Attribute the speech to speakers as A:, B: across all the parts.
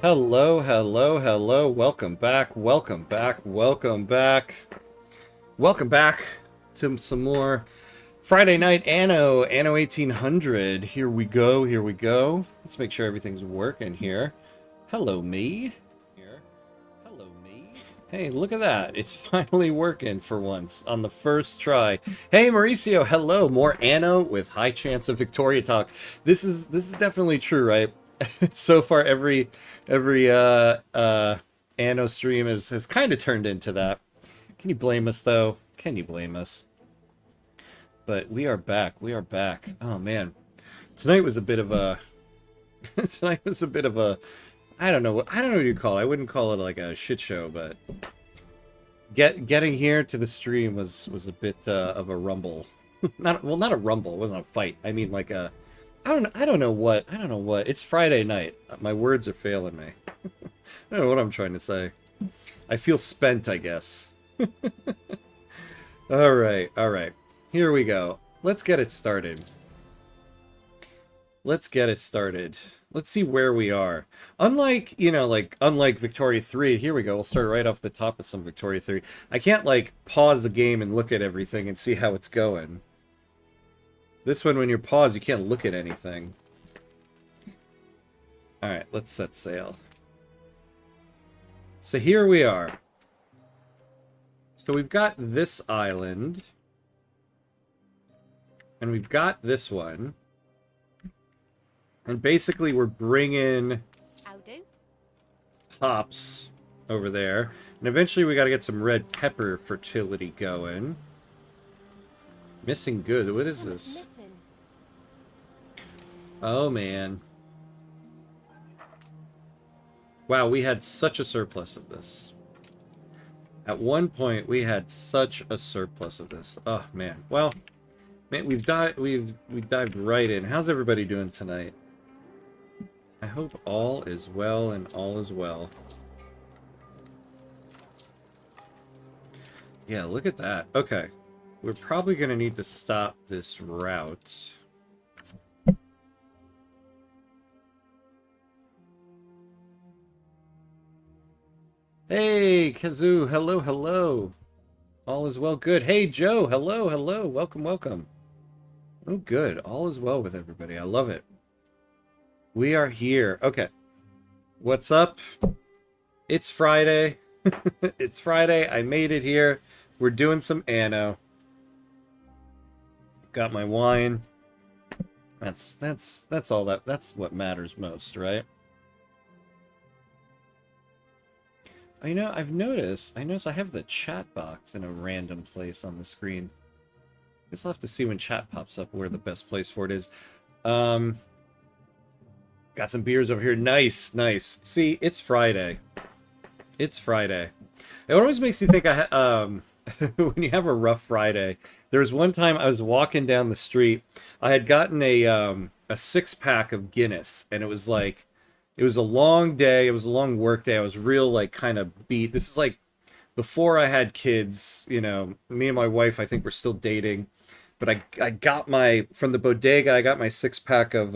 A: Hello, hello, hello. Welcome back, welcome back, welcome back. Welcome back to some more Friday Night Anno 1800. Here we go, here we go. Let's make sure everything's working here. Hello, me. Here. Hello, me. Hey, look at that. It's finally working for once on the first try. Hey, Mauricio, hello. More Anno with high chance of Victoria talk. This is definitely true, right? So far every Anno stream has kind of turned into that. Can you blame us though? Can you blame us? But we are back. We are back. Oh man. Tonight was a bit of a I don't know what you call it. I wouldn't call it like a shit show, but getting here to the stream was a bit of a rumble. Not a rumble, it wasn't a fight. I mean like a I don't know what. It's Friday night. My words are failing me. I don't know what I'm trying to say. I feel spent, I guess. All right. Here we go. Let's get it started. Let's see where we are. Unlike Victoria 3, here we go. We'll start right off the top with some Victoria 3. I can't like pause the game and look at everything and see how it's going. This one, when you're paused, you can't look at anything. Alright, let's set sail. So here we are. So we've got this island. And we've got this one. And basically we're bringing hops over there. And eventually we got to get some red pepper fertility going. Missing good. What is this? Oh, man. Wow, we had such a surplus of this. At one point, we had such a surplus of this. Oh, man. Well, man, we've dived right in. How's everybody doing tonight? I hope all is well and all is well. Yeah, look at that. Okay. We're probably going to need to stop this route. Hey, Kazoo, hello, hello. All is well, good. Hey, Joe, hello, hello. Welcome, welcome. Oh, good. All is well with everybody. I love it. We are here. Okay. What's up? It's Friday. It's Friday. I made it here. We're doing some Anno. Got my wine. That's all that's what matters most, right? You know, I noticed I have the chat box in a random place on the screen. Guess I'll have to see when chat pops up where the best place for it is. Got some beers over here. Nice, nice. See, it's Friday. It's Friday. It always makes you think when you have a rough Friday. There was one time I was walking down the street. I had gotten a 6-pack of Guinness, and it was like, it was a long day. It was a long work day. I was real like kind of beat. This is like before I had kids. You know, me and my wife, I think we're still dating. But I got from the bodega. I got my 6-pack of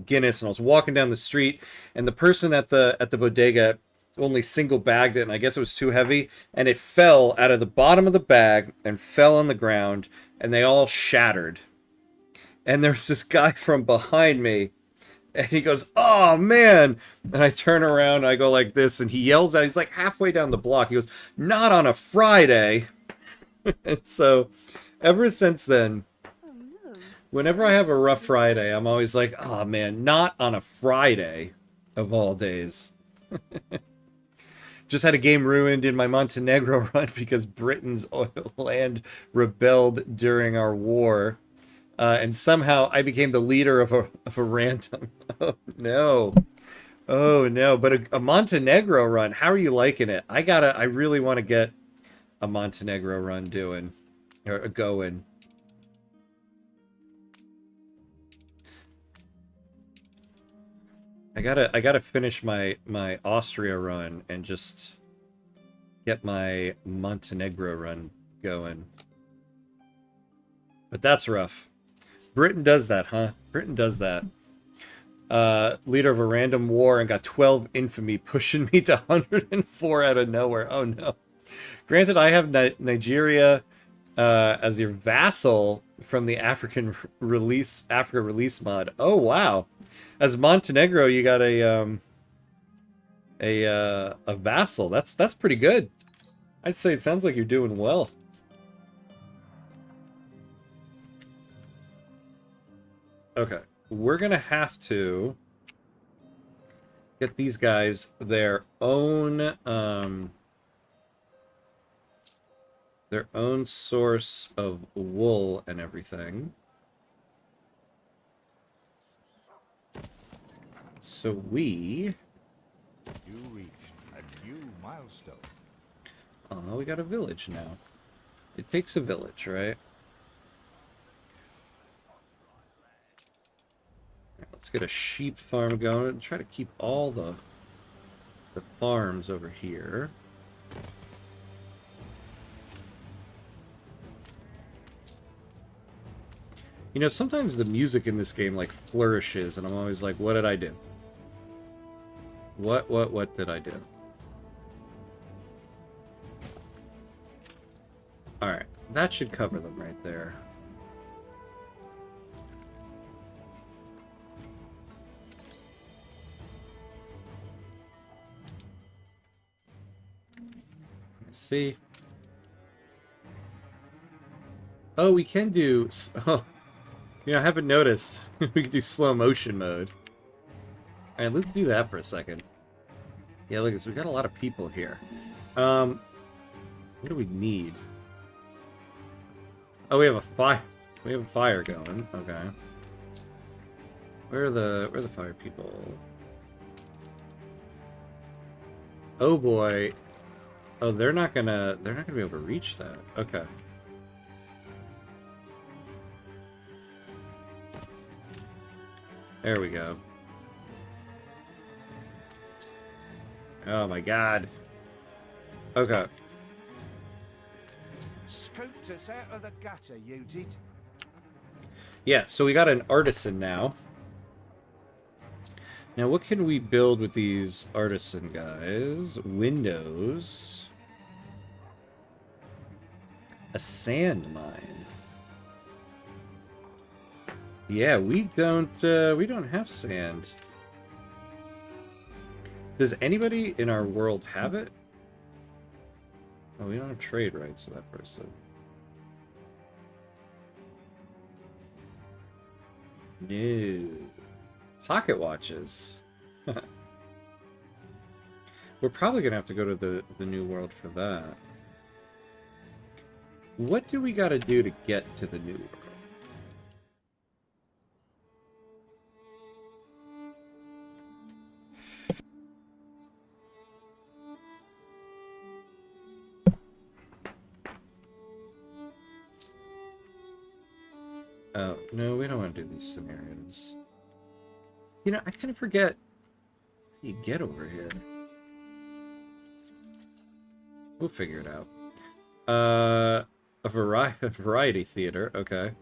A: Guinness, and I was walking down the street, and the person at the bodega only single bagged it, and I guess it was too heavy, and it fell out of the bottom of the bag and fell on the ground, and they all shattered. And there's this guy from behind me, and he goes, "Oh man!" And I turn around, and I go like this, and he yells out. He's like halfway down the block. He goes, "Not on a Friday!" And so, ever since then, whenever I have a rough Friday, I'm always like, "Oh man, not on a Friday, of all days." Just had a game ruined in my Montenegro run because Britain's oil land rebelled during our war. And somehow I became the leader of a random. Oh no. Oh no. But a Montenegro run, how are you liking it? I really want to get a Montenegro run going. I gotta finish my Austria run and just get my Montenegro run going. But that's rough. Britain does that, huh? Britain does that. leader of a random war and got 12 infamy, pushing me to 104 out of nowhere. Oh no. Granted, I have Nigeria as your vassal from the Africa release mod. Oh wow. As Montenegro, you got a vassal. That's pretty good. I'd say it sounds like you're doing well. Okay, we're gonna have to get these guys their own source of wool and everything. So we
B: reached a new milestone.
A: Oh, we got a village now. It takes a village, right? Let's get a sheep farm going and try to keep all the farms over here. You know, sometimes the music in this game like flourishes and I'm always like, what did I do? What did I do? Alright, that should cover them right there. Let's see. Oh, we can do... Oh, you know, I haven't noticed. We can do slow motion mode. Alright, let's do that for a second. Yeah, look, we got a lot of people here. What do we need? Oh, we have a fire. We have a fire going. Okay. Where are the fire people? Oh boy. Oh, they're not gonna be able to reach that. Okay. There we go. Oh my god. Okay.
B: Scooped us out of the gutter, you did.
A: Yeah, so we got an artisan now. Now, what can we build with these artisan guys? Windows. A sand mine. Yeah, we don't have sand. Does anybody in our world have it? Oh, we don't have trade rights to that person. No. Pocket watches. We're probably gonna have to go to the new world for that. What do we gotta do to get to the new world? Oh, no, we don't want to do these scenarios. You know, I kind of forget how you get over here. We'll figure it out. A variety theater, okay.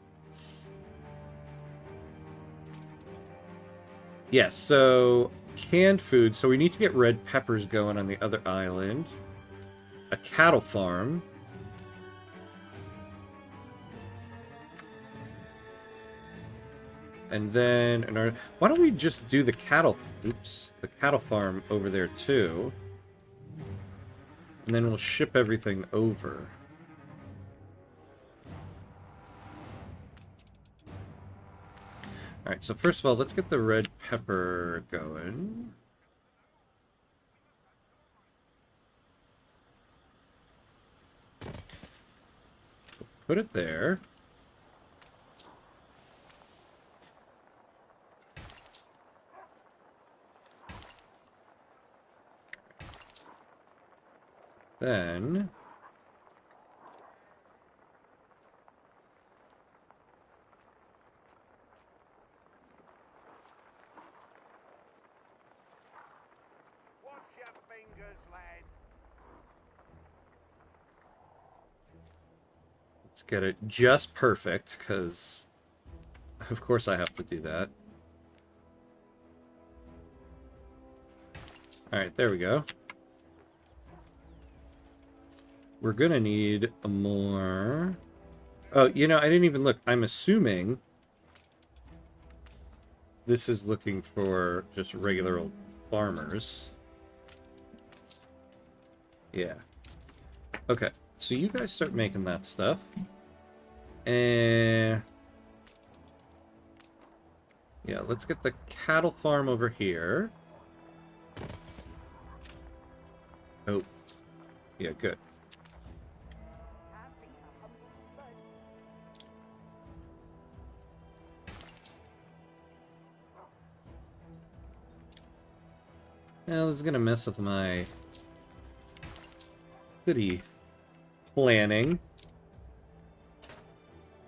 A: Yes, yeah, so canned food. So we need to get red peppers going on the other island. A cattle farm. And then, why don't we just do the cattle farm over there too. And then we'll ship everything over. Alright, so first of all, let's get the red pepper going. Put it there. Then
B: watch your fingers, lads.
A: let's get it just perfect, because of course I have to do that. Alright, there we go. We're gonna need a more... Oh, you know, I didn't even look. I'm assuming this is looking for just regular old farmers. Yeah. Okay, so you guys start making that stuff. And... yeah, let's get the cattle farm over here. Oh. Yeah, good. Well, this is gonna mess with my city planning.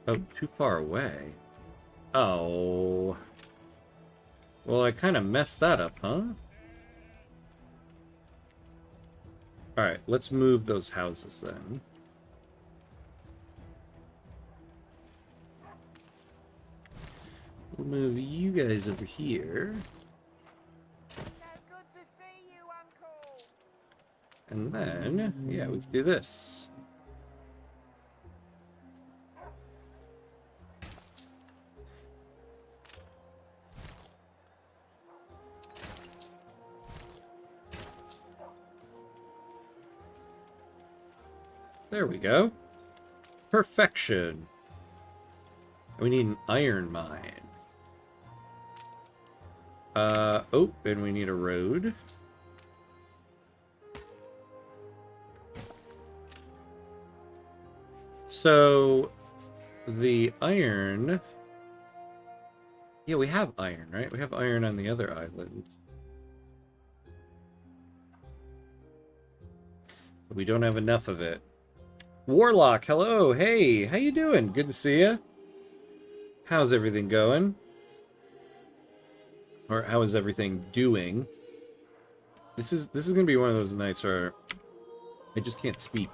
A: Oh, too far away. Oh. Well, I kind of messed that up, huh? Alright, let's move those houses then. We'll move you guys over here.
B: Good to see you, Uncle.
A: And then, yeah, we can do this. There we go. Perfection. We need an iron mine. Oh, and we need a road. So, the iron... yeah, we have iron, right? We have iron on the other island. But we don't have enough of it. Warlock, hello! Hey, how you doing? Good to see you. How's everything going? Or how is everything doing? This is gonna be one of those nights where I just can't speak.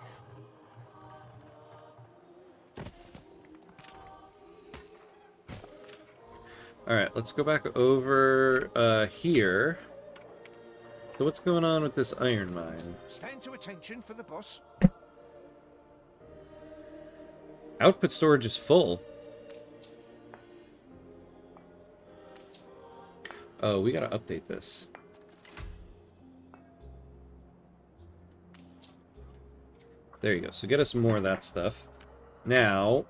A: Alright, let's go back over here. So what's going on with this iron mine?
B: Stand to attention for the boss.
A: Output storage is full. Oh, we gotta update this. There you go. So get us more of that stuff. Now...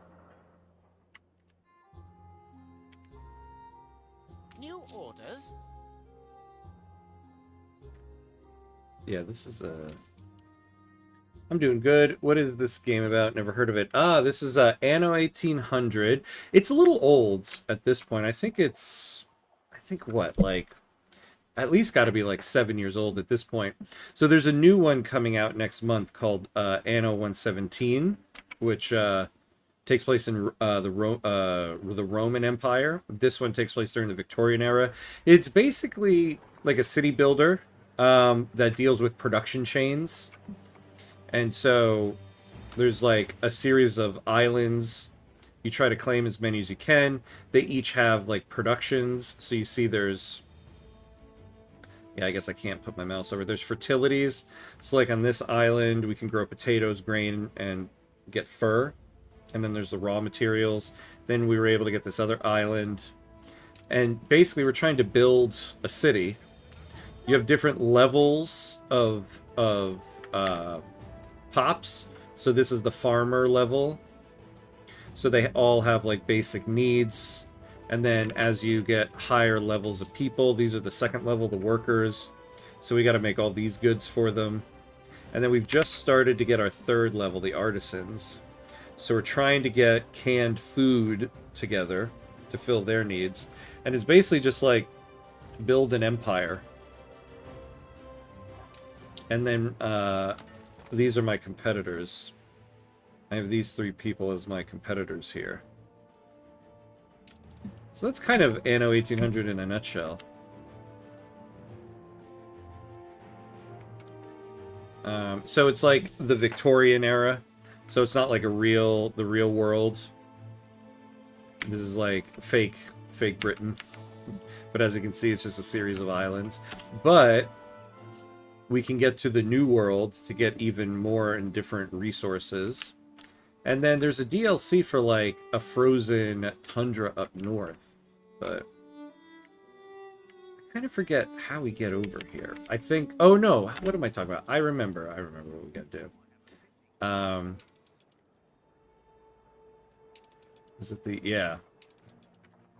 C: new orders?
A: yeah, this is I'm doing good. What is this game about? Never heard of it. Ah, this is Anno 1800. It's a little old at this point. I think what, like, at least got to be like 7 years old at this point. So there's a new one coming out next month called Anno 117, which takes place in the Roman Empire. This one takes place during the Victorian era. It's basically like a city builder that deals with production chains. And so there's like a series of islands. You try to claim as many as you can. They each have like productions. So you see there's... yeah, I guess I can't put my mouse over. There's fertilities. So like on this island, we can grow potatoes, grain, and get fur. And then there's the raw materials. Then we were able to get this other island. And basically we're trying to build a city. You have different levels of pops. So this is the farmer level. So they all have like basic needs. And then as you get higher levels of people, these are the second level, the workers. So we got to make all these goods for them. And then we've just started to get our third level, the artisans. So we're trying to get canned food together to fill their needs. And it's basically just like build an empire. And then these are my competitors. I have these three people as my competitors here. So that's kind of Anno 1800 in a nutshell. So it's like the Victorian era. So it's not like the real world. This is like fake Britain. But as you can see, it's just a series of islands. But we can get to the New World to get even more and different resources. And then there's a DLC for, like, a frozen tundra up north. But I kind of forget how we get over here. I think... Oh, no. What am I talking about? I remember what we got to do. Is it the... Yeah.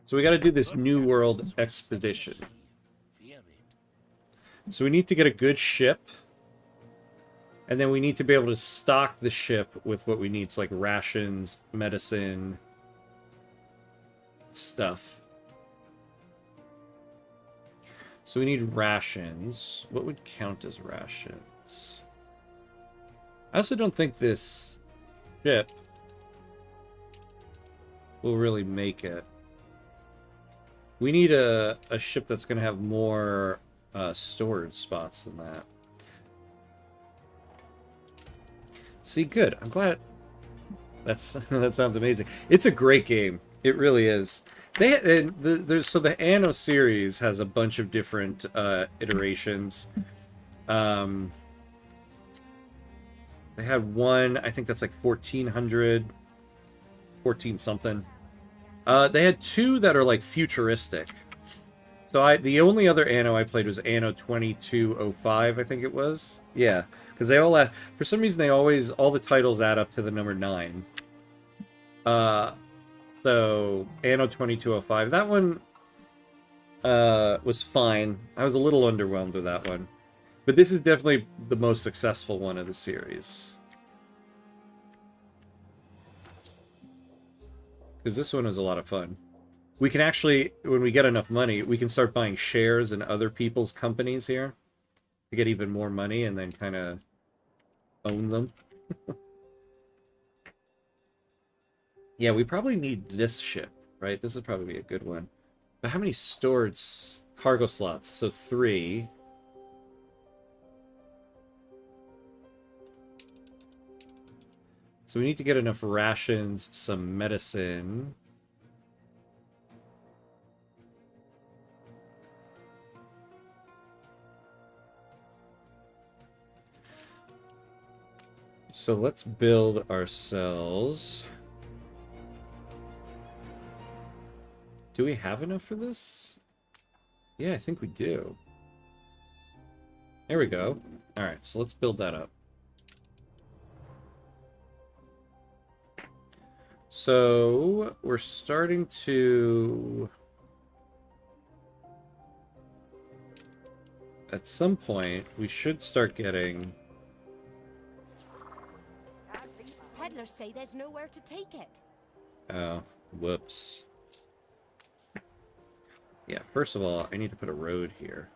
A: So we got to do this New World expedition. So we need to get a good ship. And then we need to be able to stock the ship with what we need. So like rations, medicine, stuff. So we need rations. What would count as rations? I also don't think this ship will really make it. We need a ship that's going to have more storage spots than that. See, good. I'm glad. That sounds amazing. It's a great game. It really is. So the Anno series has a bunch of different iterations. They had one, I think that's like 1400, 14 something. They had two that are like futuristic. So the only other Anno I played was Anno 2205, I think it was. Yeah. Because they all have, for some reason, all the titles add up to the number 9. So, Anno 2205. That one was fine. I was a little underwhelmed with that one. But this is definitely the most successful one of the series. Because this one is a lot of fun. We can actually, when we get enough money, we can start buying shares in other people's companies here. To get even more money and then kind of own them. Yeah, we probably need this ship, right? This would probably be a good one. But how many storage cargo slots? So 3. So we need to get enough rations, some medicine. So let's build ourselves. Do we have enough for this? Yeah, I think we do. There we go. Alright, so let's build that up. So we're starting to... At some point, we should start getting...
C: Peddlers say there's nowhere to take it.
A: Oh, whoops. Yeah, first of all, I need to put a road here.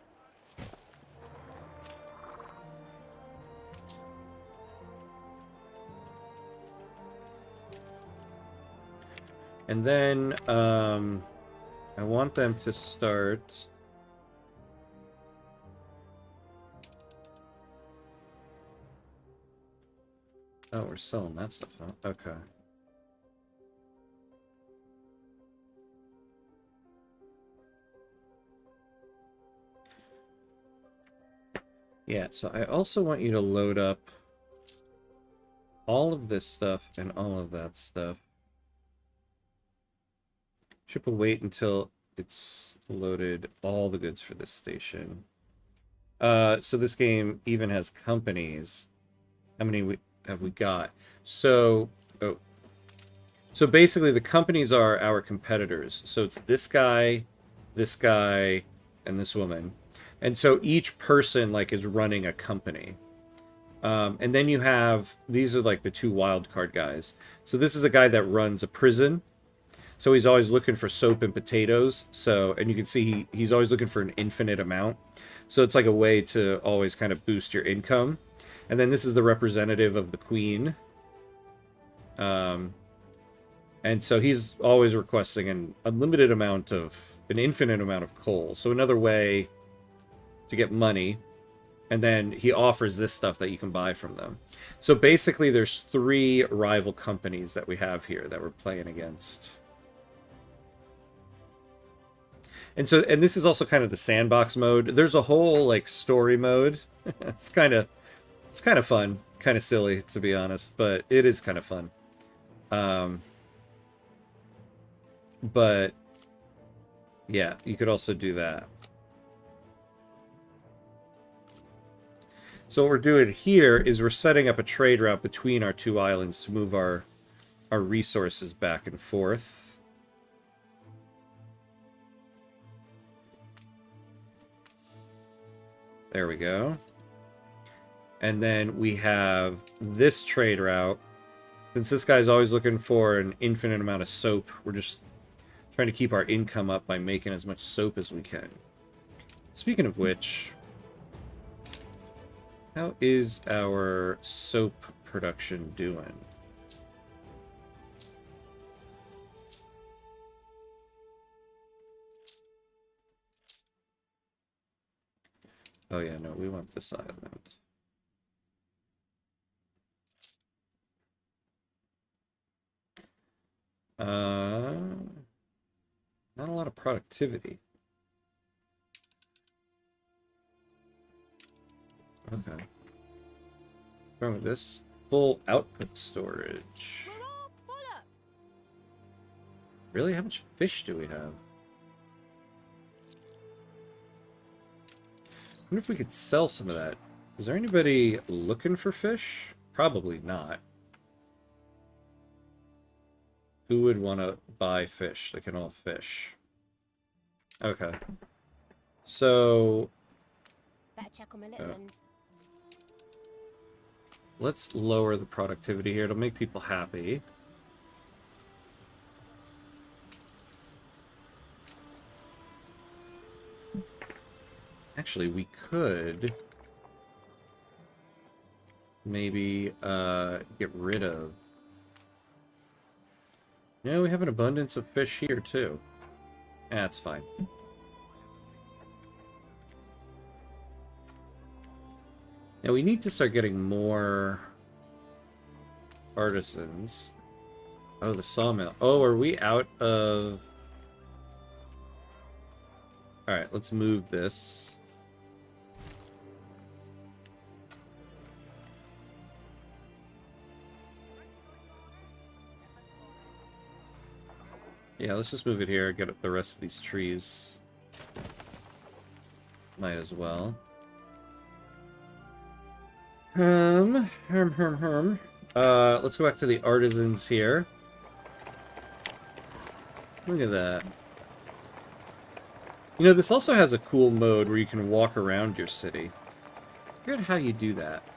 A: And then, I want them to start... Oh, we're selling that stuff, huh? Okay. Yeah, so I also want you to load up all of this stuff and all of that stuff. Ship will wait until it's loaded all the goods for this station. So this game even has companies. How many have we got? So, so basically the companies are our competitors. So it's this guy, and this woman. And so each person like is running a company. And then you have, these are like the 2 wildcard guys. So this is a guy that runs a prison. So he's always looking for soap and potatoes. So, and you can see he's always looking for an infinite amount. So it's like a way to always kind of boost your income. And then this is the representative of the queen. And so he's always requesting an infinite amount of coal. So another way to get money. And then he offers this stuff that you can buy from them. So basically there's 3 rival companies that we have here that we're playing against. And so, and this is also kind of the sandbox mode. There's a whole like story mode It's kind of fun, kind of silly to be honest, but it is kind of fun. But yeah, you could also do that. So what we're doing here is we're setting up a trade route between our two islands to move our resources back and forth. There we go. And then we have this trade route. Since this guy's always looking for an infinite amount of soap, we're just trying to keep our income up by making as much soap as we can. Speaking of which, how is our soap production doing? Oh yeah, no, we want this island. Not a lot of productivity. Okay. What's wrong with this? Full output storage.
C: We're all full up.
A: Really? How much fish do we have? I wonder if we could sell some of that. Is there anybody looking for fish? Probably not. Who would want to buy fish? They can all fish. Okay. So...
C: Better check on my little ones.
A: let's lower the productivity here. It'll make people happy. Actually, we could maybe get rid of... No, we have an abundance of fish here, too. That's fine. Now, we need to start getting more artisans. Oh, the sawmill. Oh, are we out of... Alright, let's move this. Yeah, let's just move it here, get up the rest of these trees. Might as well. Let's go back to the artisans here. Look at that. You know, this also has a cool mode where you can walk around your city. I forget how you do that.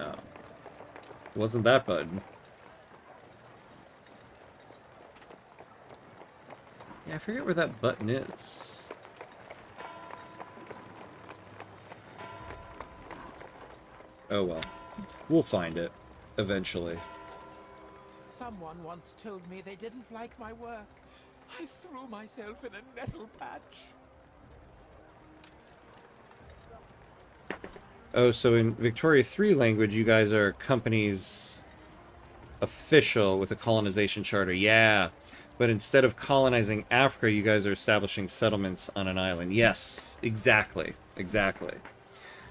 A: Oh. It wasn't that button. Yeah, I forget where that button is. Oh well. We'll find it. Eventually.
D: Someone once told me they didn't like my work. I threw myself in a nettle patch.
A: Oh, so in Victoria 3 language, you guys are companies official with a colonization charter. Yeah. But instead of colonizing Africa, you guys are establishing settlements on an island. Yes, exactly. Exactly.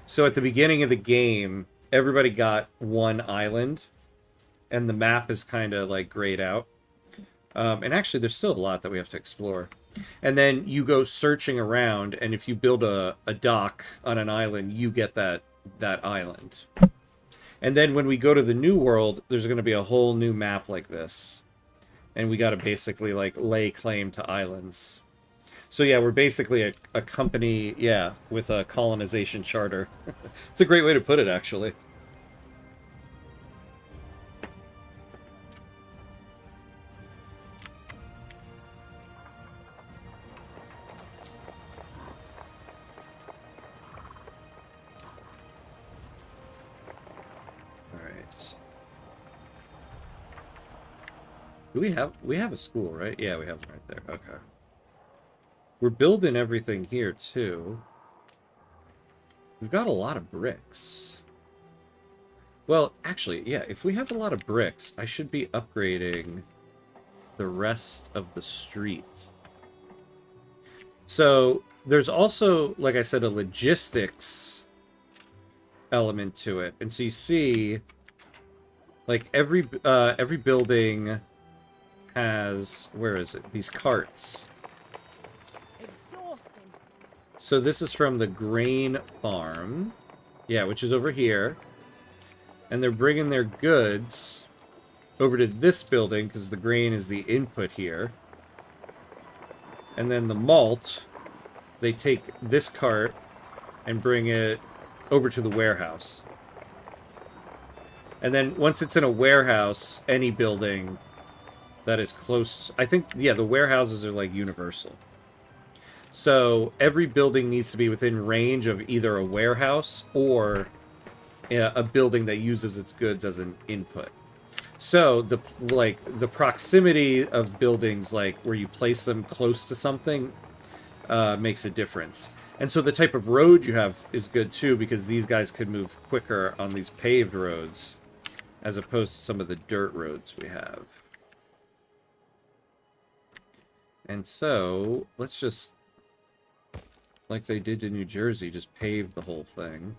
A: So at the beginning of the game, everybody got one island, and the map is kind of like grayed out. And actually, there's still a lot that we have to explore. And then you go searching around, and if you build a dock on an island, you get that island. And then when we go to the new world, there's going to be a whole new map like this. And we got to basically, like, lay claim to islands. So yeah, we're basically a company, yeah, with a colonization charter. It's a great way to put it, actually. Do we have a school, right? Yeah, we have one right there. Okay. We're building everything here too. We've got a lot of bricks. Well, actually, yeah, if we have a lot of bricks, I should be upgrading the rest of the streets. So, there's also, like I said, a logistics element to it. And so you see, like, every building has, where is it? These carts.
C: Exhausting.
A: So this is from the grain farm. Yeah, which is over here. And they're bringing their goods over to this building because the grain is the input here. And then the malt, they take this cart and bring it over to the warehouse. And then once it's in a warehouse, any building that is close... I think, yeah, the warehouses are, like, universal. So every building needs to be within range of either a warehouse or a building that uses its goods as an input. So the proximity of buildings, like where you place them close to something, makes a difference. And so the type of road you have is good too, because these guys can move quicker on these paved roads as opposed to some of the dirt roads we have. And so let's just, like they did to New Jersey, just pave the whole thing.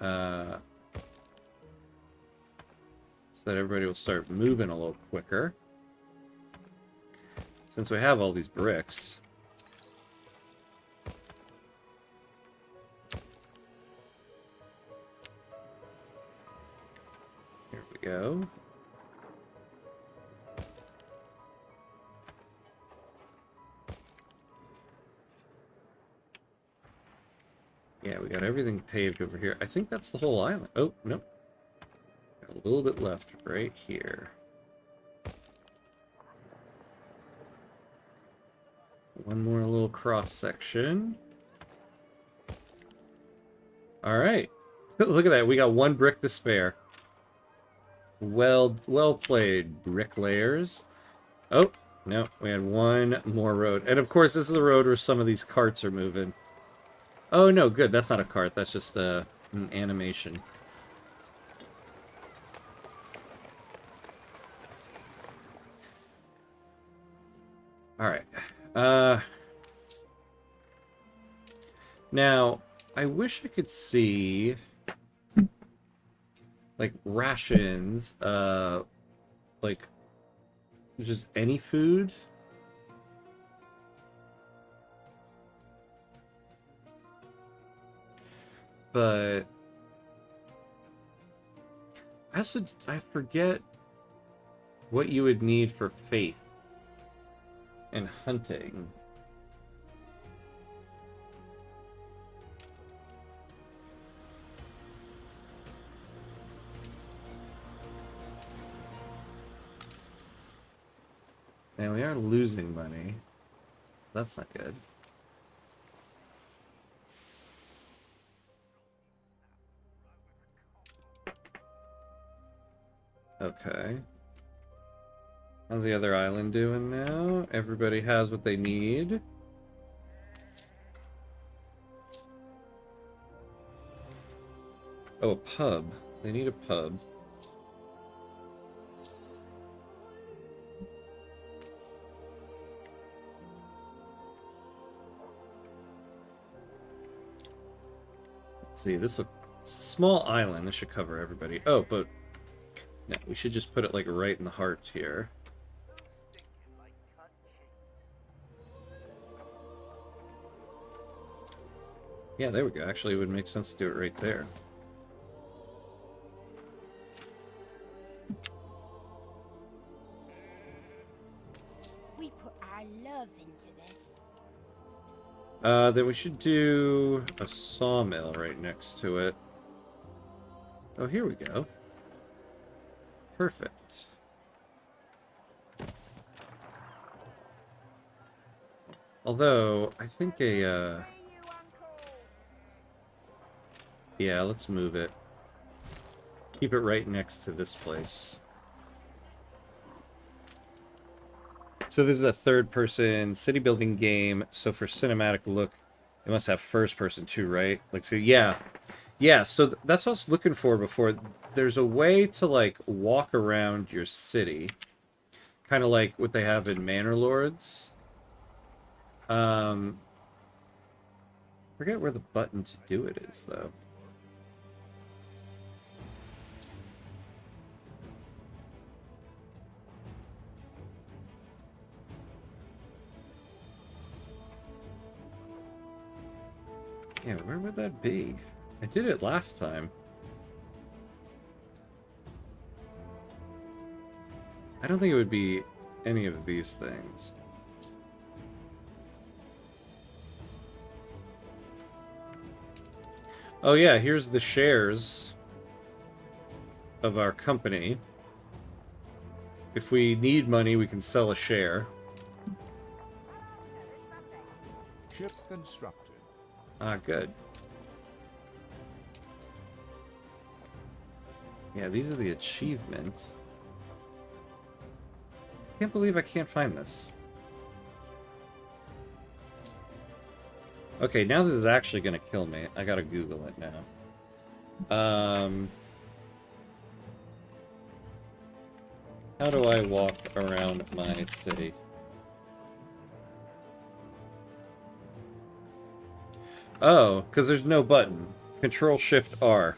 A: So that everybody will start moving a little quicker. Since we have all these bricks. Here we go. Yeah, we got everything paved over here. I think that's the whole island. Oh, nope. Got a little bit left right here. One more little cross section. All right. Look at that. We got one brick to spare. Well played, bricklayers. Oh, no. We had one more road. And of course, this is the road where some of these carts are moving. Oh, no, good. That's not a cart. That's just an animation. All right. Now, I wish I could see, like, rations, like, just any food. But I forget what you would need for faith and hunting. And we are losing money. That's not good. Okay. How's the other island doing now? Everybody has what they need. Oh, a pub. They need a pub. Let's see, this is a small island. This should cover everybody. Oh, but no, we should just put it like right in the heart here. Yeah, there we go. Actually, it would make sense to do it right there.
C: We put our love into this.
A: Then we should do a sawmill right next to it. Oh, here we go. Perfect. Although, I think yeah, let's move it. Keep it right next to this place. So this is a third-person city building game, so for cinematic look, it must have first-person too, right? Like, so yeah. Yeah, so that's what I was looking for before. There's a way to, like, walk around your city. Kind of like what they have in Manor Lords. Forget where the button to do it is, though. Yeah, where would that be? I did it last time. I don't think it would be any of these things. Oh yeah, here's the shares of our company. If we need money, we can sell a share.
B: Ship constructed.
A: Ah, good. Yeah, these are the achievements. Can't believe I can't find this. Okay, now this is actually gonna kill me. I gotta Google it now. How do I walk around my city? Oh, because there's no button. Control Shift R.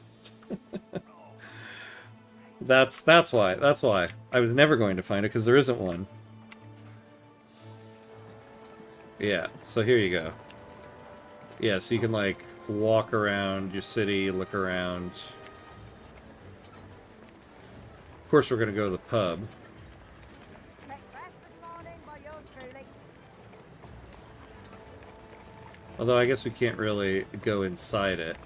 A: That's why. That's why. I was never going to find it because there isn't one. Yeah, so here you go. Yeah, so you can like walk around your city, look around. Of course we're gonna go to the pub.
B: Breakfast this morning by yours truly.
A: Although I guess we can't really go inside it.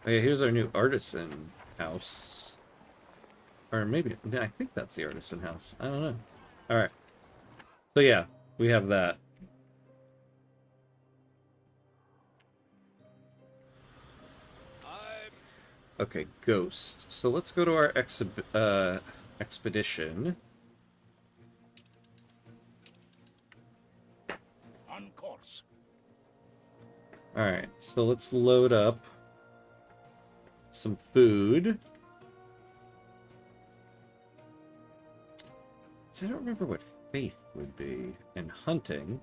A: Oh yeah, here's our new artisan house. Or maybe, I think that's the artisan house. I don't know. Alright. So yeah, we have that. Okay, ghost. So let's go to our expedition.
B: On course.
A: Alright, so let's load up some food. So I don't remember what faith would be in hunting.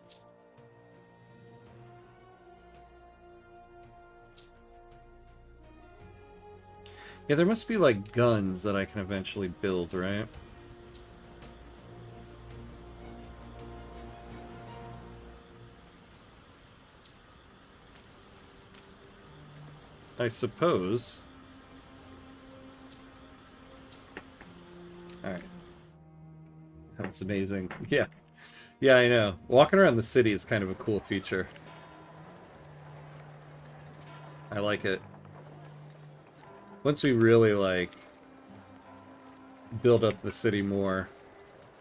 A: Yeah, there must be like guns that I can eventually build, right? I suppose. Alright. That was amazing. Yeah. Yeah, I know. Walking around the city is kind of a cool feature. I like it. Once we really, like, build up the city more.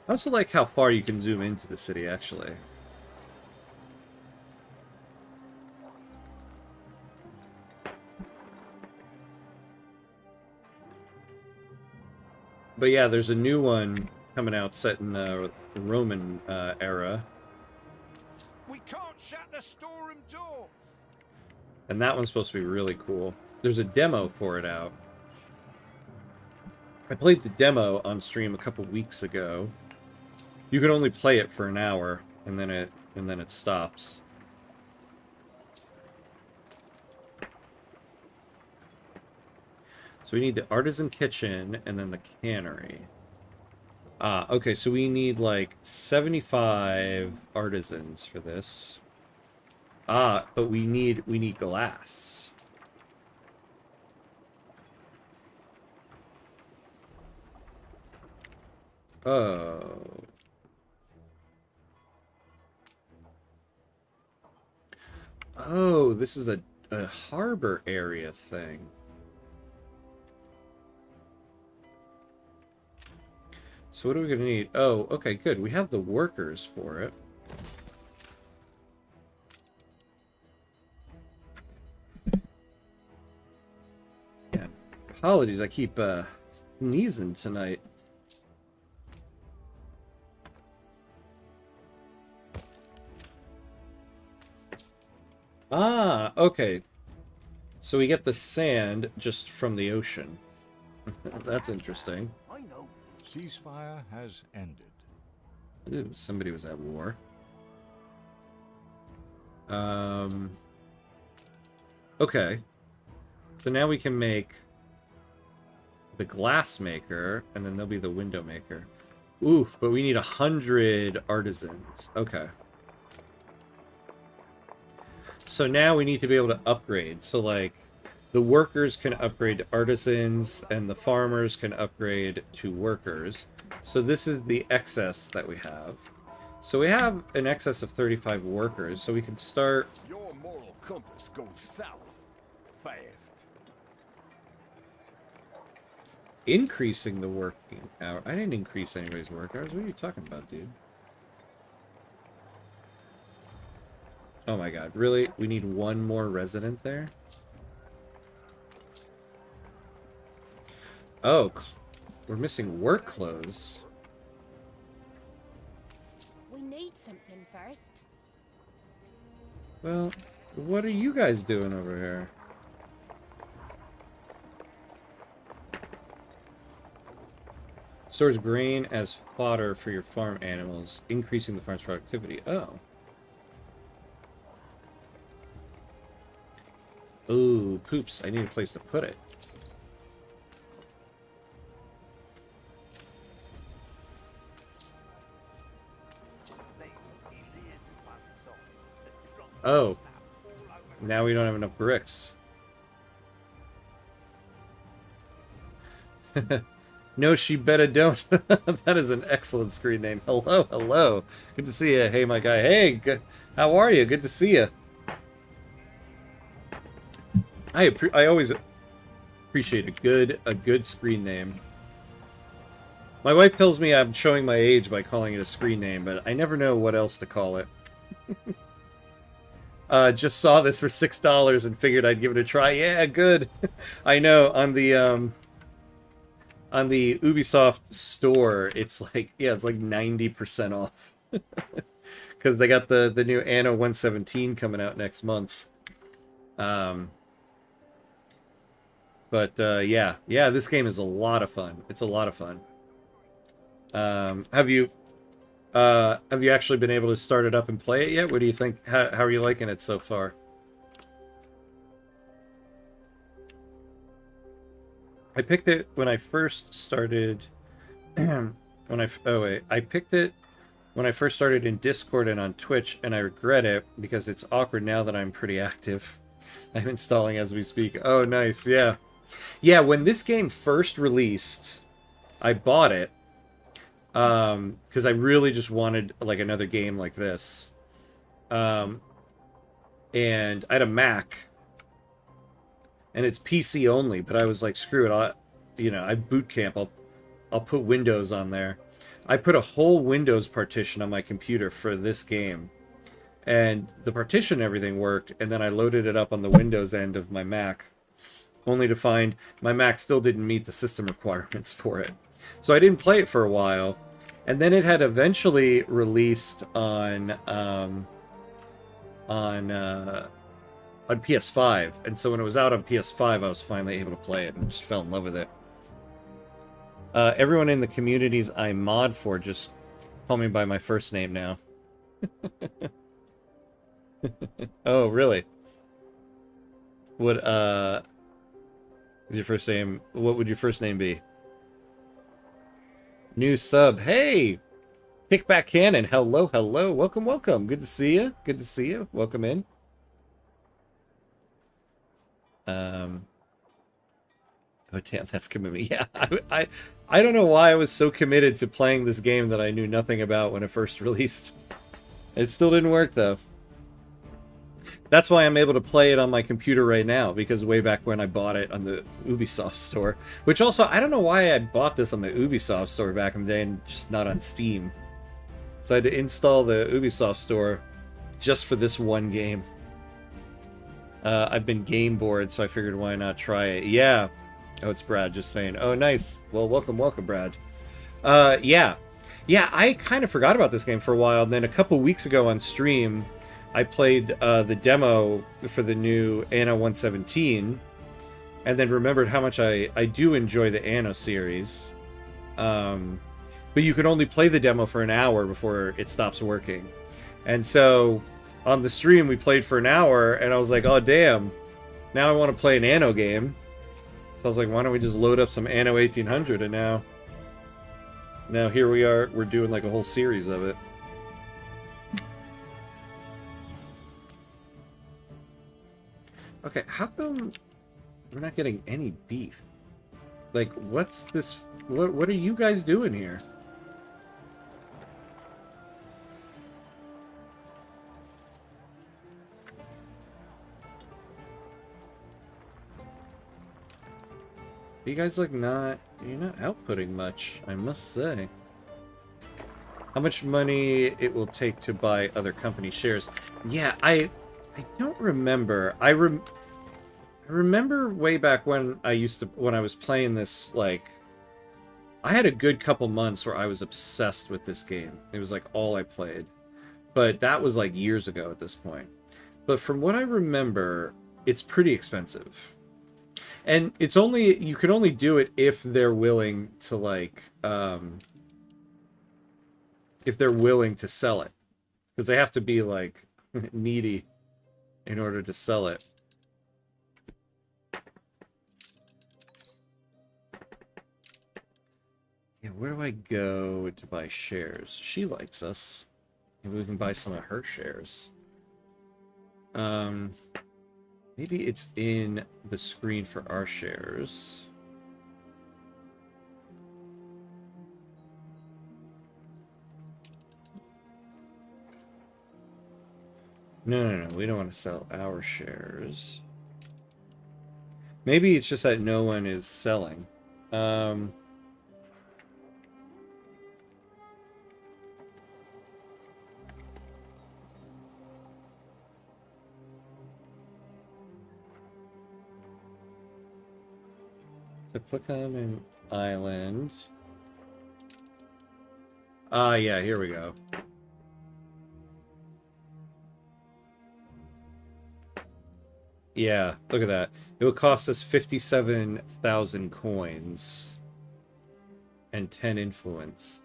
A: I also like how far you can zoom into the city, actually. But yeah, there's a new one coming out set in the Roman era.
B: We can't shut the storeroom door.
A: And that one's supposed to be really cool. There's a demo for it out. I played the demo on stream a couple weeks ago. You can only play it for an hour, and then it stops. So we need the artisan kitchen and then the cannery. Ah, okay, so we need like 75 artisans for this. Ah, but we need glass. Oh. Oh, this is a harbor area thing. So what are we going to need? Oh, okay, good. We have the workers for it. Yeah. Apologies, I keep sneezing tonight. Ah, okay. So we get the sand just from the ocean. That's interesting.
B: I know.
E: Ceasefire has ended.
A: Ooh, somebody was at war. Okay. So now we can make the glass maker, and then there'll be the window maker. Oof, but we need 100 artisans. Okay. So now we need to be able to upgrade. So, like, the workers can upgrade to artisans, and the farmers can upgrade to workers. So this is the excess that we have. So we have an excess of 35 workers, so we can start...
B: Your moral compass goes south. Fast.
A: increasing the working hour. I didn't increase anybody's work hours. What are you talking about, dude? Oh my god, really? We need one more resident there? Oh, we're missing work clothes.
C: We need something first.
A: Well, what are you guys doing over here? Stores grain as fodder for your farm animals, increasing the farm's productivity. Oh. Ooh, poops. I need a place to put it. Oh. Now we don't have enough bricks. No, she better don't. That is an excellent screen name. Hello, hello. Good to see you. Hey, my guy. Hey, good. How are you? Good to see you. I always appreciate a good screen name. My wife tells me I'm showing my age by calling it a screen name, but I never know what else to call it. Just saw this for $6 and figured I'd give it a try. Yeah, good. I know on the Ubisoft store, it's like, yeah, it's like 90% off. Because they got the new Anno 117 coming out next month. But yeah, this game is a lot of fun. It's a lot of fun. Have you actually been able to start it up and play it yet? What do you think? How are you liking it so far? I picked it when I first started. I picked it when I first started in Discord and on Twitch, and I regret it because it's awkward now that I'm pretty active. I'm installing as we speak. Oh, nice, yeah. Yeah, when this game first released, I bought it because I really just wanted like another game like this. And I had a Mac. And it's PC only, but I was like, screw it, I boot camp, I'll put Windows on there. I put a whole Windows partition on my computer for this game. And the partition and everything worked, and then I loaded it up on the Windows end of my Mac, only to find my Mac still didn't meet the system requirements for it. So I didn't play it for a while, and then it had eventually released on PS5, and so when it was out on PS5, I was finally able to play it and just fell in love with it. Everyone in the communities I mod for just call me by my first name now. Oh, really? What is your first name? What would your first name be? New sub. Hey! Kickback Cannon. Hello, hello. Welcome, welcome. Good to see you. Good to see you. Welcome in. Oh damn, that's commitment. Yeah, I don't know why I was so committed to playing this game that I knew nothing about when it first released. It still didn't work though. That's why I'm able to play it on my computer right now, because way back when I bought it on the Ubisoft store, which also, I don't know why I bought this on the Ubisoft store back in the day and just not on Steam. So I had to install the Ubisoft store just for this one game. I've been game bored, so I figured why not try it. Yeah. Oh, it's Brad just saying. Oh, nice. Well, welcome, Brad. Yeah. Yeah, I kind of forgot about this game for a while, and then a couple weeks ago on stream, I played the demo for the new Anno 117, and then remembered how much I do enjoy the Anno series. But you can only play the demo for an hour before it stops working. And so on the stream we played for an hour, and I was like, oh damn, now I want to play an Anno game. So I was like, why don't we just load up some Anno 1800, and now here we are, we're doing like a whole series of it. Okay, how come we're not getting any beef? Like, what's this? What are you guys doing here? You guys like you're not outputting much, I must say. How much money it will take to buy other company shares? Yeah, I don't remember. I remember way back when when I was playing this, like, I had a good couple months where I was obsessed with this game. It was like all I played. But that was like years ago at this point. But from what I remember, it's pretty expensive. And it's only, you can only do it if they're willing to, like, if they're willing to sell it. Because they have to be, like, needy in order to sell it. Yeah, where do I go to buy shares? She likes us. Maybe we can buy some of her shares. Maybe it's in the screen for our shares. No, we don't want to sell our shares. Maybe it's just that no one is selling. So click on an island. Yeah, here we go. Yeah, look at that. It would cost us 57,000 coins and 10 influence.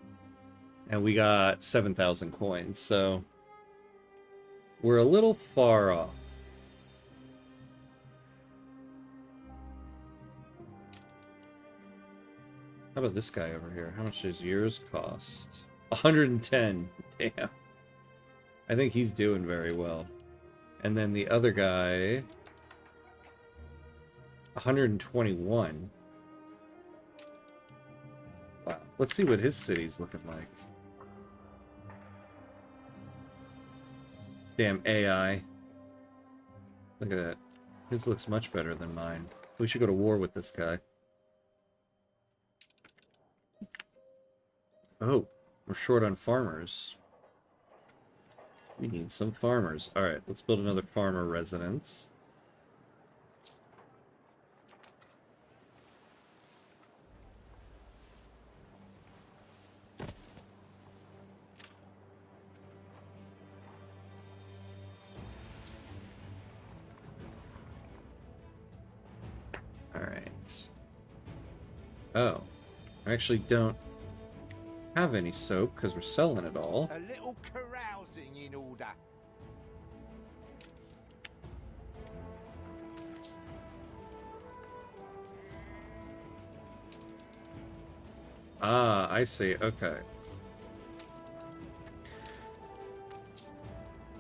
A: And we got 7,000 coins, so we're a little far off. How about this guy over here? How much does yours cost? 110. Damn. I think he's doing very well. And then the other guy, 121. Wow. Let's see what his city's looking like. Damn AI. Look at that. His looks much better than mine. We should go to war with this guy. Oh, we're short on farmers. We need some farmers. Alright, let's build another farmer residence. Alright. Oh, I actually don't have any soap because we're selling it all.
B: A little carousing in order.
A: Ah, I see. Okay.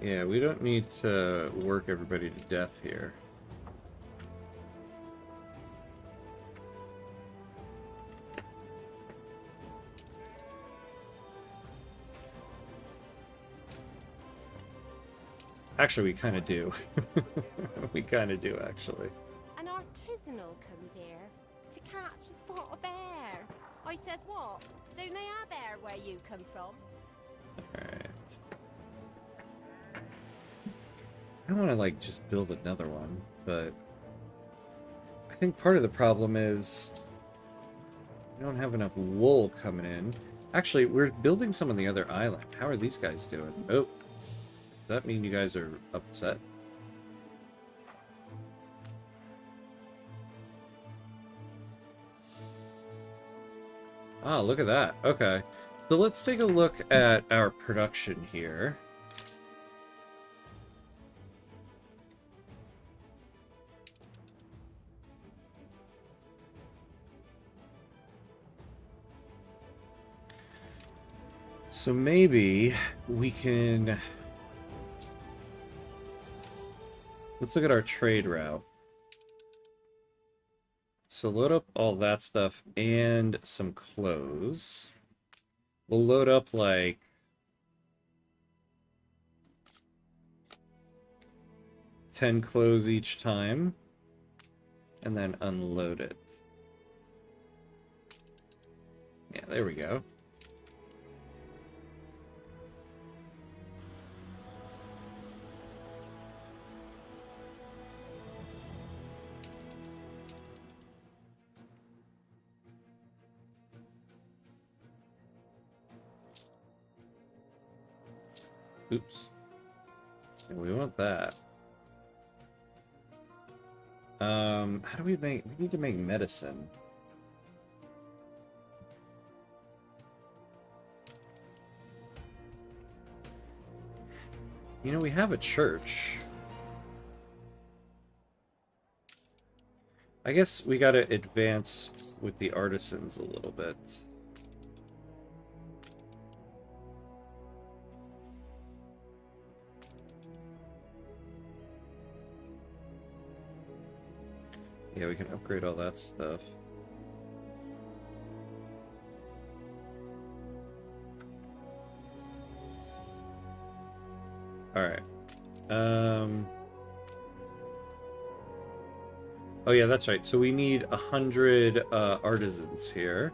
A: Yeah, we don't need to work everybody to death here. Actually, we kind of do. We kind of do, actually.
C: An artisanal comes here to catch a spot of bear. I says what? Don't they have bear where you come from?
A: Alright. I don't want to, like, just build another one, but I think part of the problem is we don't have enough wool coming in. Actually, we're building some on the other island. How are these guys doing? Oh. Does that mean you guys are upset? Ah, look at that. Okay. So let's take a look at our production here. So maybe we can... Let's look at our trade route. So load up all that stuff and some clothes. We'll load up like... 10 clothes each time. And then unload it. Yeah, there we go. Oops. Yeah, we want that. How do we make... We need to make medicine. You know, we have a church. I guess we gotta advance with the artisans a little bit. Yeah, we can upgrade all that stuff. Alright. Oh yeah, that's right. So we need 100 artisans here.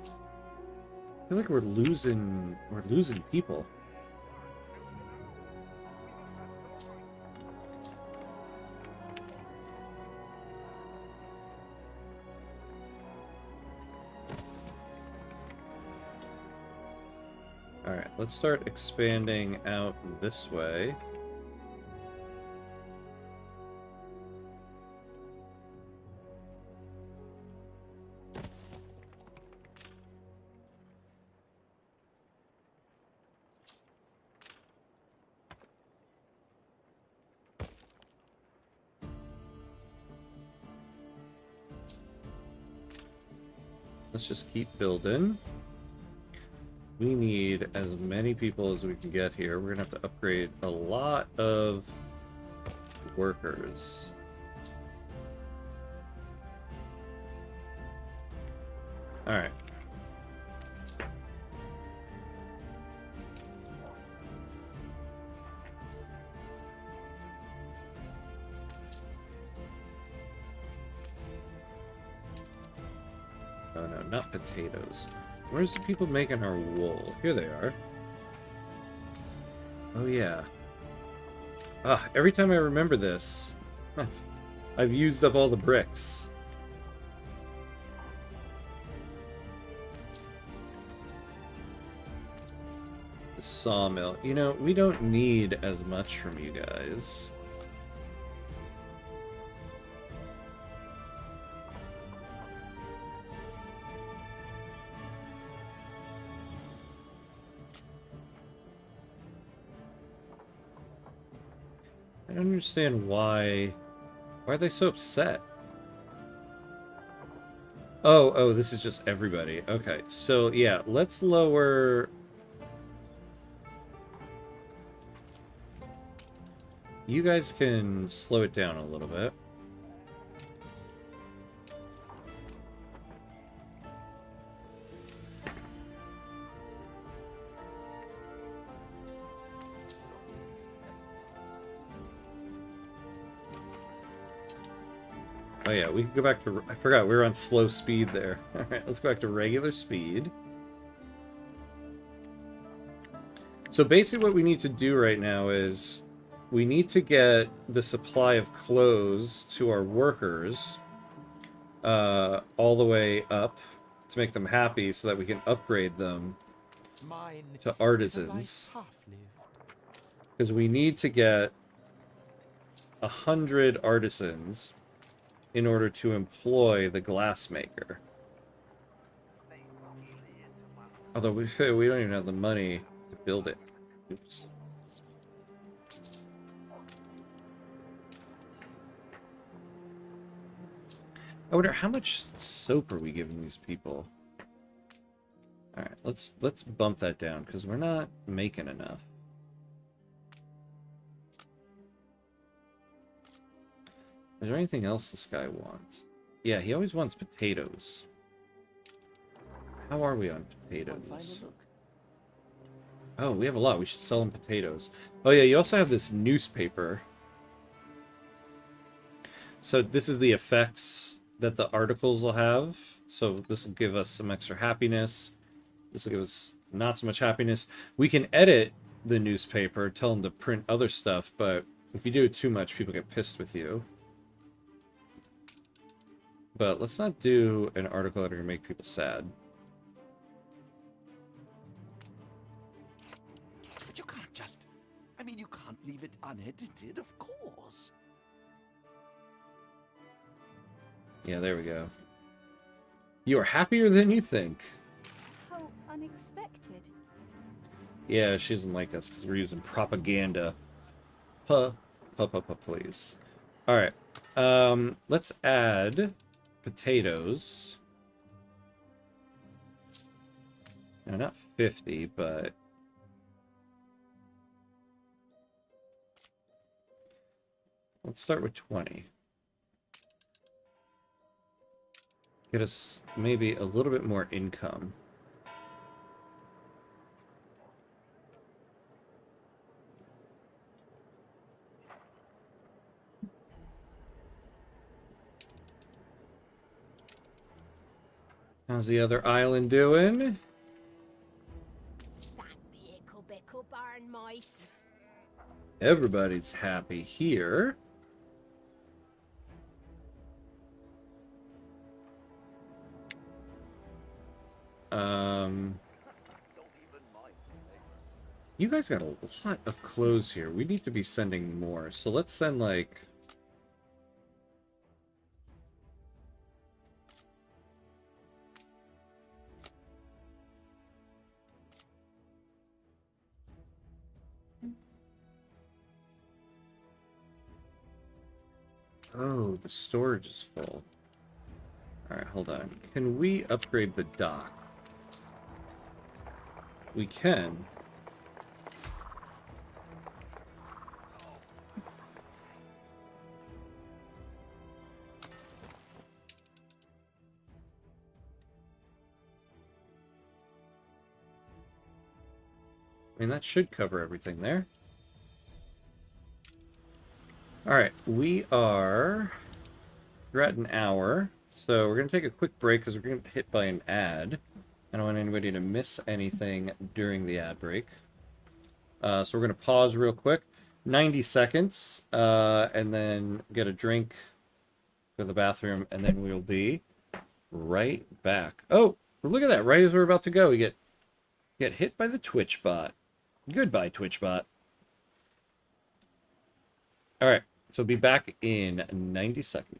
A: I feel like we're losing people. Alright, let's start expanding out this way. Let's just keep building. We need as many people as we can get here. We're gonna have to upgrade a lot of workers. Alright. Oh no, not potatoes. Where's the people making our wool? Here they are. Oh yeah. Ah, every time I remember this, I've used up all the bricks. The sawmill. You know, we don't need as much from you guys. I don't understand why are they so upset? Oh, this is just everybody. Okay, so yeah, let's lower... You guys can slow it down a little bit. Oh yeah, we can go back to... I forgot, we were on slow speed there. Alright, let's go back to regular speed. So basically what we need to do right now is... We need to get the supply of clothes to our workers all the way up to make them happy so that we can upgrade them to artisans. Because we need to get 100 artisans in order to employ the glassmaker. Although we we don't even have the money to build it. Oops. I wonder how much soap are we giving these people? All right, let's bump that down because we're not making enough. Is there anything else this guy wants? Yeah, he always wants potatoes. How are we on potatoes? Oh, we have a lot. We should sell him potatoes. Oh yeah, you also have this newspaper. So this is the effects that the articles will have. So this will give us some extra happiness. This will give us not so much happiness. We can edit the newspaper, tell them to print other stuff, but if you do it too much, people get pissed with you. But let's not do an article that are going to make people sad.
B: But you can't just... I mean, you can't leave it unedited, of course.
A: Yeah, there we go. You are happier than you think.
F: How unexpected.
A: Yeah, she doesn't like us because we're using propaganda. Please. Alright. Let's add potatoes. No, not 50, but... let's start with 20. Get us maybe a little bit more income. How's the other island doing?
C: Thank the ickle bickle barn mice.
A: Everybody's happy here. You guys got a lot of clothes here. We need to be sending more. So let's send like... oh, the storage is full. Alright, hold on. Can we upgrade the dock? We can. I mean, that should cover everything there. Alright, we're at an hour, so we're going to take a quick break because we're going to get hit by an ad. I don't want anybody to miss anything during the ad break. So we're going to pause real quick, 90 seconds, and then get a drink, go to the bathroom, and then we'll be right back. Oh, look at that, right as we're about to go, we get hit by the Twitch bot. Goodbye, Twitch bot. Alright, so be back in 90 seconds.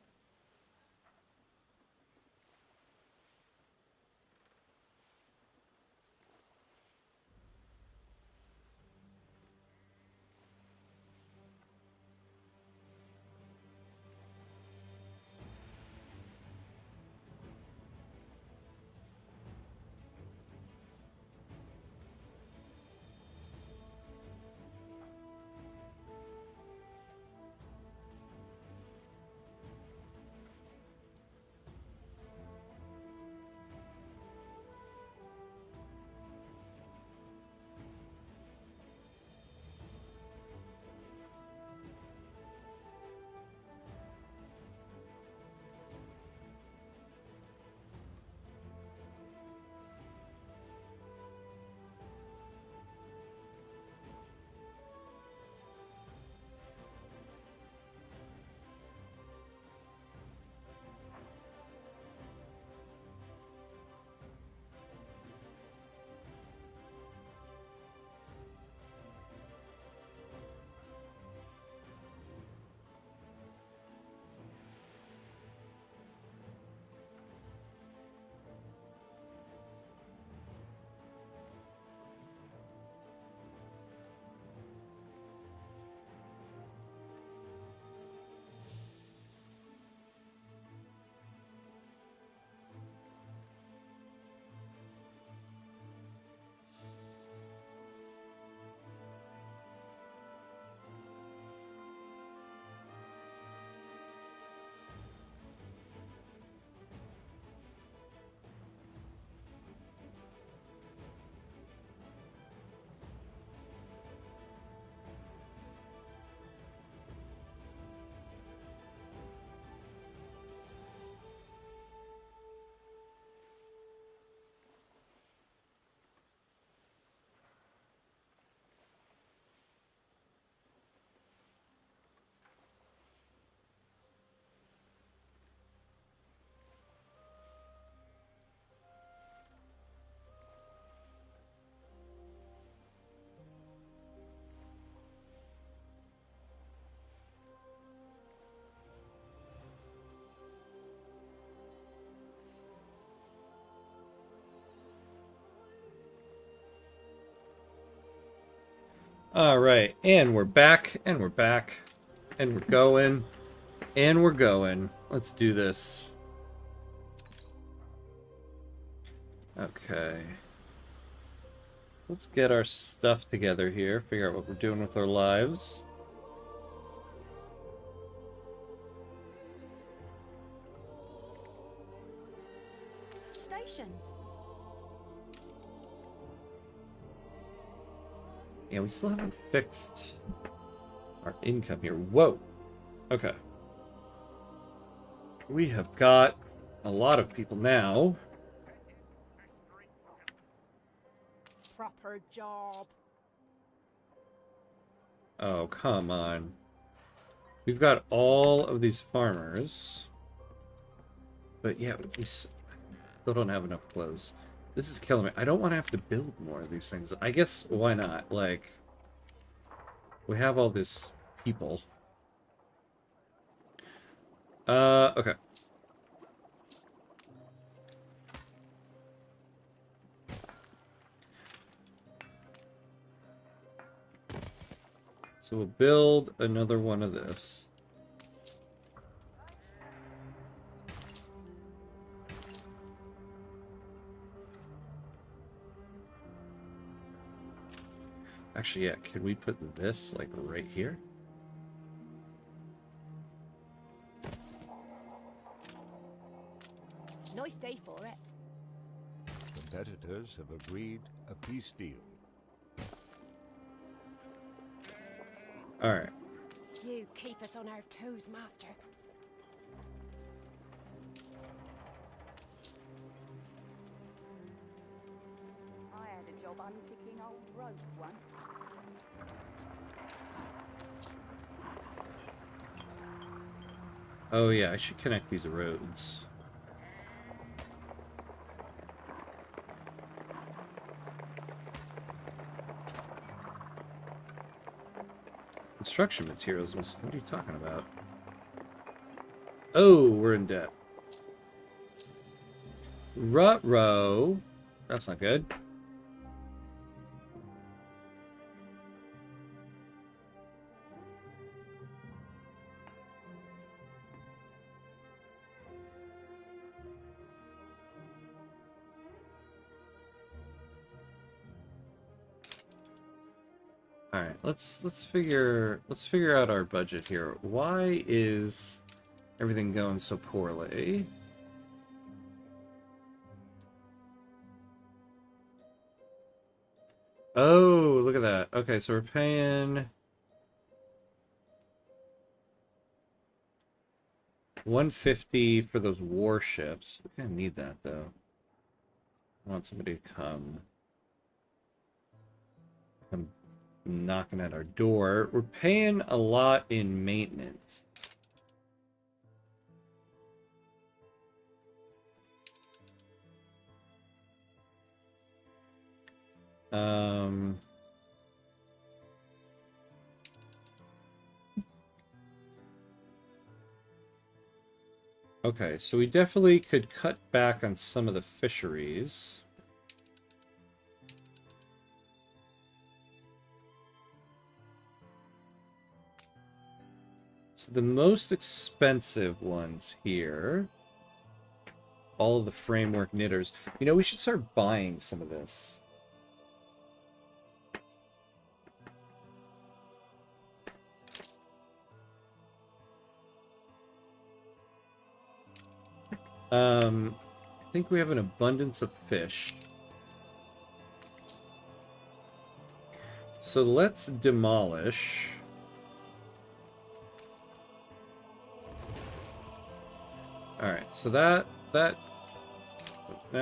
A: Alright, and we're back, and we're back, and we're going, and we're going. Let's do this. Okay. Let's get our stuff together here, figure out what we're doing with our lives.
F: Stations.
A: Yeah, we still haven't fixed our income here. Whoa. Okay. We have got a lot of people now.
C: Proper job.
A: Oh, come on. We've got all of these farmers. But yeah, we still don't have enough clothes. This is killing me. I don't want to have to build more of these things. I guess, why not? Like, we have all this people. Okay. So we'll build another one of this. Actually, yeah, can we put this, like, right here?
C: Nice day for it.
E: Competitors have agreed a peace deal.
A: Alright.
C: You keep us on our toes, master.
F: I had a job unpicking old rope once.
A: Oh yeah, I should connect these roads. Construction materials, what are you talking about? Oh, we're in debt. Ruh-roh. That's not good. All right, let's figure out our budget here. Why is everything going so poorly? Oh, look at that. Okay, so we're paying 150 for those warships. We're gonna need that though. I want somebody to come knocking at our door. We're paying a lot in maintenance. Okay, so we definitely could cut back on some of the fisheries. So the most expensive ones here, all of the framework knitters. You know, we should start buying some of this. I think we have an abundance of fish. So let's demolish. Alright, so that now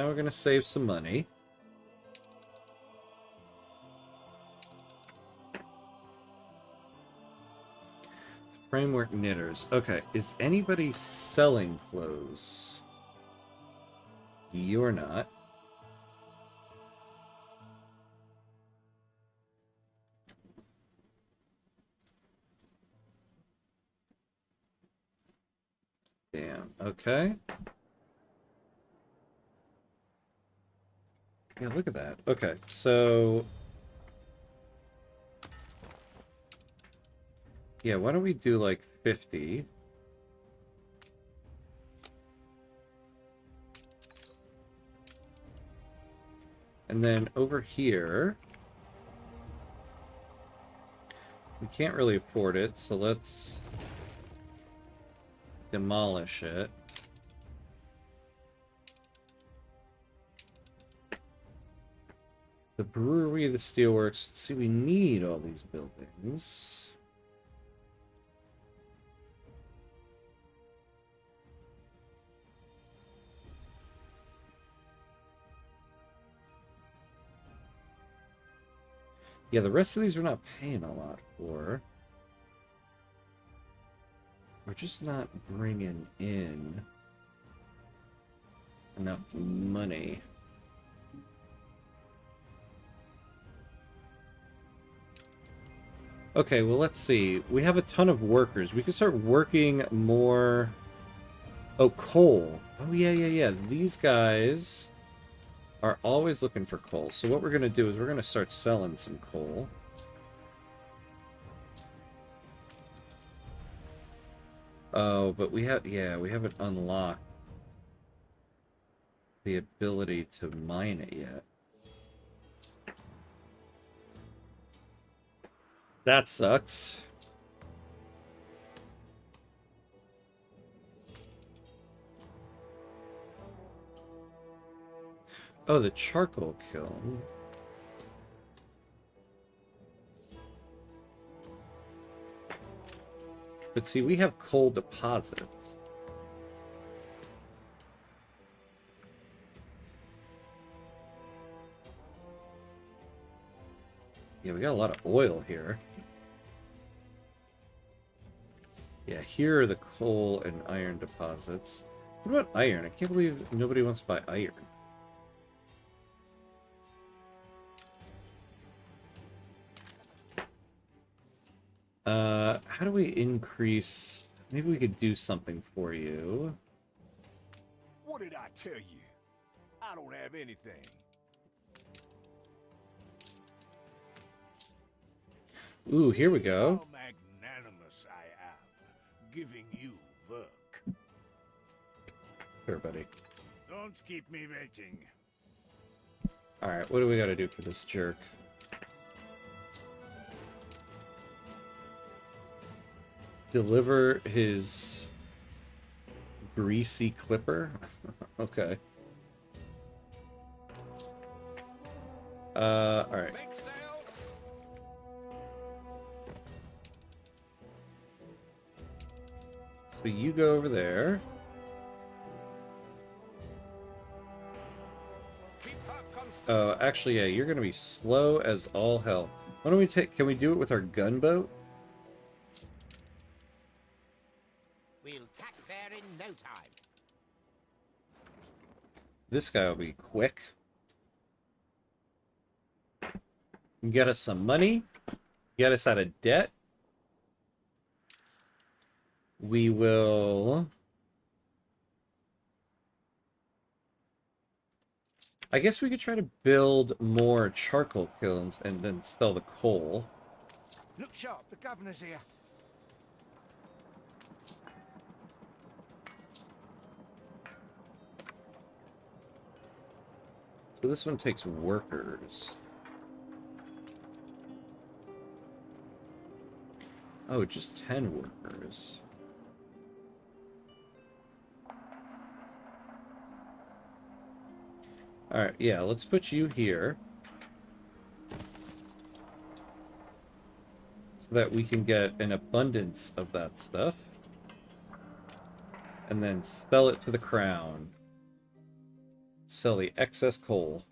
A: we're gonna save some money. Framework knitters. Okay, is anybody selling clothes? You're not. Damn, okay. Yeah, look at that. Okay, so Yeah, why don't we do like 50? And then over here, we can't really afford it, so let's demolish it. The brewery, the steelworks. See, we need all these buildings. Yeah, the rest of these we're not paying a lot for. We're just not bringing in enough money. Okay, well, let's see. We have a ton of workers. We can start working more... Oh, coal. Oh, yeah. These guys are always looking for coal. So what we're going to do is we're going to start selling some coal. Oh, but we have... Yeah, we haven't unlocked the ability to mine it yet. That sucks. Oh, the charcoal kiln. But see, we have coal deposits. Yeah, we got a lot of oil here. Yeah, here are the coal and iron deposits. What about iron? I can't believe nobody wants to buy iron. How do we increase... Maybe we could do something for you.
G: What did I tell you? I don't have anything.
A: Ooh, here we go.
G: How magnanimous I am, giving you work.
A: Here, buddy.
G: Don't keep me waiting.
A: Alright, what do we gotta do for this jerk? Deliver his greasy clipper? Okay. Alright. So you go over there. Oh, actually, yeah, you're gonna be slow as all hell. Why don't we take... Can we do it with our gunboat?
B: We'll tack there in no time.
A: This guy will be quick. Get us some money. Get us out of debt. We will... I guess we could try to build more charcoal kilns and then sell the coal.
B: Look sharp, the governor's here.
A: So this one takes workers. Oh, just 10 workers. Alright, yeah, let's put you here. So that we can get an abundance of that stuff. And then sell it to the crown. Sell the excess coal.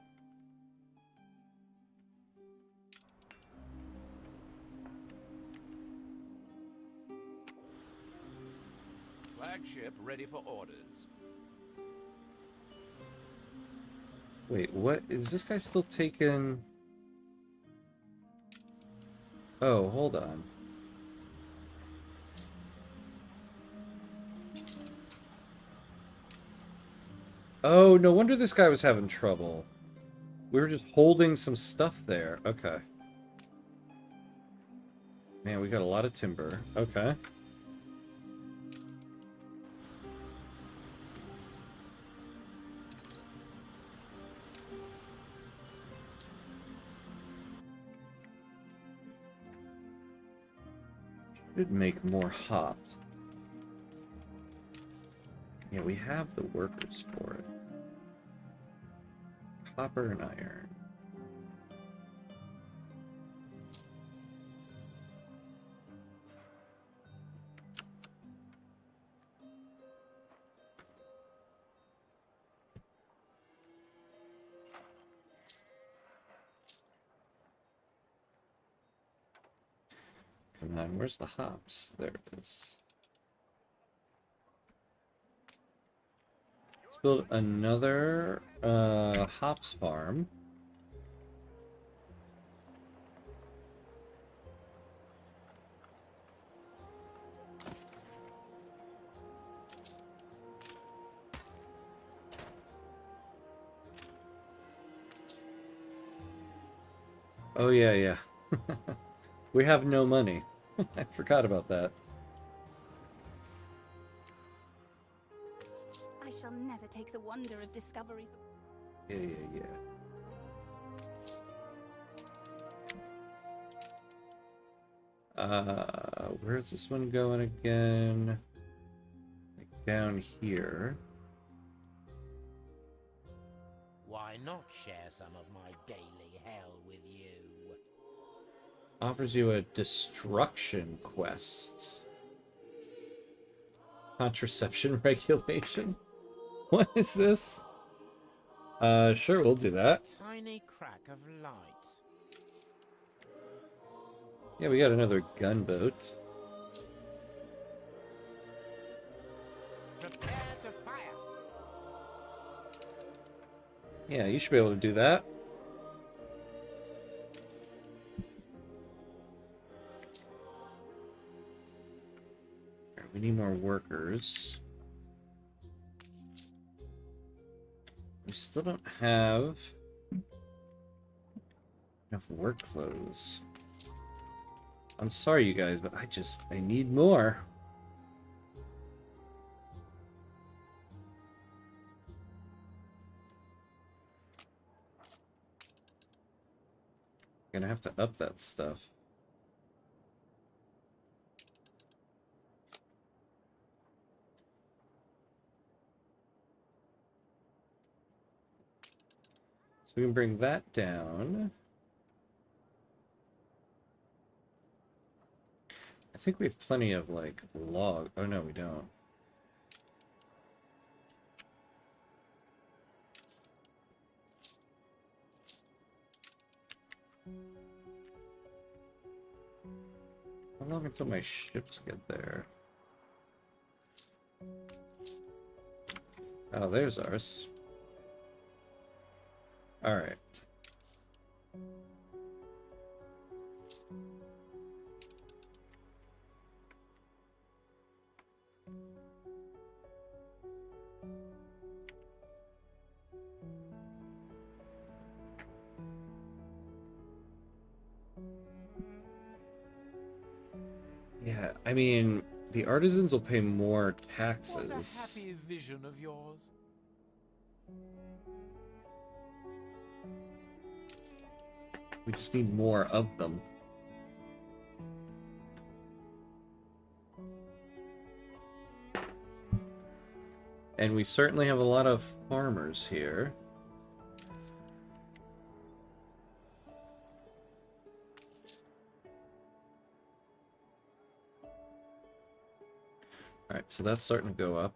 B: Flagship ready for orders.
A: Wait, what? Is this guy still taking... Oh, hold on. Oh, no wonder this guy was having trouble. We were just holding some stuff there. Okay. Man, we got a lot of timber. Okay. Should make more hops. Yeah, we have the workers for it. Copper and iron. Come on, where's the hops? There it is. Let's build another hops farm. Oh yeah, yeah. We have no money. I forgot about that.
F: I shall never take the wonder of discovery for...
A: Yeah, yeah, yeah. Where's this one going again? Like down here.
H: Why not share some of my daily hell with you?
A: Offers you a destruction quest. Contraception regulation? What is this? Sure, we'll do that.
H: Tiny crack of light.
A: Yeah, we got another gunboat.
H: Prepare to fire.
A: Yeah, you should be able to do that. We need more workers. We still don't have enough work clothes. I'm sorry, you guys, but I need more. Gonna have to up that stuff. So we can bring that down. I think we have plenty of, like, log. Oh, no, we don't. How long until my ships get there? Oh, there's ours. Alright. Yeah, I mean, the artisans will pay more taxes.
D: What a happy vision of yours.
A: We just need more of them. And we certainly have a lot of farmers here. Alright, so that's starting to go up.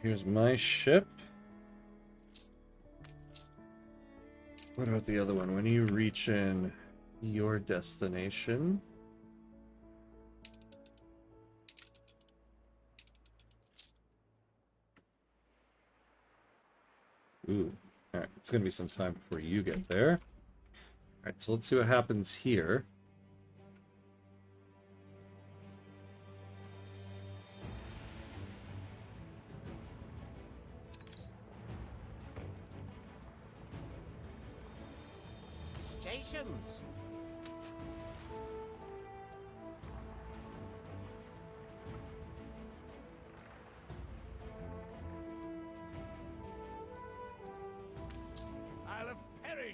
A: Here's my ship. What about the other one? When you reach in your destination? Ooh. Alright, it's gonna be some time before you get there. Alright, so let's see what happens here.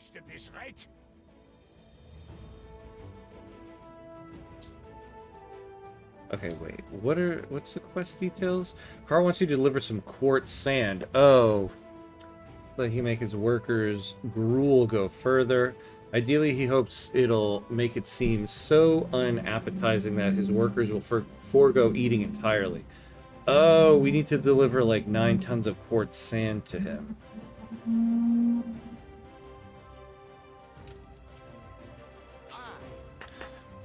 G: finished at this rate.
A: Okay, wait. What's the quest details? Carl wants you to deliver some quartz sand. Oh. Let he make his workers' gruel go further. Ideally, he hopes it'll make it seem so unappetizing that his workers will forego eating entirely. Oh, we need to deliver like 9 tons of quartz sand to him.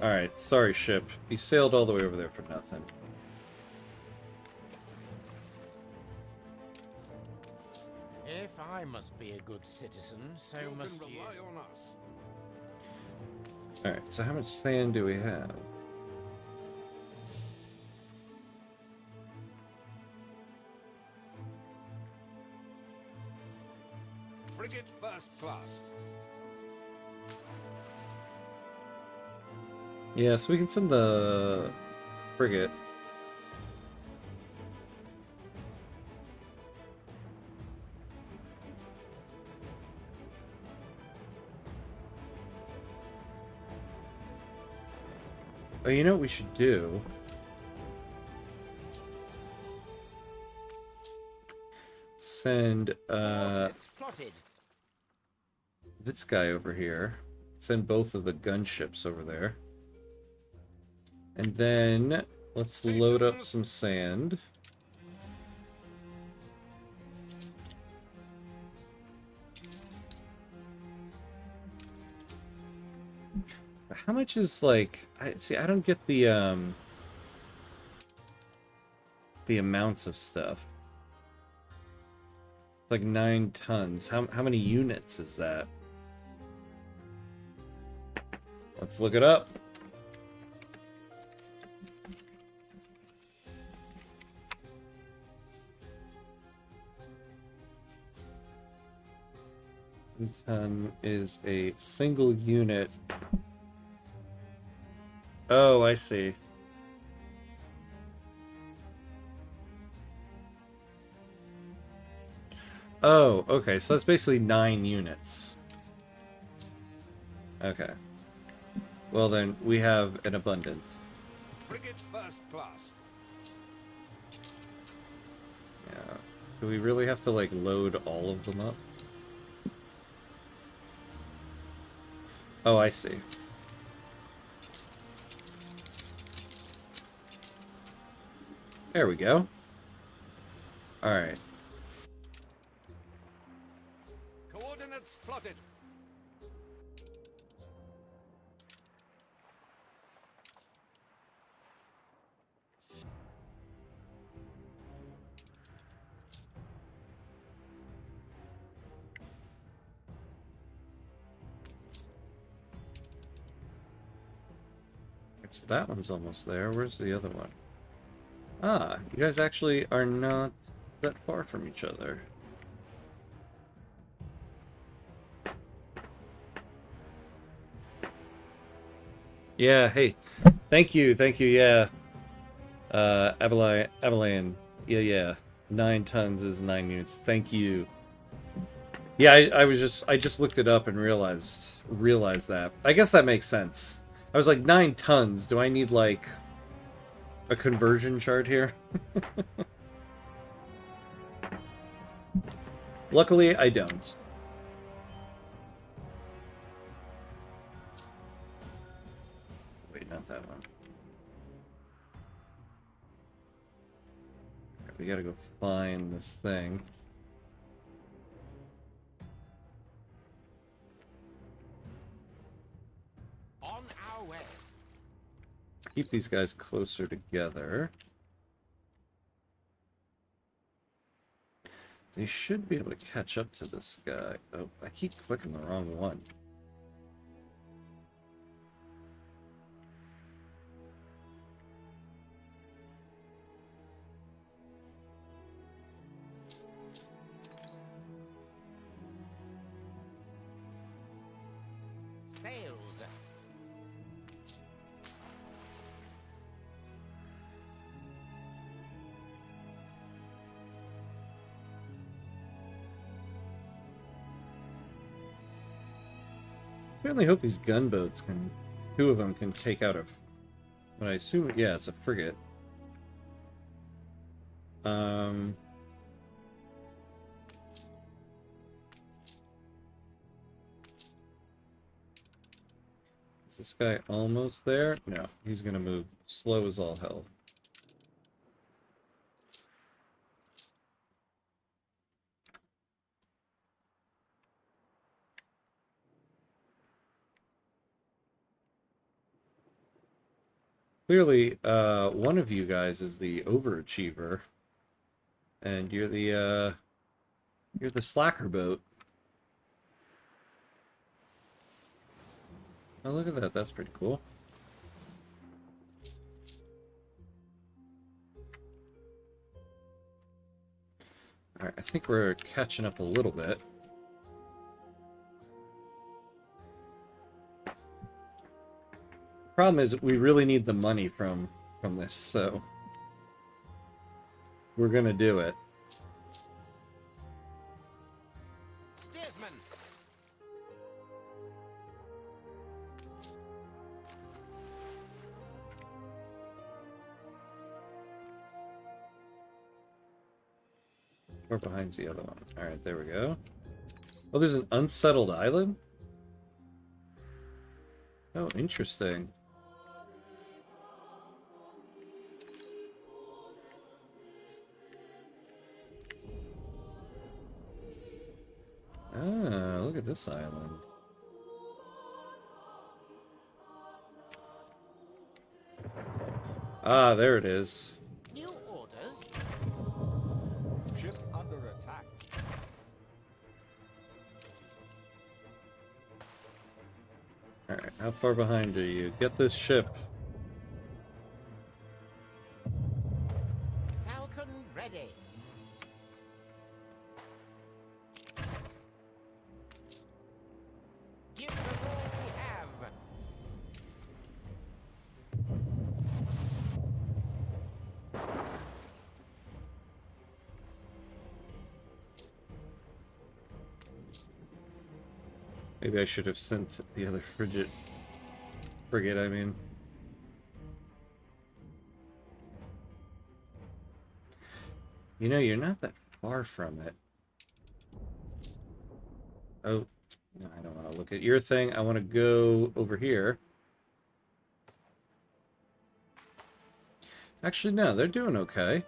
A: Alright, sorry, ship. You sailed all the way over there for nothing.
H: If I must be a good citizen, so must you.
G: on us.
A: Alright, so how much sand do we have?
G: Frigate first class.
A: Yeah, so we can send the frigate. Oh, you know what we should do? Send,
H: It's plotted.
A: this guy over here. Send both of the gunships over there. And then, let's load up some sand. How much is, like... I don't get the amounts of stuff. Like 9 tons. How many units is that? Let's look it up. A ton is a single unit. Oh, I see. Oh, okay, so that's basically 9 units. Okay. Well then, we have an abundance.
G: Frigate first class.
A: Yeah. Do we really have to, like, load all of them up? Oh, I see. There we go. Alright.
G: Coordinates plotted.
A: So that one's almost there. Where's the other one? Ah, you guys actually are not that far from each other. Yeah, hey. Thank you, yeah. Abilene. Yeah. 9 tons is 9 units. Thank you. Yeah, I just looked it up and realized that. I guess that makes sense. I was like, 9 tons. Do I need, like, a conversion chart here? Luckily, I don't. Wait, not that one. We gotta go find this thing.
H: On our way.
A: Keep these guys closer together. They should be able to catch up to this guy. Oh, I keep clicking the wrong one.
H: Sails.
A: Certainly hope these gunboats can... 2 of them can take out a... What I assume... Yeah, it's a frigate. Is this guy almost there? No, he's gonna move slow as all hell. Clearly, one of you guys is the overachiever, and you're the slacker boat. Oh, look at that. That's pretty cool. Alright, I think we're catching up a little bit. Problem is, we really need the money from this, so we're gonna do it.
H: Steersman!
A: Or behind's the other one. Alright, there we go. Oh, there's an unsettled island? Oh, interesting. Ah, look at this island. Ah, there it is.
H: New orders?
E: Ship under attack.
A: Alright, how far behind are you? Get this ship.
H: Falcon ready. Give them all we have.
A: Maybe I should have sent the other frigate. I mean. You know, you're not that far from it. Oh, no, I don't want to look at your thing. I want to go over here. Actually, no, they're doing okay.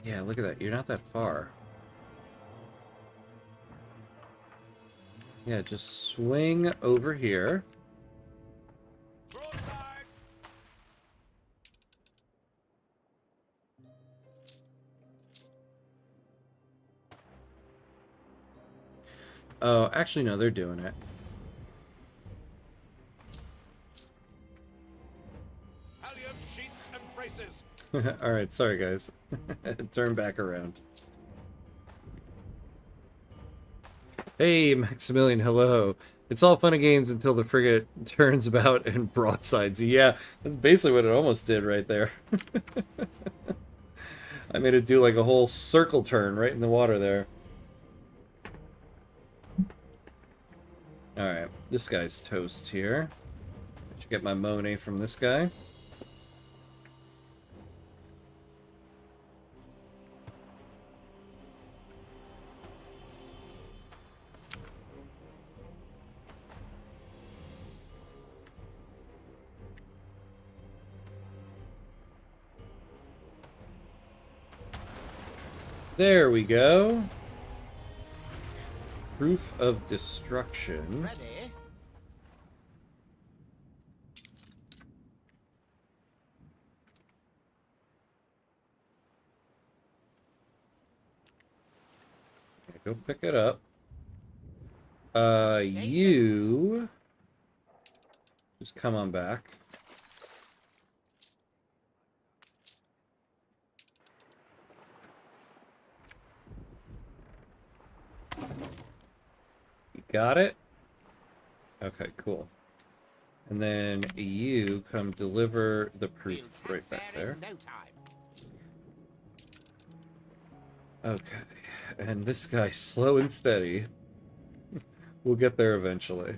A: Yeah, look at that. You're not that far. Yeah, just swing over here.
G: Broadside!
A: Oh, actually, no, they're doing it.
G: Halliard, sheets, and braces!
A: Alright, sorry guys. Turn back around. Hey, Maximilian, hello. It's all fun and games until the frigate turns about and broadsides you. Yeah, that's basically what it almost did right there. I made it do like a whole circle turn right in the water there. Alright, this guy's toast here. I should get my Monet from this guy. There we go. Proof of destruction.
H: Ready?
A: Okay, go pick it up. You just come on back. You got it? Okay, cool. And then you come deliver the proof
H: We'll
A: right back
H: there
A: there.
H: in no time.
A: Okay, and this guy's slow and steady. We'll get there eventually.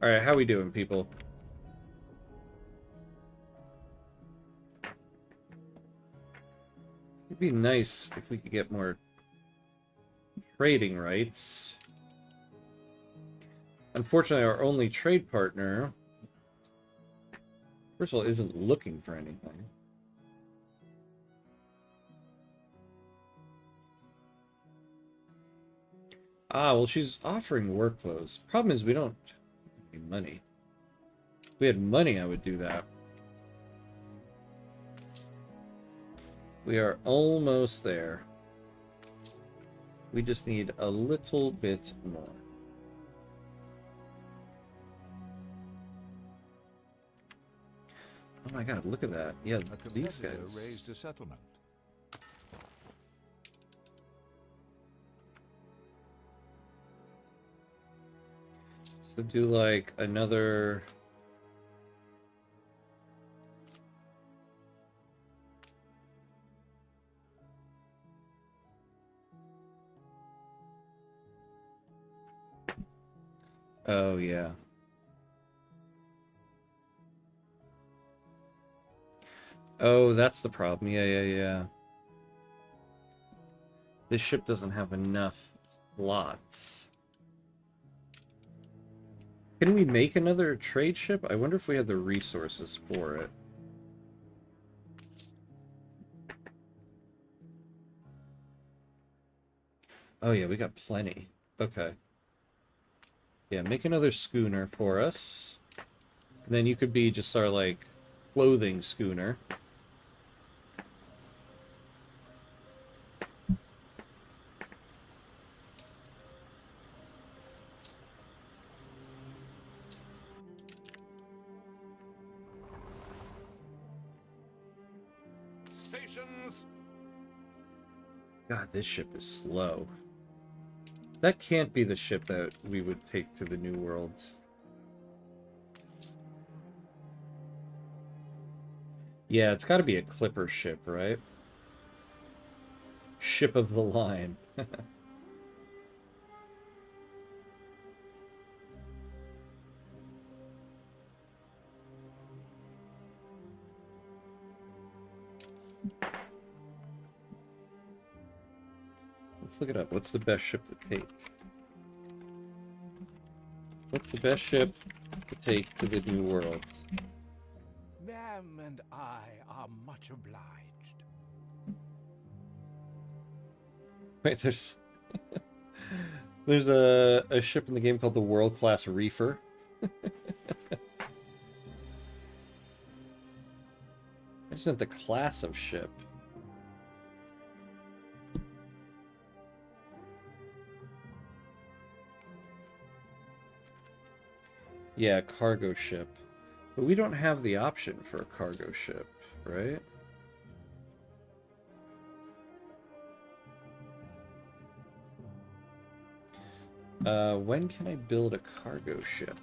A: Alright, how we doing, people? It'd be nice if we could get more trading rights. Unfortunately, our only trade partner, first of all, isn't looking for anything. Ah, well, she's offering work clothes. Problem is, we don't have any money. If we had money, I would do that. We are almost there. We just need a little bit more. Oh my god, look at that. Yeah,
E: A
A: these
E: competitor
A: guys.
E: raised a settlement.
A: So do like another... Oh, yeah. Oh, that's the problem. Yeah. This ship doesn't have enough slots. Can we make another trade ship? I wonder if we have the resources for it. Oh yeah, we got plenty. Okay. Yeah, make another schooner for us. And then you could be just our, like, clothing schooner.
B: Stations!
A: God, this ship is slow. That can't be the ship that we would take to the New World. Yeah, it's got to be a clipper ship, right? Ship of the line. Let's look it up. What's the best ship to take? What's the best ship to take to the New World?
D: Ma'am and I are much obliged.
A: Wait, there's a ship in the game called the World Class Reefer. I just meant the class of ship. Yeah, cargo ship. But we don't have the option for a cargo ship, right? When can I build a cargo ship?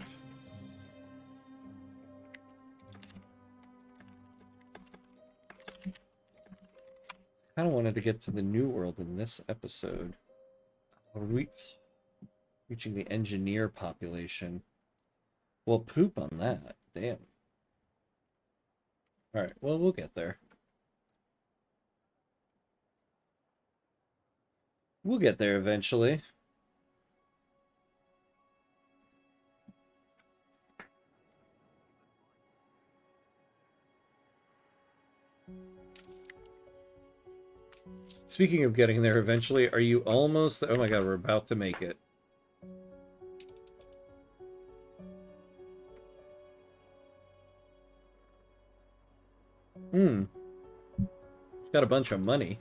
A: I kind of wanted to get to the New World in this episode. Reaching the engineer population. Well, poop on that. Damn. Alright, well, we'll get there. We'll get there eventually. Speaking of getting there eventually, are you almost... Oh my god, we're about to make it. She's got a bunch of money.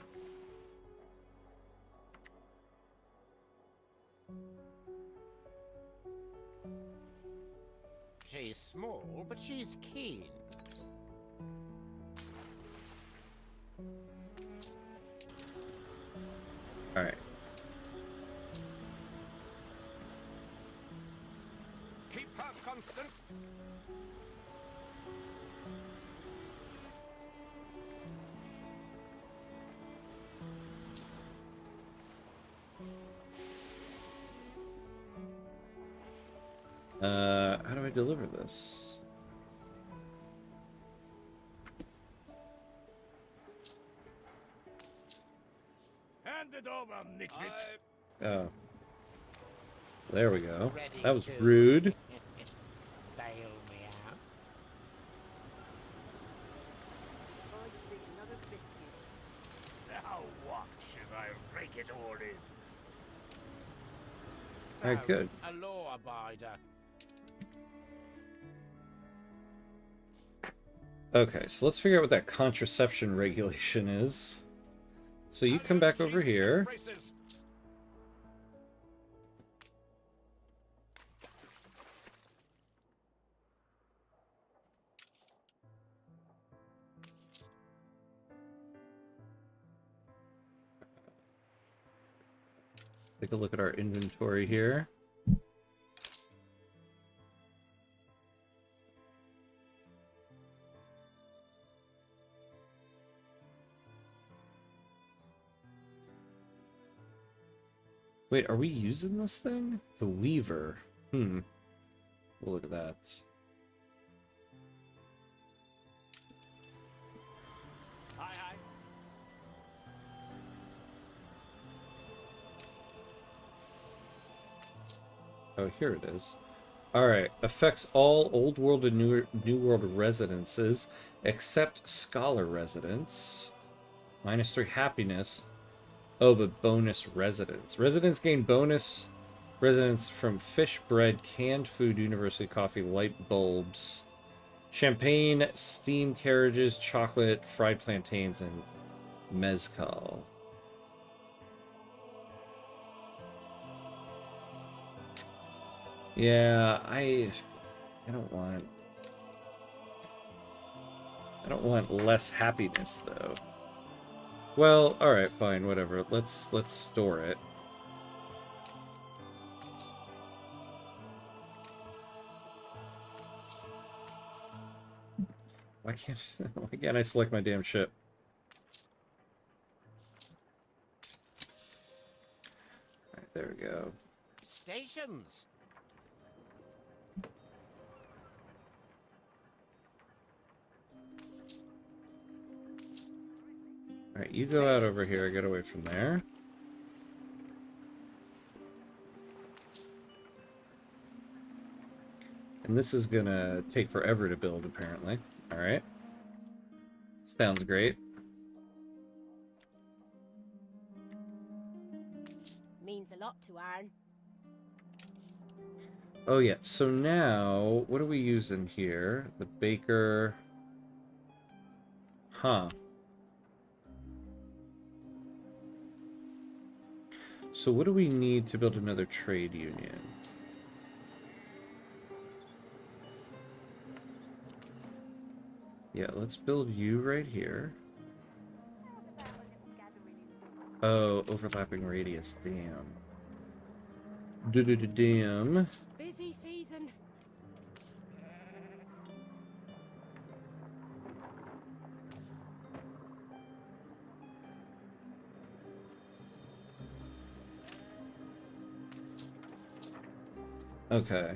H: She's small, but she's keen.
A: Alright.
B: Keep her constant!
A: How do I deliver this?
G: Hand it over, nitwit.
A: Oh. There we go.
H: Ready
A: That was
H: to
A: rude.
H: bail me out.
F: I see another biscuit.
G: Now watch as I rake it all in.
A: Alright,
H: So,
A: good.
H: A law abider.
A: Okay, so let's figure out what that contraception regulation is. So you come back over here.
G: Braces.
A: Take a look at our inventory here. Wait, are we using this thing? The Weaver. We'll look at that.
G: Aye, aye.
A: Oh, here it is. Alright, affects all Old World and New World residences, except Scholar residents. -3 happiness. Oh, but bonus residents. Residents gain bonus residents from fish, bread, canned food, university coffee, light bulbs, champagne, steam carriages, chocolate, fried plantains, and mezcal. Yeah, I don't want less happiness though. Well, all right, fine, whatever. Let's store it. Why can't I select my damn ship? All right, there we go.
H: Stations.
A: All right, you go out over here. Get away from there. And this is gonna take forever to build, apparently. All right. Sounds great.
C: Means a lot to Arn.
A: Oh yeah, so now, what are we using here? The baker... Huh. So what do we need to build another trade union? Yeah, let's build you right here.
F: How's about a little gathering in
A: Oh, overlapping radius, damn. Damn.
C: Busy season.
A: Okay.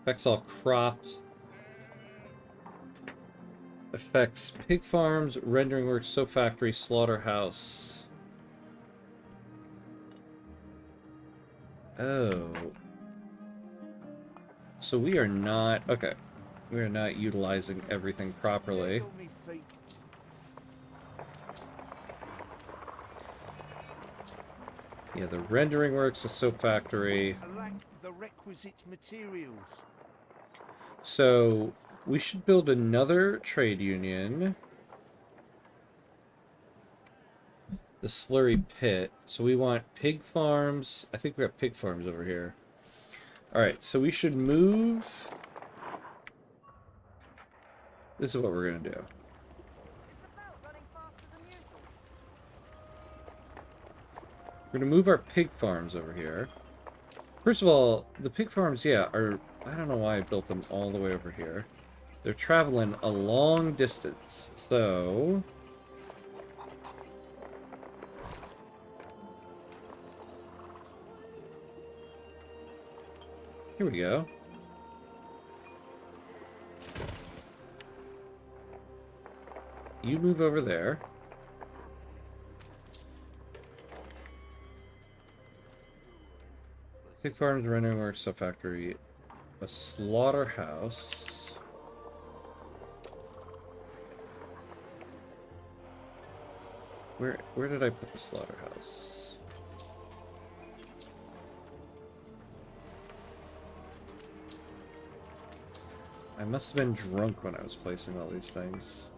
A: Affects all crops. Affects pig farms, rendering works, soap factory, slaughterhouse. Oh. So we are not... Okay. We are not utilizing everything properly.
B: Tickle me feet.
A: Yeah, the rendering works, the soap factory.
B: I lack the requisite materials.
A: So we should build another trade union. The slurry pit. So we want pig farms. I think we have pig farms over here. Alright, so we should move. This is what we're going to do.
F: Is the boat running faster than usual?
A: We're going to move our pig farms over here. First of all, the pig farms, yeah, are... I don't know why I built them all the way over here. They're traveling a long distance, so... Here we go. You move over there. Pig farms, rendering works, a factory, a slaughterhouse. Where did I put the slaughterhouse? I must have been drunk when I was placing all these things.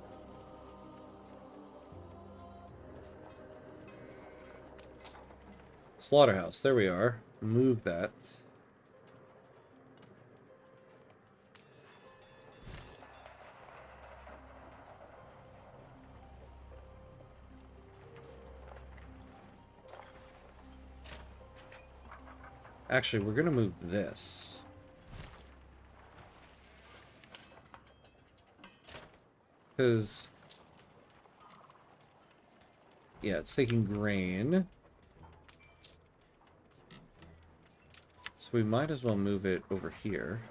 A: Slaughterhouse, there we are. Move that. Actually, we're gonna move this. Because... yeah, it's taking grain. So we might as well move it over here.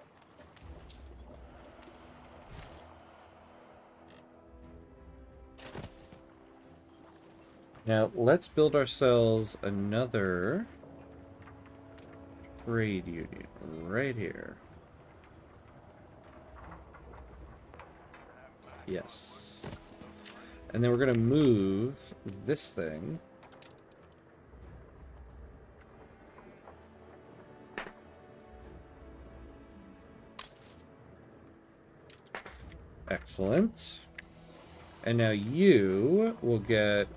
A: Now, let's build ourselves another trade union right here. Yes. And then we're going to move this thing. Excellent. And now you will get...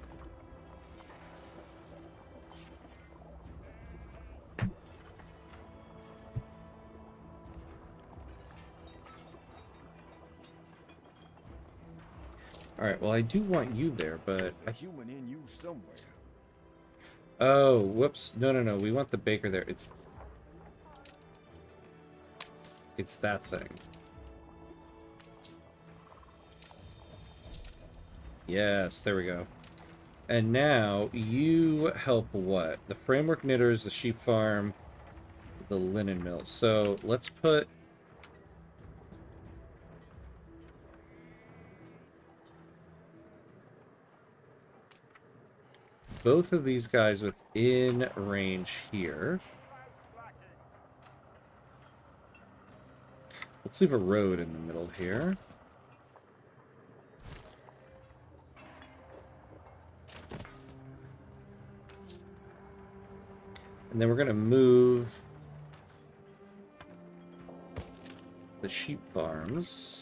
A: Alright, well I do want you there, but...
G: There's a human in you somewhere.
A: Oh, whoops. No, we want the baker there. It's that thing. Yes, there we go. And now you help what? The framework knitters, the sheep farm, the linen mill. So let's put... both of these guys within range here. Let's leave a road in the middle here. And then we're going to move the sheep farms.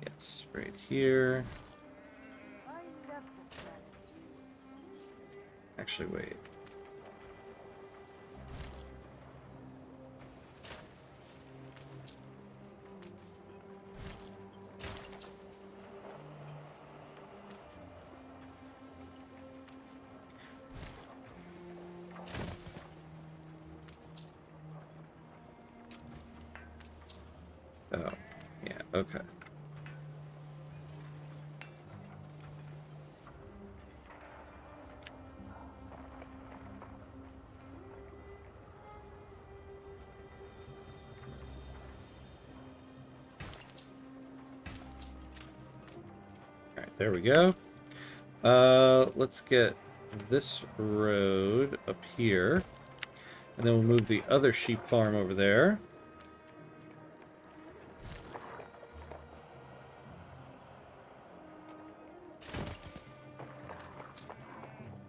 A: Yes, right here.
F: I love the strategy.
A: Actually, wait. Oh, yeah, okay. Alright, there we go. Let's get this road up here. And then we'll move the other sheep farm over there.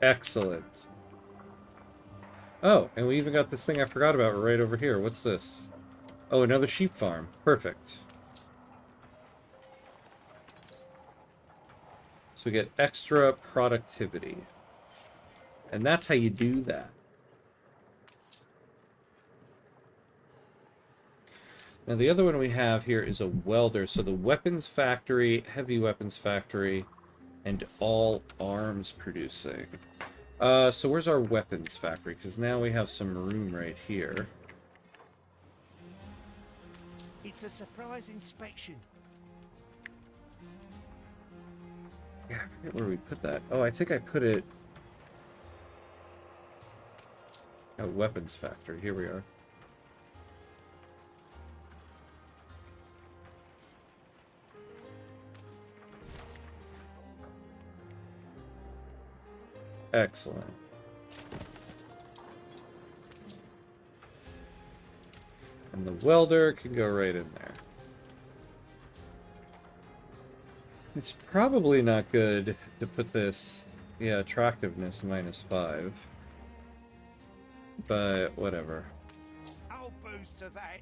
A: Excellent. Oh, and we even got this thing I forgot about right over here. What's this? Oh, another sheep farm. Perfect. So we get extra productivity. And that's how you do that. Now the other one we have here is a welder. So the weapons factory, heavy weapons factory, and all arms producing. So where's our weapons factory? Because now we have some room right here.
B: It's a surprise inspection.
A: Yeah, I forget where we put that. Oh, I think I put it at weapons factory. Here we are. Excellent. And the welder can go right in there. It's probably not good to put this, yeah, attractiveness -5. But whatever.
B: I'll boost to that.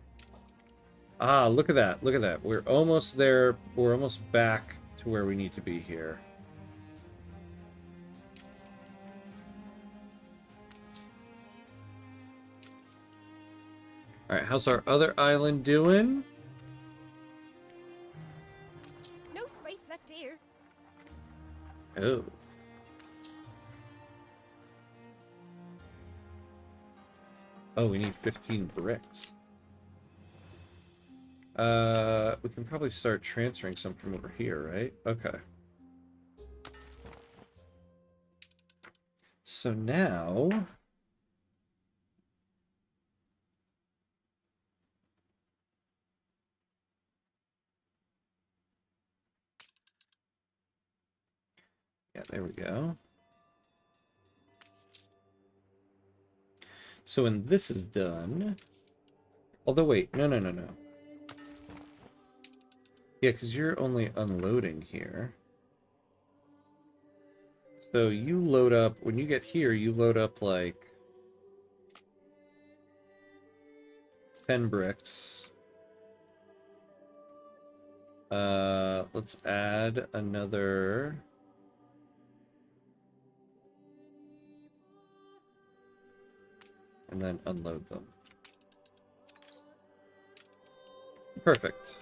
A: Ah, look at that. Look at that. We're almost there. We're almost back to where we need to be here. Alright, how's our other island doing?
C: No space left here.
A: Oh. Oh, we need 15 bricks. We can probably start transferring some from over here, right? Okay. So now... Yeah, there we go. So when this is done... Although, wait, no. Yeah, because you're only unloading here. So you load up, when you get here, you load up like 10 bricks. Let's add another... And then unload them. Perfect.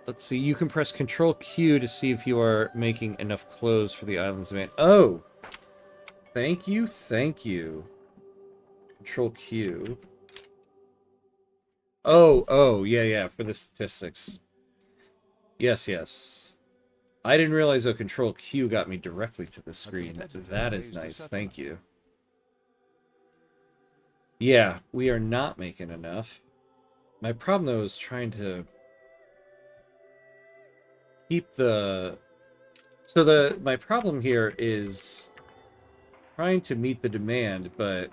A: Let's see. You can press Control Q to see if you are making enough clothes for the island's demand. Oh! Thank you, thank you. Control Q. Oh, yeah, for the statistics. Yes. I didn't realize a Control Q got me directly to the screen. That is nice, thank you. Yeah, we are not making enough. My problem, though, is trying to keep the... So my problem here is trying to meet the demand, but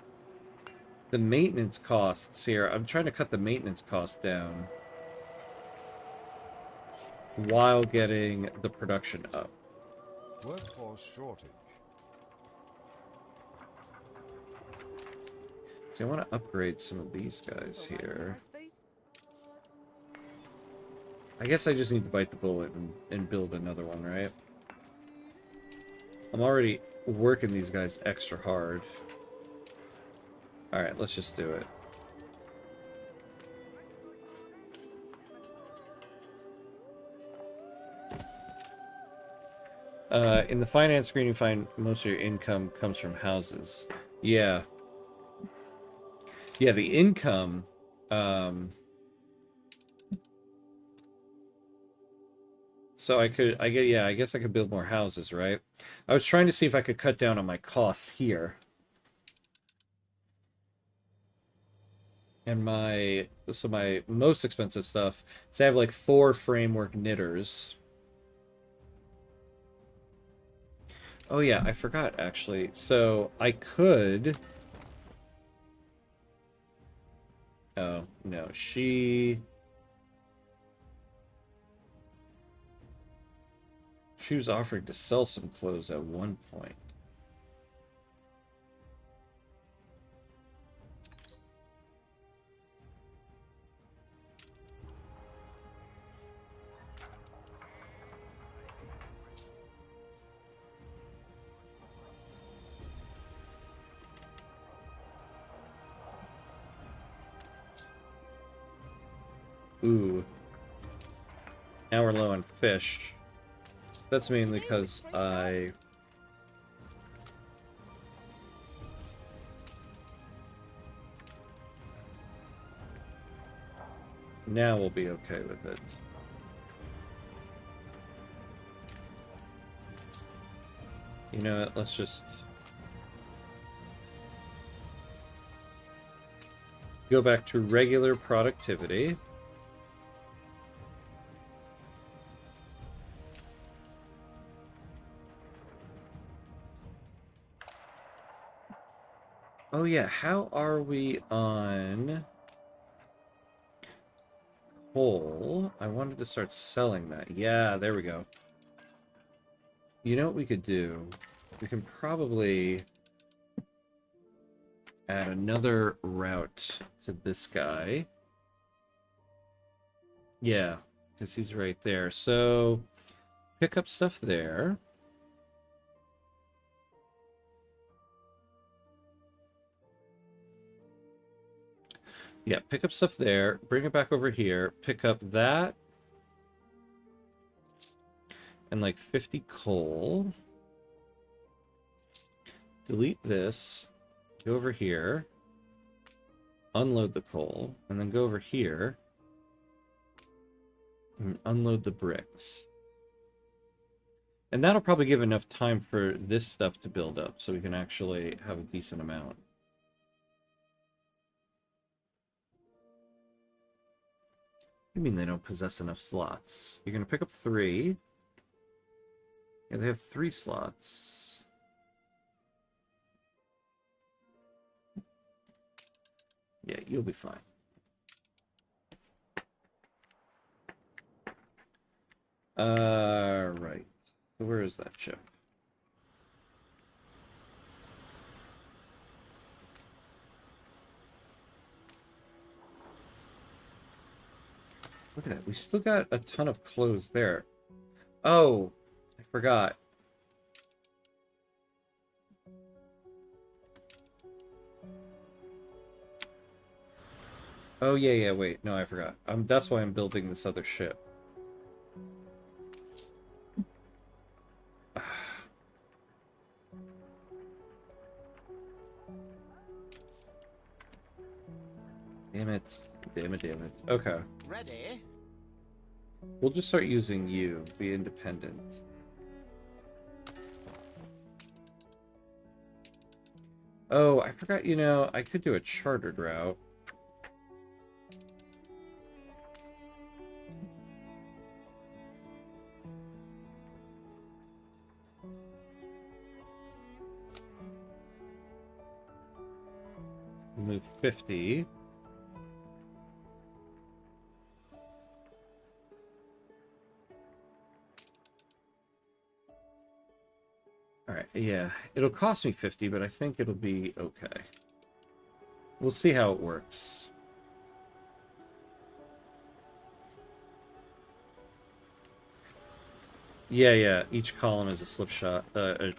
A: the maintenance costs here, I'm trying to cut the maintenance costs down while getting the production up.
E: Workforce shortage.
A: So I want to upgrade some of these guys here. I guess I just need to bite the bullet and build another one, right? I'm already working these guys extra hard. Alright, let's just do it. In the finance screen, you find most of your income comes from houses. Yeah. Yeah, the income... So I guess I could build more houses, right? I was trying to see if I could cut down on my costs here. And my most expensive stuff is I have like 4 framework knitters. Oh yeah, I forgot actually. So I could... Oh, no, she was offering to sell some clothes at one point. Ooh. Now we're low on fish. That's mainly because I... Now we'll be okay with it. You know what? Let's just go back to regular productivity. Oh yeah, how are we on coal? I wanted to start selling that. Yeah, there we go. You know what we could do? We can probably add another route to this guy. Yeah, because he's right there. So pick up stuff there. Yeah, pick up stuff there. Bring it back over here. Pick up that. And like 50 coal. Delete this. Go over here. Unload the coal. And then go over here. And unload the bricks. And that'll probably give enough time for this stuff to build up so we can actually have a decent amount. You mean they don't possess enough slots? You're going to pick up 3. Yeah, they have 3 slots. Yeah, you'll be fine. Right. So where is that ship? Look at that. We still got a ton of clothes there. Oh, I forgot. Oh, yeah, wait. No, I forgot. That's why I'm building this other ship. Damn it. Damn it. Okay.
H: Ready?
A: We'll just start using you, the independents. Oh, I forgot, you know, I could do a chartered route. Move 50. Alright, yeah. It'll cost me 50, but I think it'll be okay. We'll see how it works. Yeah. Each column is a slip shot, a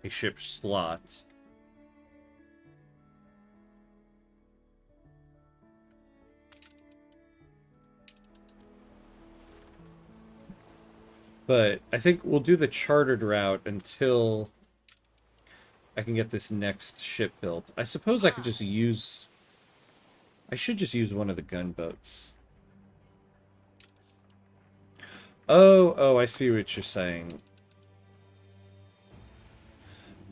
A: ship slot. But I think we'll do the chartered route until I can get this next ship built. I suppose I could just use... I should just use one of the gunboats. Oh, I see what you're saying.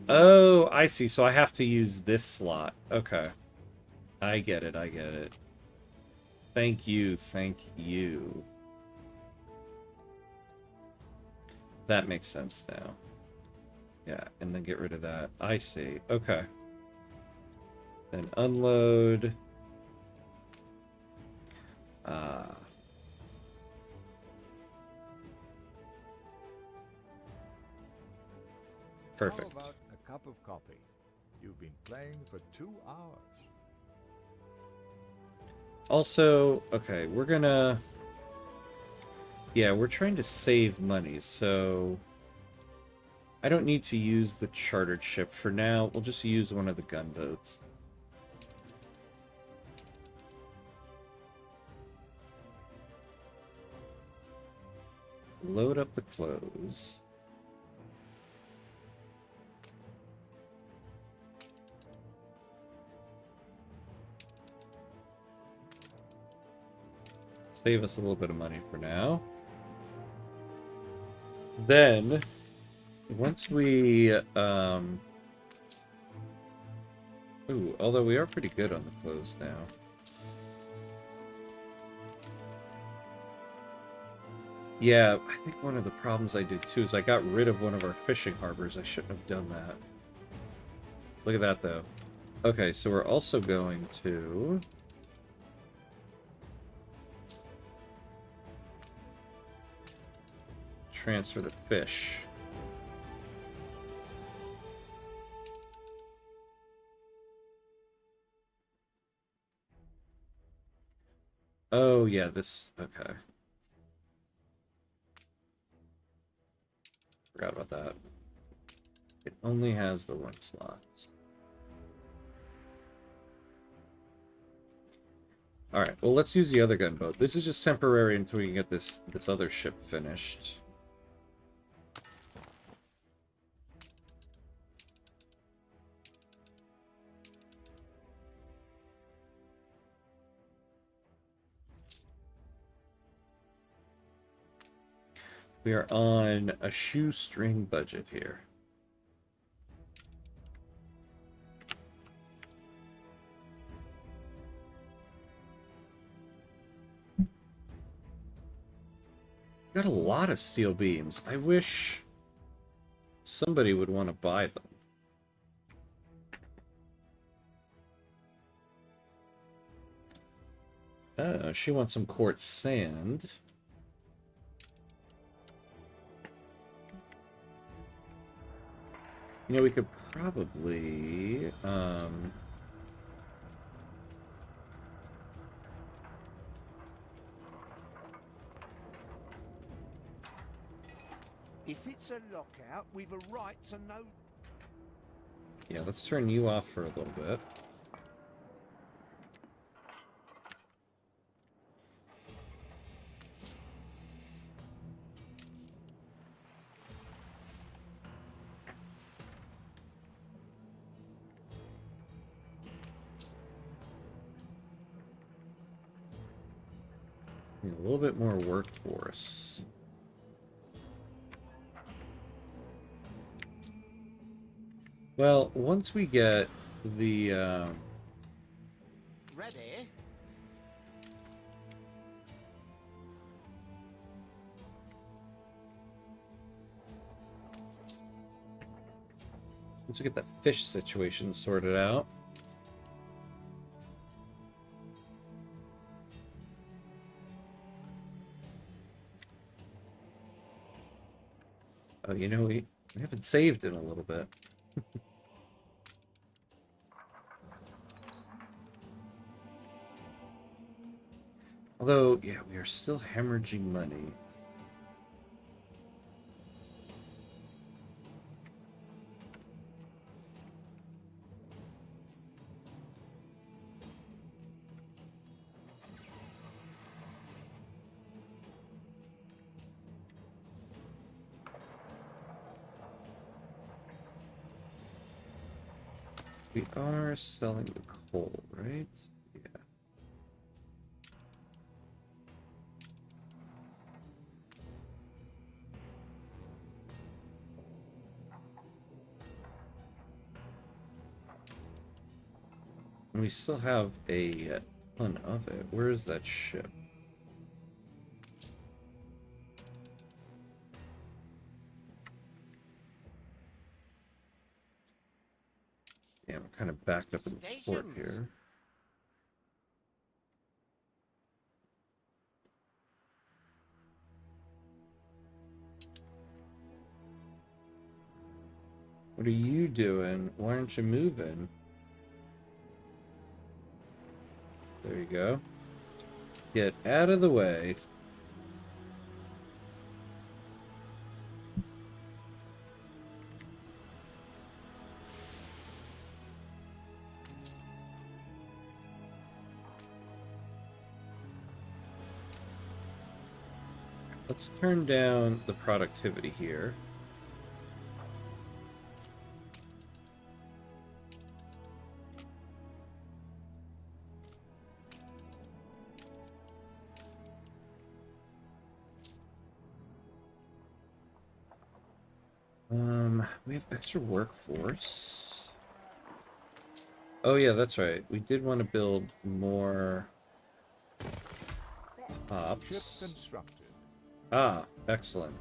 A: Oh, I see. So I have to use this slot. Okay. I get it. Thank you. That makes sense now. Yeah, and then get rid of that. I see. Okay. Then unload. Perfect.
E: How about a cup of coffee? You've been playing for 2 hours.
A: Also, okay, we're gonna... Yeah, we're trying to save money, so... I don't need to use the chartered ship. For now, we'll just use one of the gunboats. Load up the clothes. Save us a little bit of money for now. Then, once we, ooh, although we are pretty good on the clothes now. Yeah, I think one of the problems I did too is I got rid of one of our fishing harbors. I shouldn't have done that. Look at that, though. Okay, so we're also going to... transfer the fish. Oh, yeah, this... okay. Forgot about that. It only has the one slot. Alright, well, let's use the other gunboat. This is just temporary until we can get this other ship finished. We are on a shoestring budget here. Got a lot of steel beams. I wish somebody would want to buy them. Oh, she wants some quartz sand. You know, we could probably,
B: If it's a lockout, we've a right to know.
A: yeah, let's turn you off for a little bit. Need a little bit more workforce. Well, once we get the,
H: Ready?
A: once we get the fish situation sorted out. Oh, you know, we haven't saved in a little bit. Although, yeah, we are still hemorrhaging money. We are selling the coal, right? Yeah. And we still have a ton of it. Where is that ship? Yeah, we're kind of backed up in the port
H: Stations.
A: here. What are you doing? Why aren't you moving? There you go. Get out of the way. Let's turn down the productivity here. We have extra workforce. Oh yeah, that's right. We did want to build more
E: Ship
A: hops.
E: constructed.
A: Ah, excellent.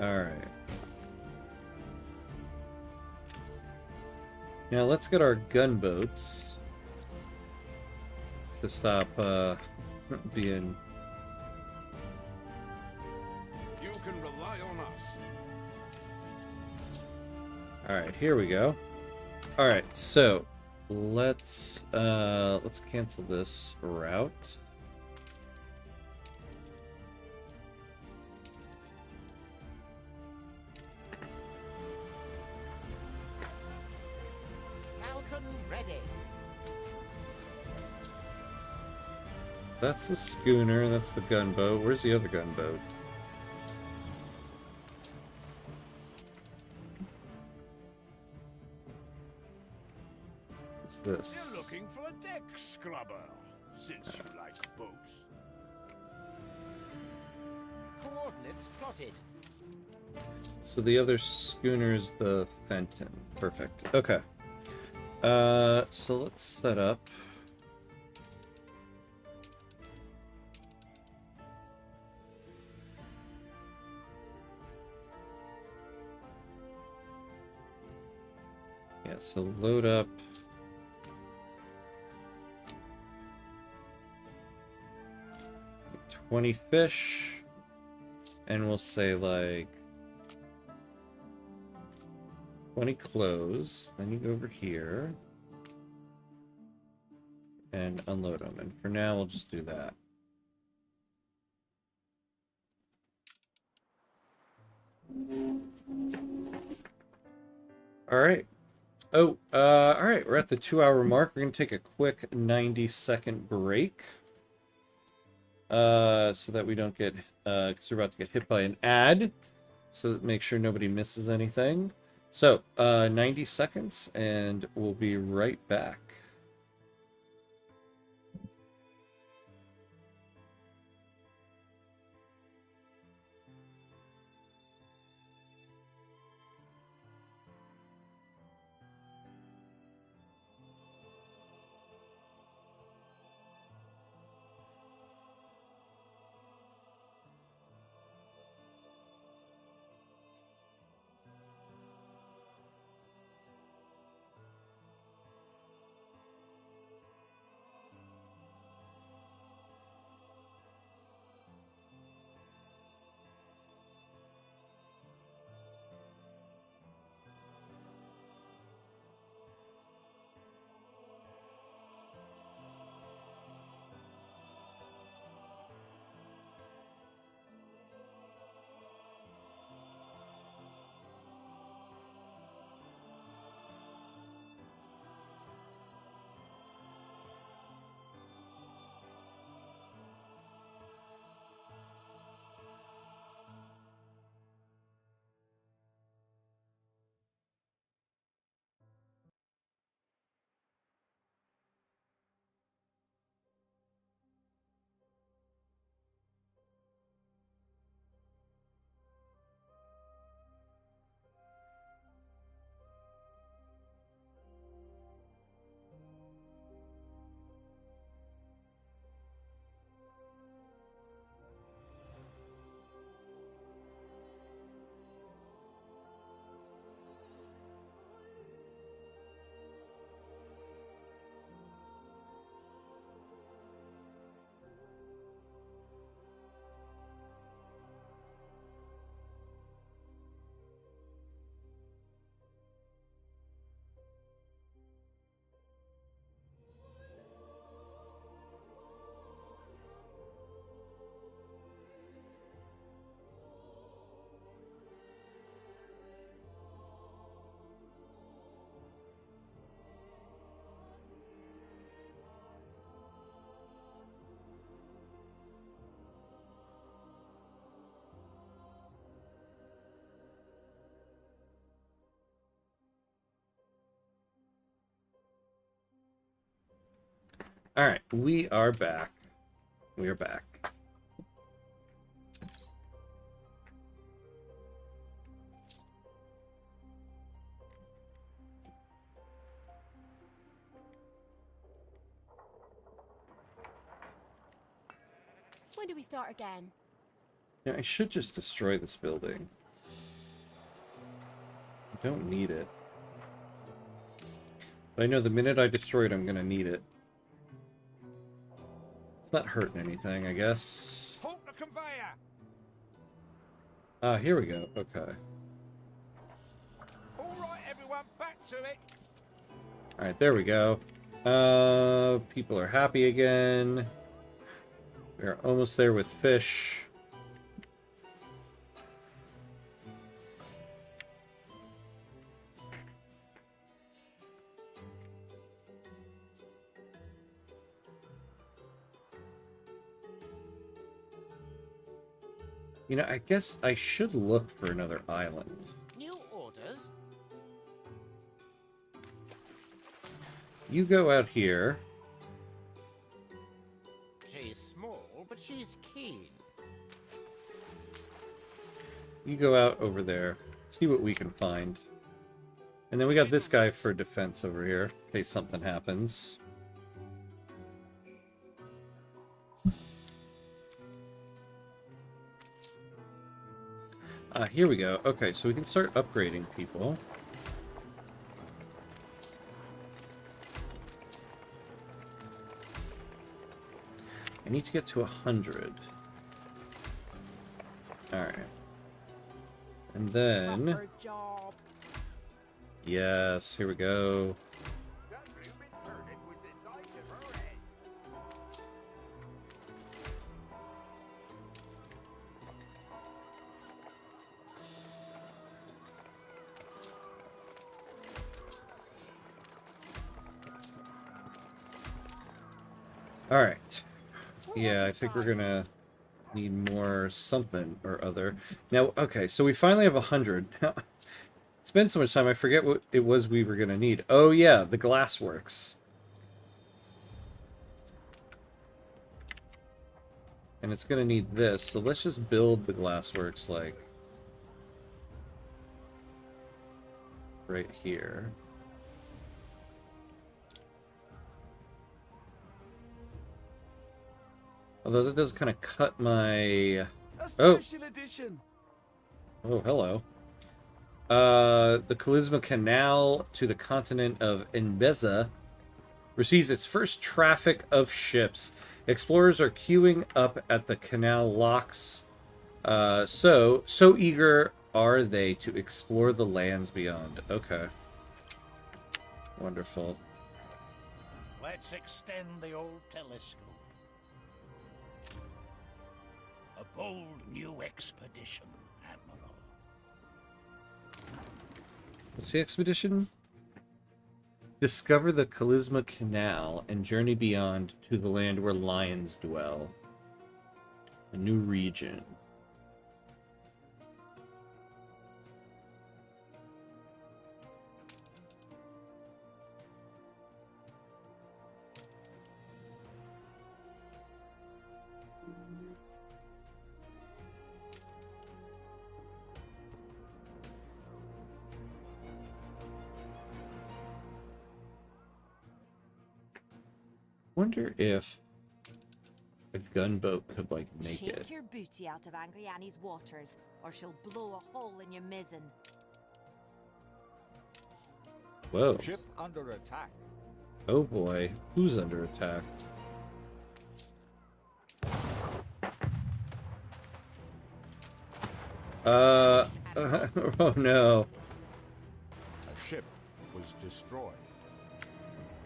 A: Alright. Now let's get our gunboats to stop being...
G: You can rely on us.
A: Alright, here we go. Alright, so let's cancel this route.
H: Falcon ready.
A: That's the schooner, that's the gunboat. Where's the other gunboat? What's this?
G: You're looking for a deck scrubber, since you like boats.
H: Coordinates plotted.
A: So the other schooner's the Fenton. Perfect. Okay. So let's set up. Yeah, so load up. $20 fish. And we'll say like 20 clothes. Then you go over here and unload them. And for now, we'll just do that. All right. Oh, all right. We're at the 2-hour mark. We're going to take a quick 90-second break. So that we don't get, because we're about to get hit by an ad. So that make sure nobody misses anything. So, 90 seconds, and we'll be right back. Alright, we are back. We are back.
C: When do we start again?
A: Yeah, I should just destroy this building. I don't need it. But I know the minute I destroy it, I'm gonna need it. It's not hurting anything, I guess.
G: Halt the conveyor!
A: Ah, here we go. Okay.
G: All right, everyone, back to it.
A: Alright, there we go. People are happy again. We're almost there with fish. You know, I guess I should look for another island.
H: New orders?
A: You go out here.
H: She's small, but she's keen.
A: You go out over there. See what we can find. And then we got this guy for defense over here, in case something happens. Here we go. Okay, so we can start upgrading people. I need to get to 100. Alright. And then...
F: Proper job.
A: Yes, here we go.
G: That blooming turnip was the size of her head.
A: Alright. Yeah, I think we're gonna need more something or other. Now, okay, so we finally have 100. It's been so much time, I forget what it was we were gonna need. Oh yeah, the glassworks. And it's gonna need this, so let's just build the glassworks, like, right here. Although that does kind of cut my...
B: A special edition.
A: Oh, hello. The Kalisma Canal to the continent of Enbeza receives its first traffic of ships. Explorers are queuing up at the canal locks. So eager are they to explore the lands beyond. Okay. Wonderful.
H: Let's extend the old telescope. A bold new expedition, Admiral.
A: What's the expedition? Discover the Kalisma Canal and journey beyond to the land where lions dwell. A new region. Wonder if a gunboat could, like, make
F: Shake
A: it.
F: your booty out of Angry Annie's waters, or she'll blow a hole in your mizzen.
A: Whoa.
E: Ship under attack.
A: Oh boy. Who's under attack? Oh no.
E: A ship was destroyed.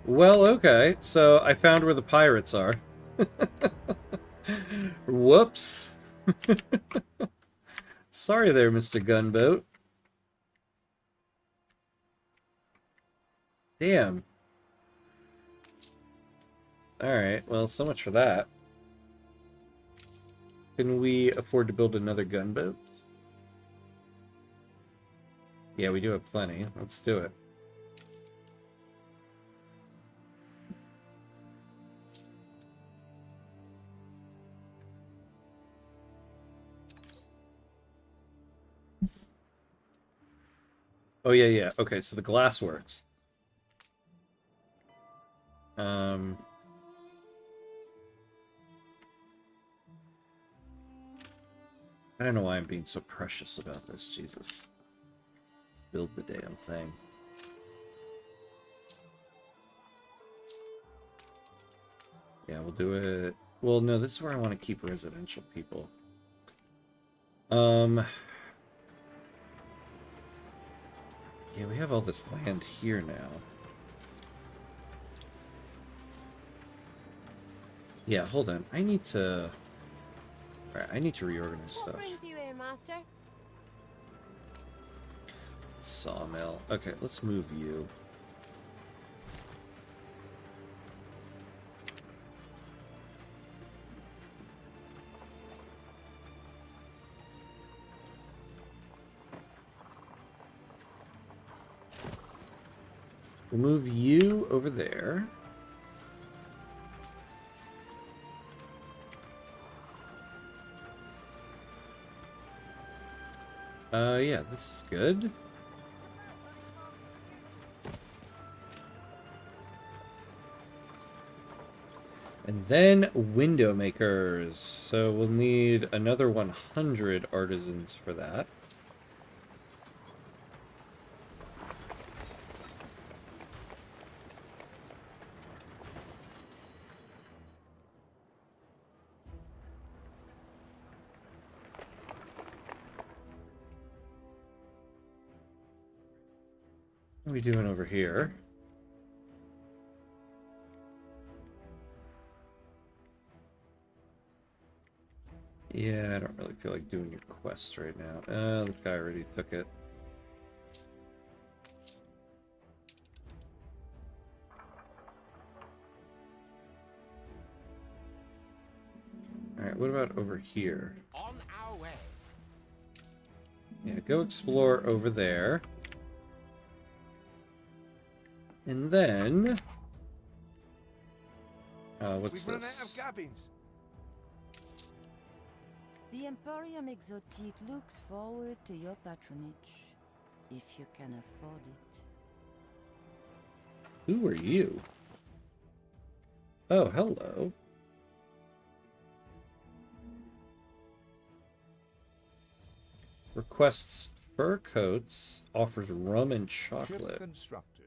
A: Well, okay. So I found where the pirates are. Whoops. Sorry there, Mr. Gunboat. Damn. Alright, well, so much for that. Can we afford to build another gunboat? Yeah, we do have plenty. Let's do it. Oh, yeah, yeah. Okay, so the glass works. I don't know why I'm being so precious about this, Jesus. Build the damn thing. Yeah, we'll do it. Well, no, this is where I want to keep residential people. Yeah, we have all this land here now. Yeah, hold on. I need to... Alright, I need to reorganize
C: What
A: stuff.
C: brings you here, master?
A: Sawmill. Okay, let's move you. We'll move you over there. Yeah, this is good. And then window makers. So we'll need another 100 artisans for that. What are we doing over here? Yeah, I don't really feel like doing your quest right now. This guy already took it. Alright, what about over here?
H: On our way.
A: Yeah, go explore over there. And then... what's
G: We've run
A: this?
G: out of cabins.
I: The Emporium Exotique looks forward to your patronage, if you can afford it.
A: Who are you? Oh, hello. Requests fur coats, offers rum and
E: Ship
A: chocolate.
E: constructed.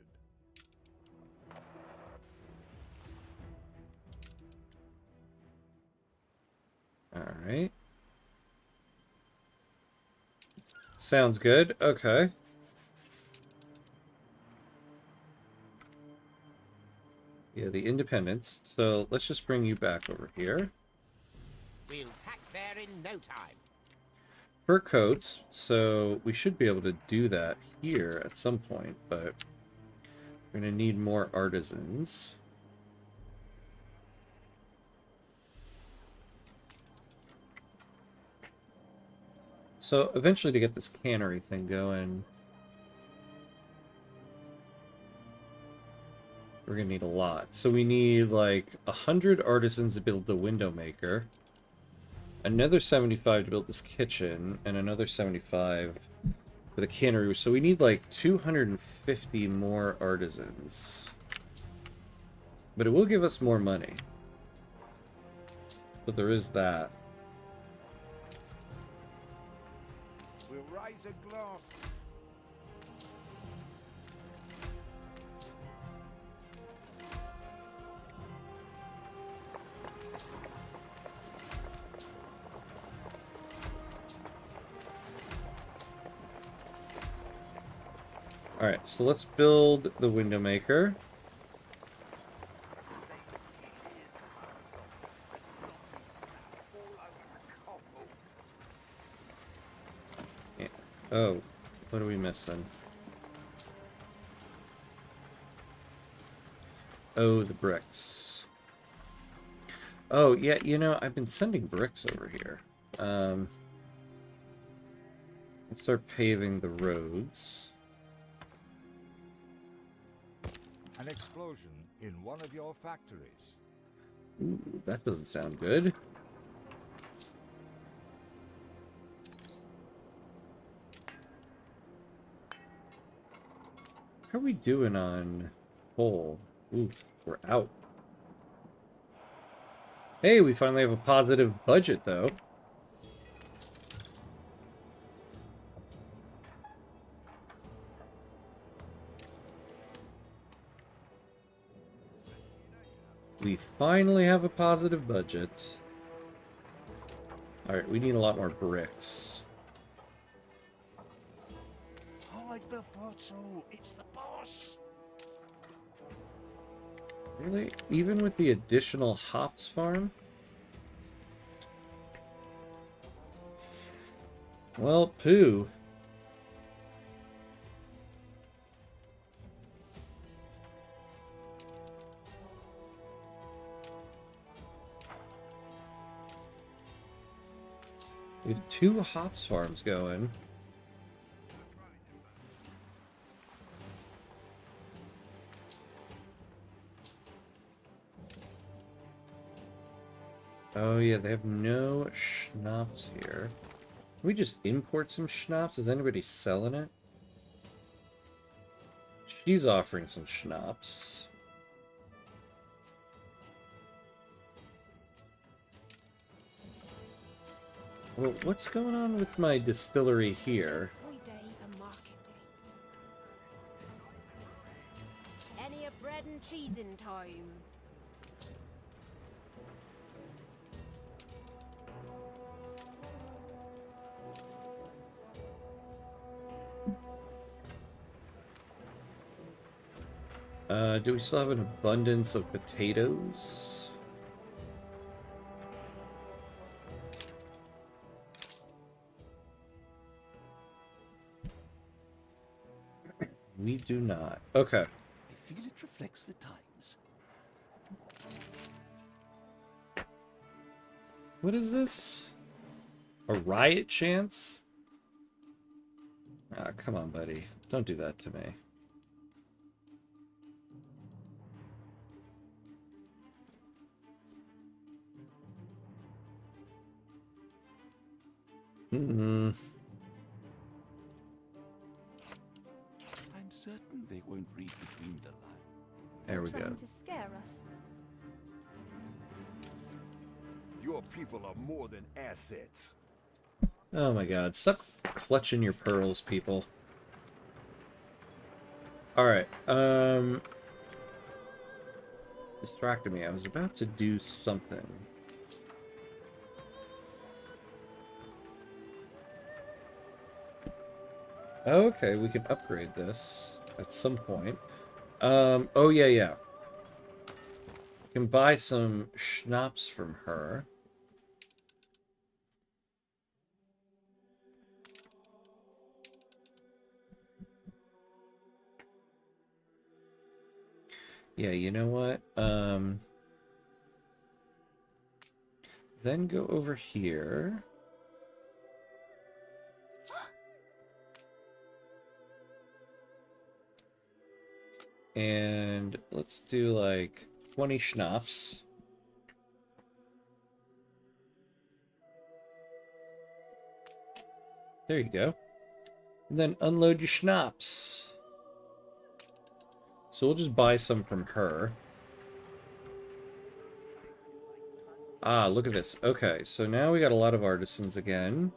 A: Alright. Sounds good. Okay. Yeah, the Independence. So let's just bring you back over here.
H: We'll tack there in no time.
A: Fur coats. So we should be able to do that here at some point, but we're going to need more artisans. So eventually to get this cannery thing going, we're gonna need a lot. So we need like 100 artisans to build the window maker, another 75 to build this kitchen, and another 75 for the cannery. So we need like 250 more artisans. But it will give us more money. So there is that.
G: We'll raise a glass.
A: Alright, so let's build the window maker. Yeah. Oh, what are we missing? Oh, the bricks. Oh, yeah, you know, I've been sending bricks over here. Let's start paving the roads.
E: An explosion in one of your factories.
A: Ooh, that doesn't sound good. How are we doing on coal? Ooh, we're out. Hey, we finally have a positive budget, though. We finally have a positive budget. Alright, we need a lot more bricks.
B: Hide the bottle. It's the boss.
A: Really? Even with the additional hops farm? Well, poo. We have 2 hops farms going. Oh yeah, they have no schnapps here. Can we just import some schnapps? Is anybody selling it? She's offering some schnapps. Well, what's going on with my distillery here?
C: Day and market day. Any of bread and cheese in time.
A: Do we still have an abundance of potatoes? We do not. Okay.
B: I feel it reflects the times.
A: What is this? A riot chance? Ah, come on, buddy. Don't do that to me.
B: I'm certain they won't read between the lines.
A: There we go.
I: Trying to scare us.
G: Your people are more than assets.
A: Oh my god. Stop clutching your pearls, people. Alright. Distracted me. I was about to do something. Okay, we can upgrade this at some point. Oh yeah, yeah. We can buy some schnapps from her. Yeah, you know what? Then go over here. And let's do like 20 schnapps. There you go. And then unload your schnapps. So we'll just buy some from her. Ah, look at this. Okay, so now we got a lot of artisans again.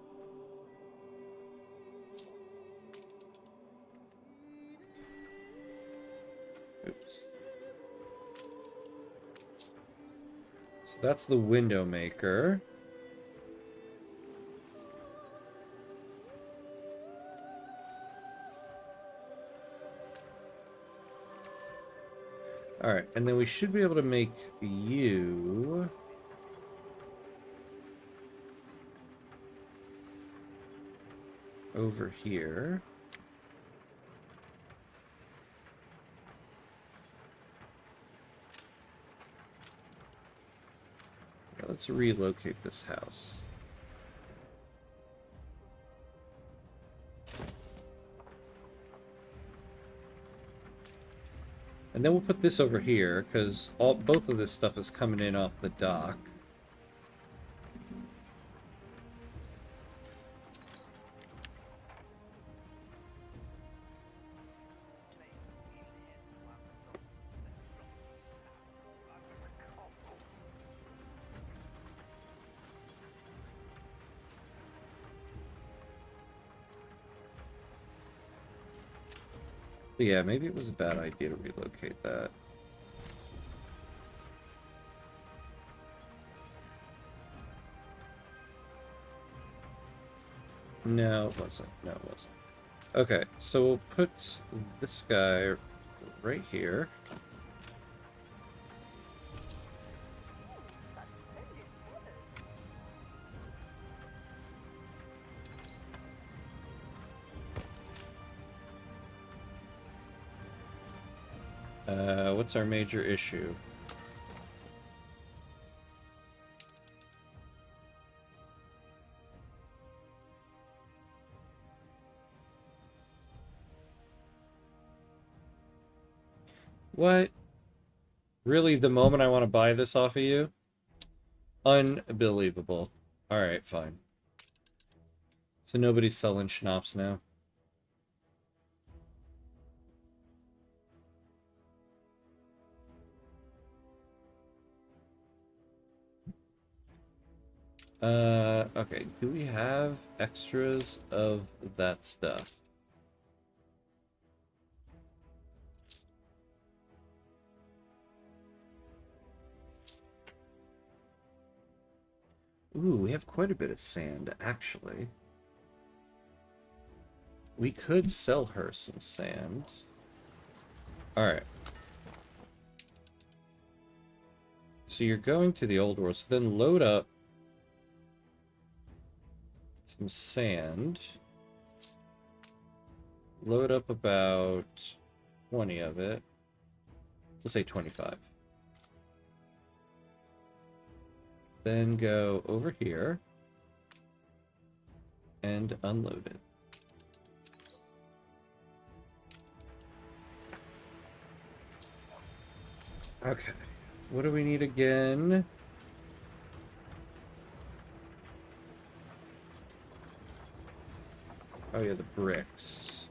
A: Oops. So that's the window maker. Alright, and then we should be able to make you... over here. Yeah, let's relocate this house. And then we'll put this over here, because both of this stuff is coming in off the dock. But yeah, maybe it was a bad idea to relocate that. No, it wasn't. No, it wasn't. Okay, so we'll put this guy right here. What's our major issue? What? Really, the moment I want to buy this off of you? Unbelievable. Alright, fine. So nobody's selling schnapps now. Okay, do we have extras of that stuff? Ooh, we have quite a bit of sand, actually. We could sell her some sand. Alright. So you're going to the old world, so then load up some sand. Load up about 20 of it. Let's say 25. Then go over here and unload it. Okay. What do we need again? Oh yeah, the bricks.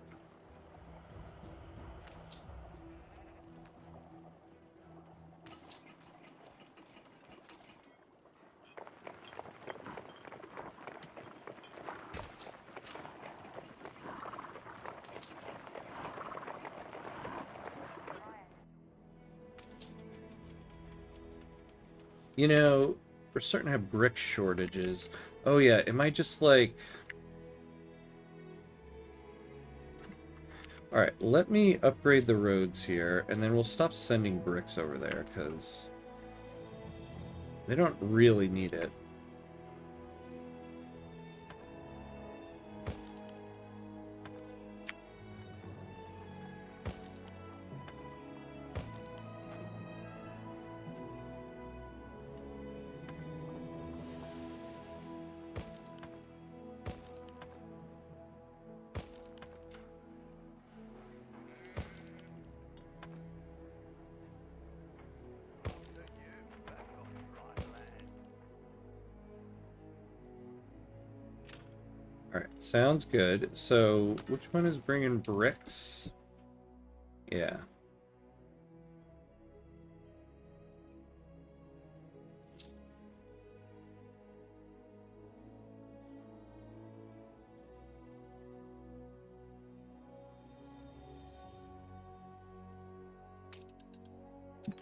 A: You know, we're starting to have brick shortages. Oh yeah, am I just like... Alright, let me upgrade the roads here, and then we'll stop sending bricks over there, because they don't really need it. Alright, sounds good. So, which one is bringing bricks? Yeah.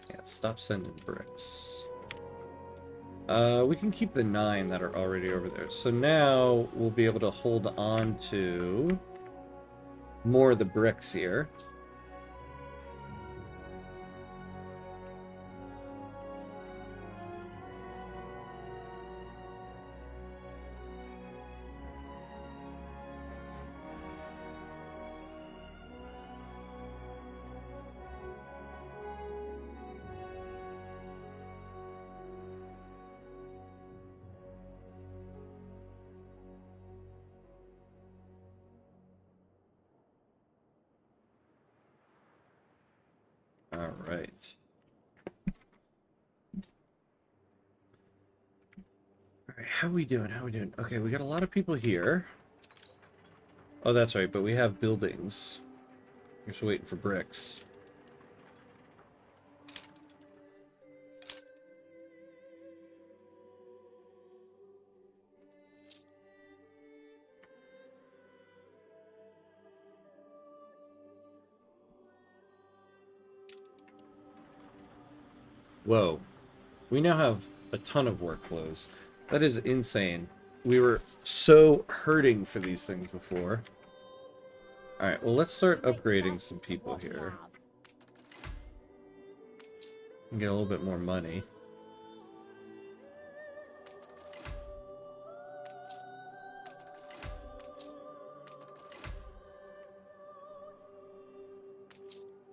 A: Yeah, stop sending bricks. We can keep the 9 that are already over there. So now we'll be able to hold on to more of the bricks here. All right. All right, how we doing? How we doing? Okay, we got a lot of people here. Oh, that's right, but we have buildings. We're just waiting for bricks. Whoa. We now have a ton of workflows. That is insane. We were so hurting for these things before. Alright, well, let's start upgrading some people here. And get a little bit more money.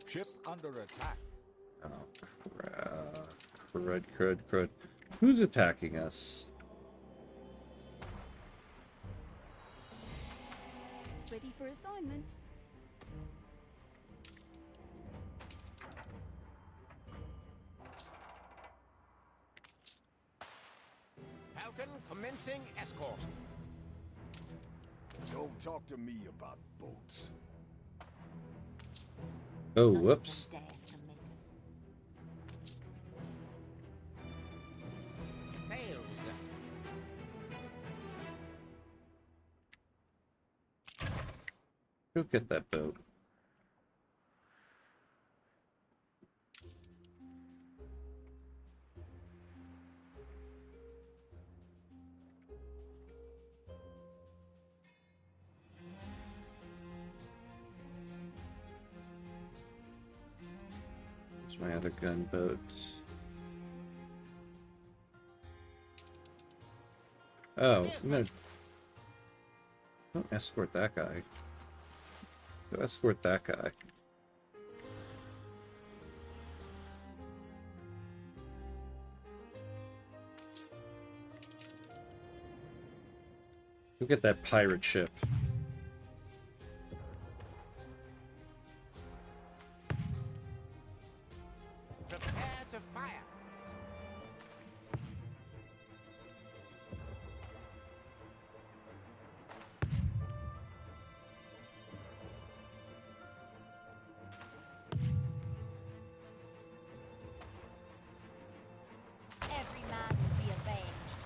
E: Ship under attack.
A: Oh, crud. Who's attacking us?
I: Ready for assignment.
H: Falcon commencing escort.
G: Don't talk to me about boats.
A: Oh,
F: None of
A: whoops.
F: them dare to make us.
H: Sails.
A: Go get that boat. Where's my other gunboat? Oh, no. Don't escort that guy. Go escort that guy. Look at that pirate ship.
H: Prepare to fire.
F: Every man will be avenged.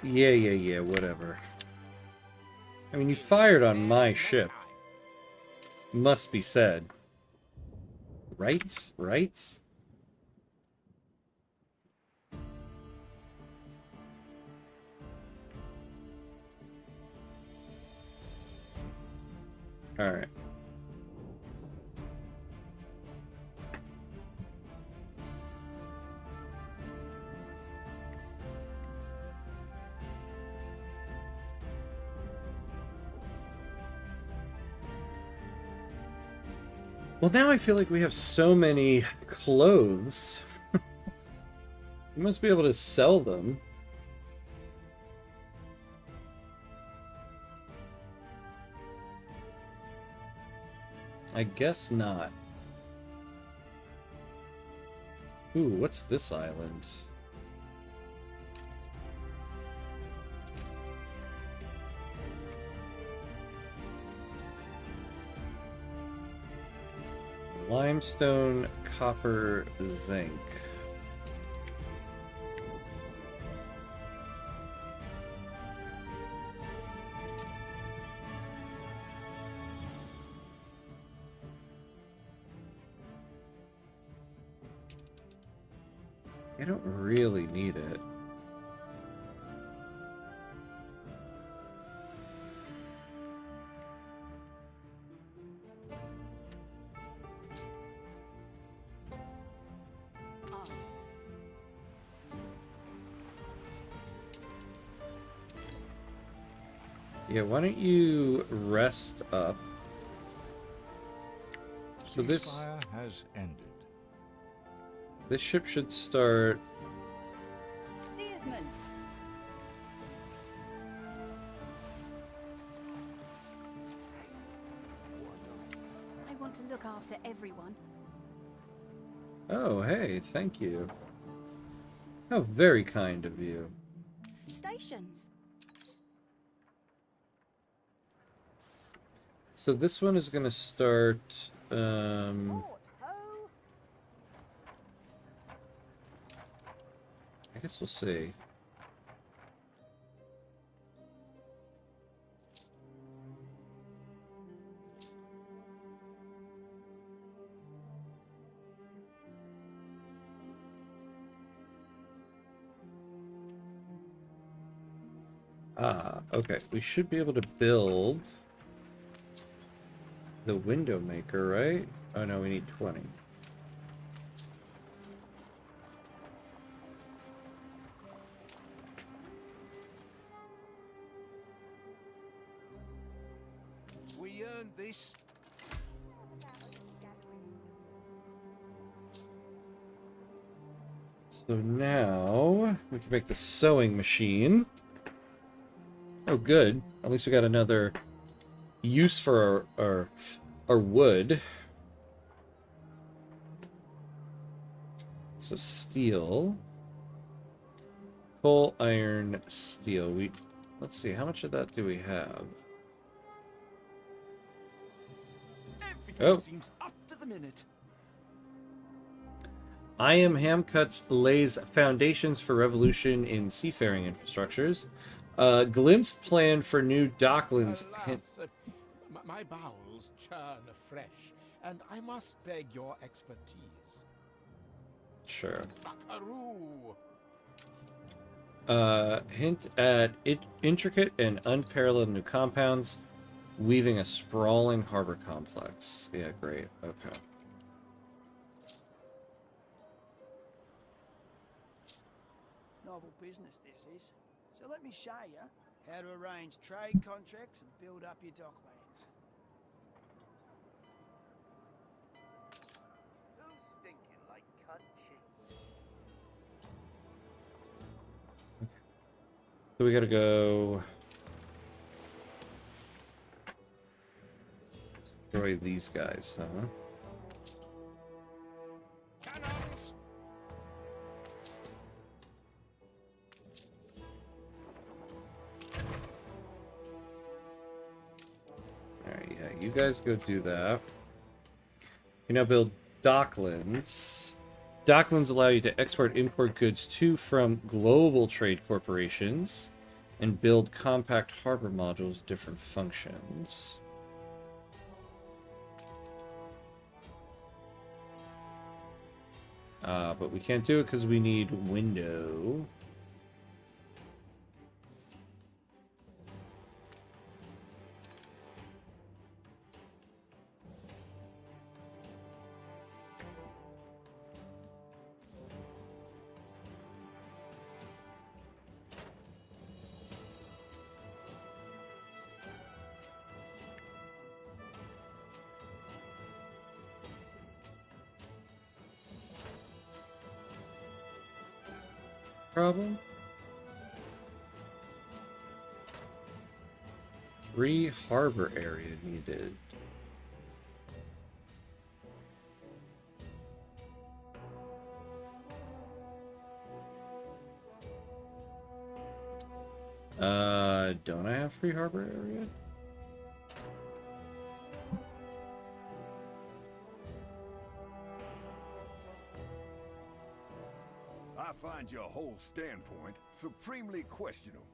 A: Yeah, whatever. I mean, you fired on my ship. Must be said. Right? Alright. Well, now I feel like we have so many clothes. We must be able to sell them. I guess not. Ooh, what's this island? Limestone, copper, zinc. I don't really need it. Yeah, why don't you rest up? So this
E: Ceasefire has ended.
A: ship should start.
I: Steersman. I want to look after everyone.
A: Oh, hey, thank you. How very kind of you.
I: Stations.
A: So this one is gonna start.
I: Port ho!
A: I guess we'll see. Ah, okay. We should be able to build the window maker, right? Oh no, we need 20.
G: We earned this.
A: So now we can make the sewing machine. Oh, good. At least we got another use for our wood. So steel, coal, iron, steel. Let's see, how much of that do we have?
B: Everything
A: Oh.
B: seems up to the minute.
A: I Am Hamcuts lays foundations for revolution in seafaring infrastructures. Glimpsed plan for new docklands.
D: Alas, my bowels churn afresh, and I must beg your expertise.
A: Sure.
D: Buckaroo!
A: Hint at intricate and unparalleled new compounds, weaving a sprawling harbor complex. Yeah, great. Okay.
J: Novel business this is. So let me show you how to arrange trade contracts and build up your docklands.
B: Who's stinking like cut cheese?
A: So we gotta go destroy these guys, huh?
B: Cannons!
A: Alright, yeah, you guys go do that. You now build docklands. Docklands allow you to export import goods to from global trade corporations and build compact harbor modules with different functions. But we can't do it because we need window. Problem? Free harbor area needed. Don't I have free harbor area?
G: I find your whole standpoint supremely questionable.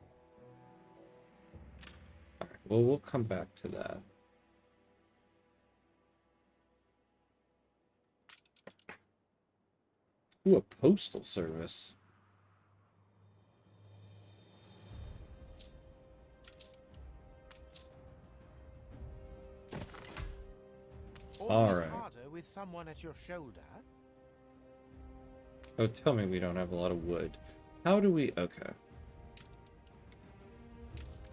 A: Alright, well, we'll come back to that. Ooh, a postal service.
D: Always
A: Alright.
D: harder with someone at your shoulder.
A: Oh, tell me we don't have a lot of wood. How do we... Okay.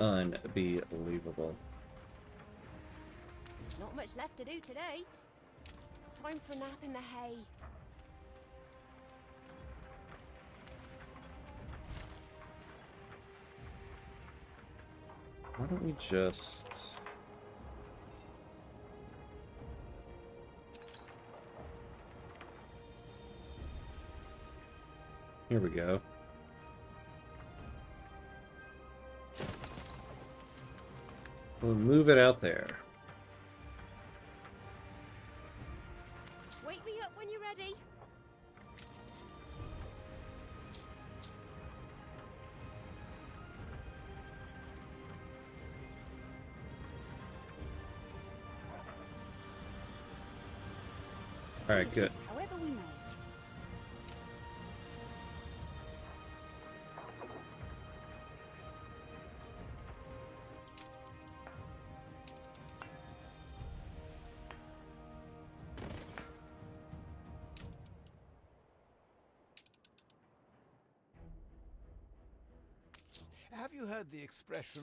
A: Unbelievable.
C: Not much left to do today. Time for a nap in the hay.
A: Why don't we just... Here we go. We'll move it out there.
C: Wake me up when you're ready.
A: Alright, good.
I: Assist however we may.
D: Have you heard the expression?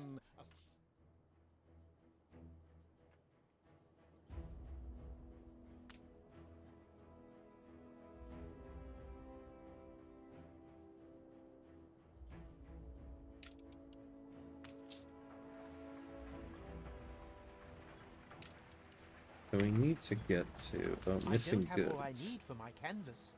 A: So we need to get to missing
D: I don't have all I
A: goods.
D: need for my canvas.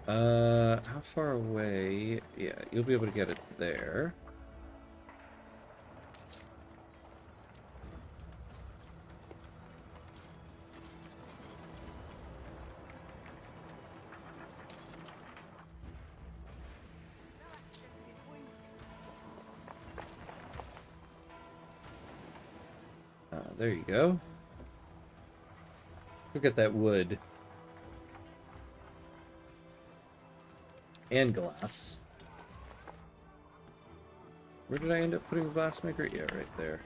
A: How far away? Yeah, you'll be able to get it there. There you go. Look at that wood. And glass. Where did I end up putting the glass maker? Yeah, right there.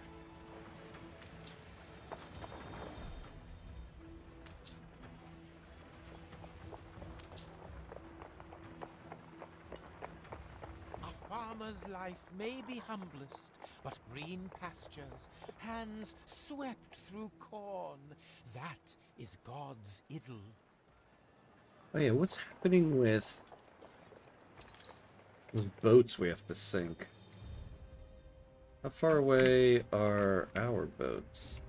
D: A farmer's life may be humblest, but green pastures, hands swept through corn, that is God's idyll.
A: Oh yeah, what's happening with those boats we have to sink? How far away are our boats?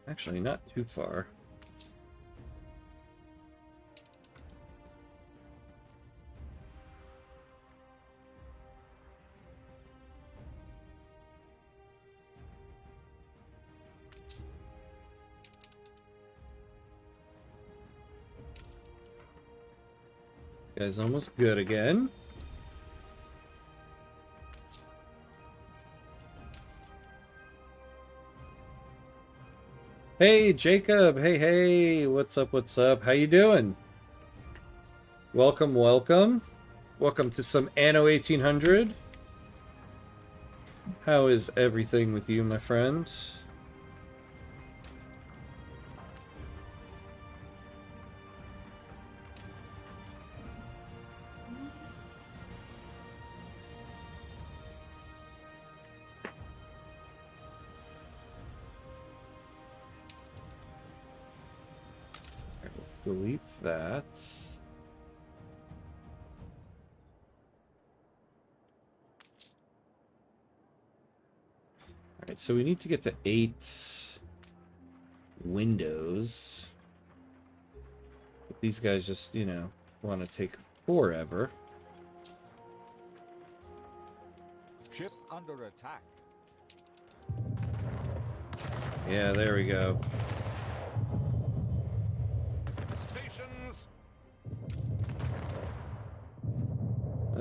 A: Actually, not too far. This guy's almost good again. Hey, Jacob. Hey, hey. What's up? What's up? How you doing? Welcome, welcome. Welcome to some Anno 1800. How is everything with you, my friend? Delete that. Alright, so we need to get to 8 windows. But these guys just, you know, want to take forever.
E: Ship under attack.
A: Yeah, there we go.
G: Stations!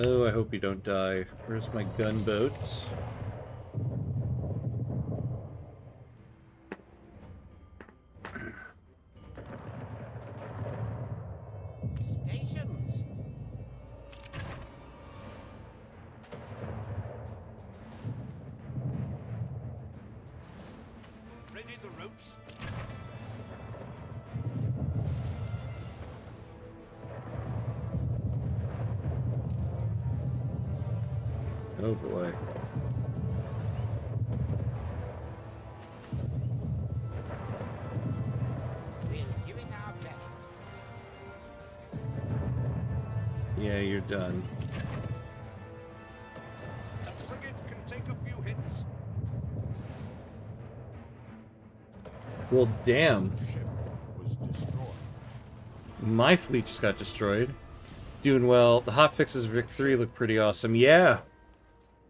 A: Oh, I hope you don't die. Where's my gunboat?
D: Stations!
G: Ready the ropes?
A: Oh boy.
D: We'll give it our best.
A: Yeah, you're done.
G: The frigate can take a few hits.
A: Well, damn.
E: Ship was destroyed.
A: My fleet just got destroyed. Doing well. The hotfixes of Vic3 look pretty awesome. Yeah.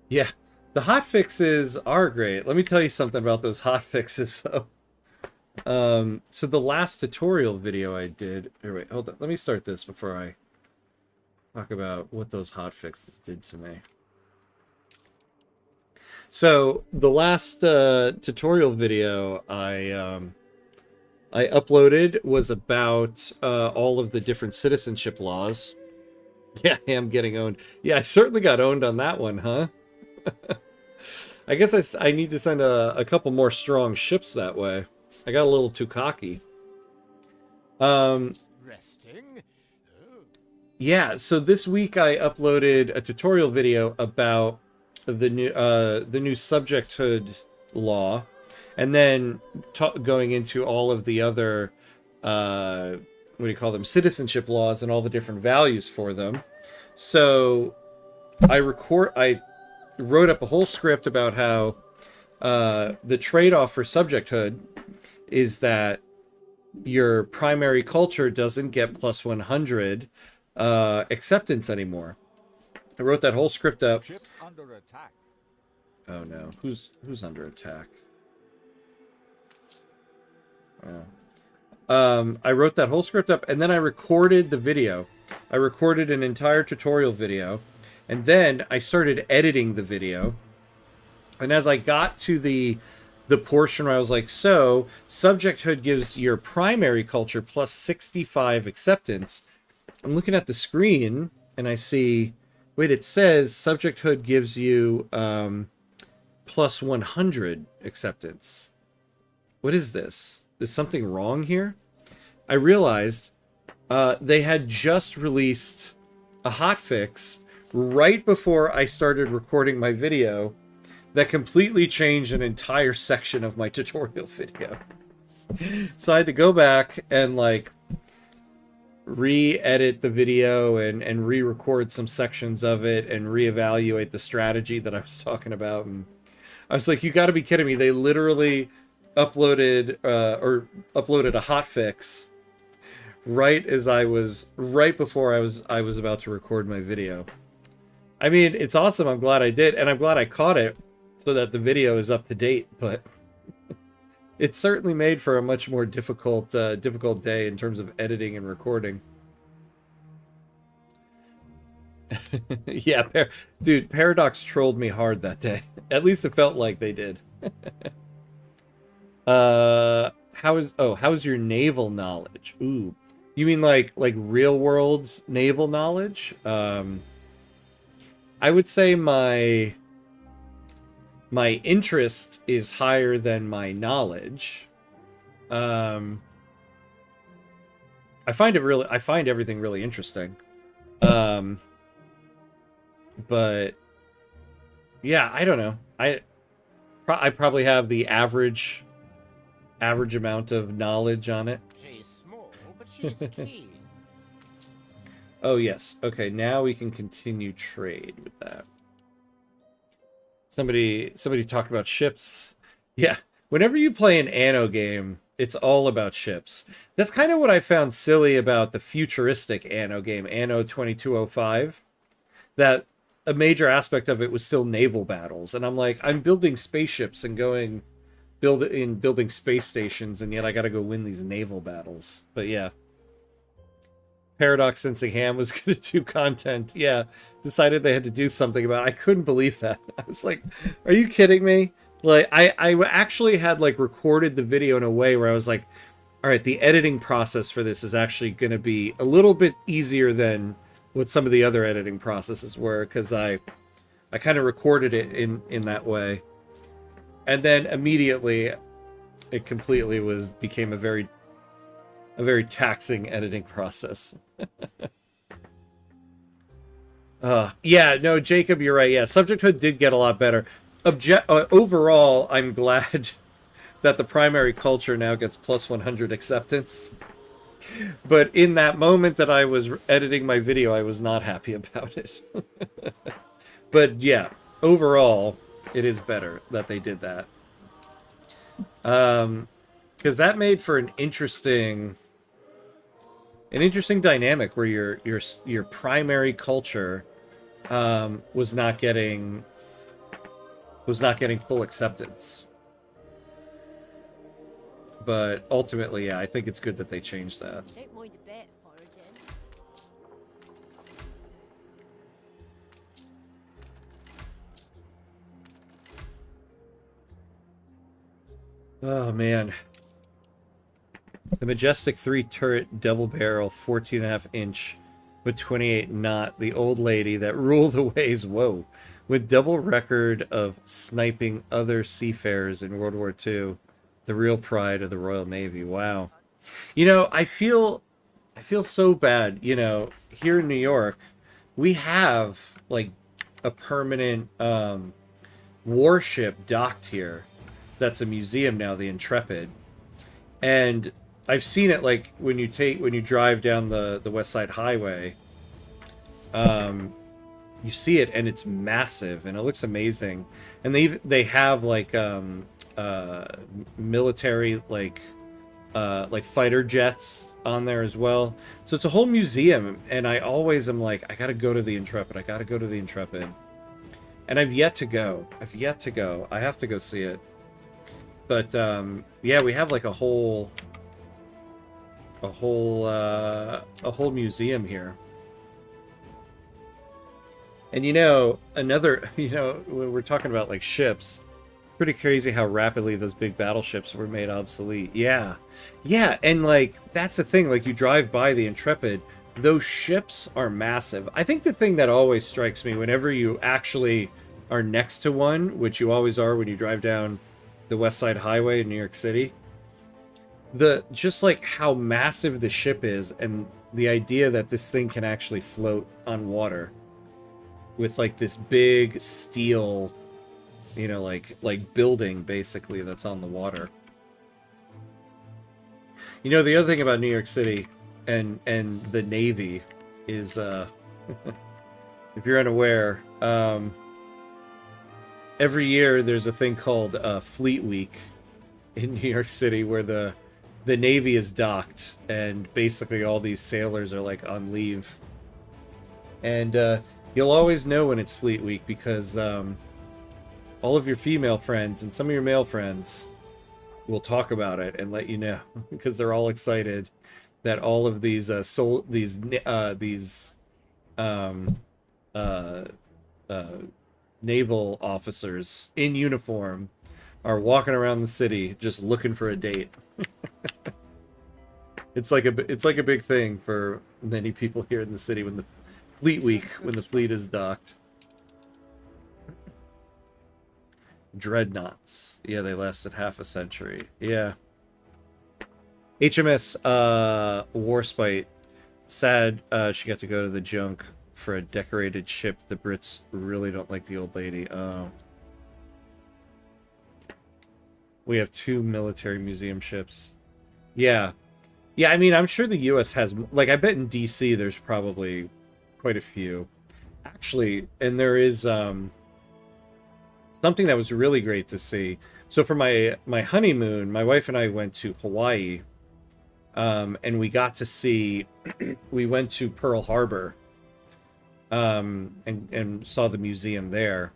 A: Yeah. The hotfixes are great. Let me tell you something about those hotfixes, though. So the last tutorial video I did... Here, wait, hold on. Let me start this before I talk about what those hotfixes did to me. So the last tutorial video I uploaded was about all of the different citizenship laws Yeah, I am getting owned. Yeah, I certainly got owned on that one, huh? I guess I need to send a couple more strong ships that way. I got a little too cocky.
D: Resting? Oh.
A: Yeah, so this week I uploaded a tutorial video about the new subjecthood law, and then going into all of the other what do you call them, citizenship laws, and all the different values for them. So I wrote up a whole script about how the trade-off for subjecthood is that your primary culture doesn't get plus 100 acceptance anymore. I wrote that whole script up.
E: Ship under attack.
A: Oh no, who's under attack? I wrote that whole script up, and then I recorded the video. I recorded an entire tutorial video, and then I started editing the video. And as I got to the portion where I was like, so subjecthood gives your primary culture plus 65 acceptance, I'm looking at the screen and I see, wait, it says subjecthood gives you plus 100 acceptance. What is this? Is something wrong here? I realized they had just released a hotfix right before I started recording my video that completely changed an entire section of my tutorial video. So I had to go back and like re-edit the video and re-record some sections of it and reevaluate the strategy that I was talking about. And I was like, you got to be kidding me. They literally uploaded a hotfix right before I was about to record my video. I mean, it's awesome. I'm glad I did, and I'm glad I caught it so that the video is up to date, but it certainly made for a much more difficult day in terms of editing and recording. Yeah, dude, Paradox trolled me hard that day. At least it felt like they did. How's your naval knowledge? Ooh, you mean like real world naval knowledge? I would say my interest is higher than my knowledge. I find everything really interesting. But yeah, I don't know. I probably have the average amount of knowledge on it.
H: She's small, but she's keen.
A: Oh yes. Okay, now we can continue trade with that. Somebody talked about ships. Yeah, whenever you play an Anno game, it's all about ships. That's kind of what I found silly about the futuristic Anno game, Anno 2205. That a major aspect of it was still naval battles, and I'm like, I'm building spaceships and building space stations, and yet I got to go win these naval battles. But yeah. Paradox sensing Ham was going to do content. Yeah, decided they had to do something about it. I couldn't believe that. I was like, are you kidding me? Like, I actually had like recorded the video in a way where I was like, all right, the editing process for this is actually going to be a little bit easier than what some of the other editing processes were, because I kind of recorded it in that way. And then immediately it completely became a very taxing editing process. Yeah, no, Jacob, you're right. Yeah, subjecthood did get a lot better. Overall, I'm glad that the primary culture now gets plus 100 acceptance. But in that moment that I was editing my video, I was not happy about it. But yeah, overall, it is better that they did that. Because that made for an interesting dynamic where your primary culture was not getting full acceptance. But ultimately, yeah, I think it's good that they changed that.
C: Don't mind a bit, foraging.
A: Oh man. The Majestic 3 turret double barrel 14.5 inch with 28 not the old lady that ruled the waves. Whoa. With double record of sniping other seafarers in World War II. The real pride of the Royal Navy. Wow. You know, I feel so bad, you know, here in New York, we have like a permanent warship docked here. That's a museum now, the Intrepid. And I've seen it like when you drive down the West Side Highway. You see it and it's massive and it looks amazing. And they have like military like fighter jets on there as well. So it's a whole museum, and I always am like, I gotta go to the Intrepid. I gotta go to the Intrepid. And I've yet to go. I have to go see it. But yeah, we have like a whole museum here. And you know, when we're talking about like ships, pretty crazy how rapidly those big battleships were made obsolete. Yeah, and like that's the thing. Like you drive by the Intrepid, those ships are massive. I think the thing that always strikes me whenever you actually are next to one, which you always are when you drive down the West Side Highway in New York City, just like how massive the ship is, and the idea that this thing can actually float on water with like this big steel, you know, like building basically that's on the water. You know, the other thing about New York City and the Navy is if you're unaware, every year there's a thing called Fleet Week in New York City where the Navy is docked and basically all these sailors are like on leave. And you'll always know when it's Fleet Week because all of your female friends and some of your male friends will talk about it and let you know because they're all excited that all of these naval officers in uniform are walking around the city just looking for a date. It's like a big thing for many people here in the city when the Fleet Week, when the fleet is docked. Dreadnoughts. Yeah, they lasted half a century. Yeah. HMS Warspite. Sad she got to go to the junk for a decorated ship. The Brits really don't like the old lady. We have 2 military museum ships. Yeah. Yeah, I mean, I'm sure the US has... Like, I bet in DC there's probably quite a few. Actually, and there is... something that was really great to see. So for my honeymoon, my wife and I went to Hawaii, and we got to see, we went to Pearl Harbor, and saw the museum there.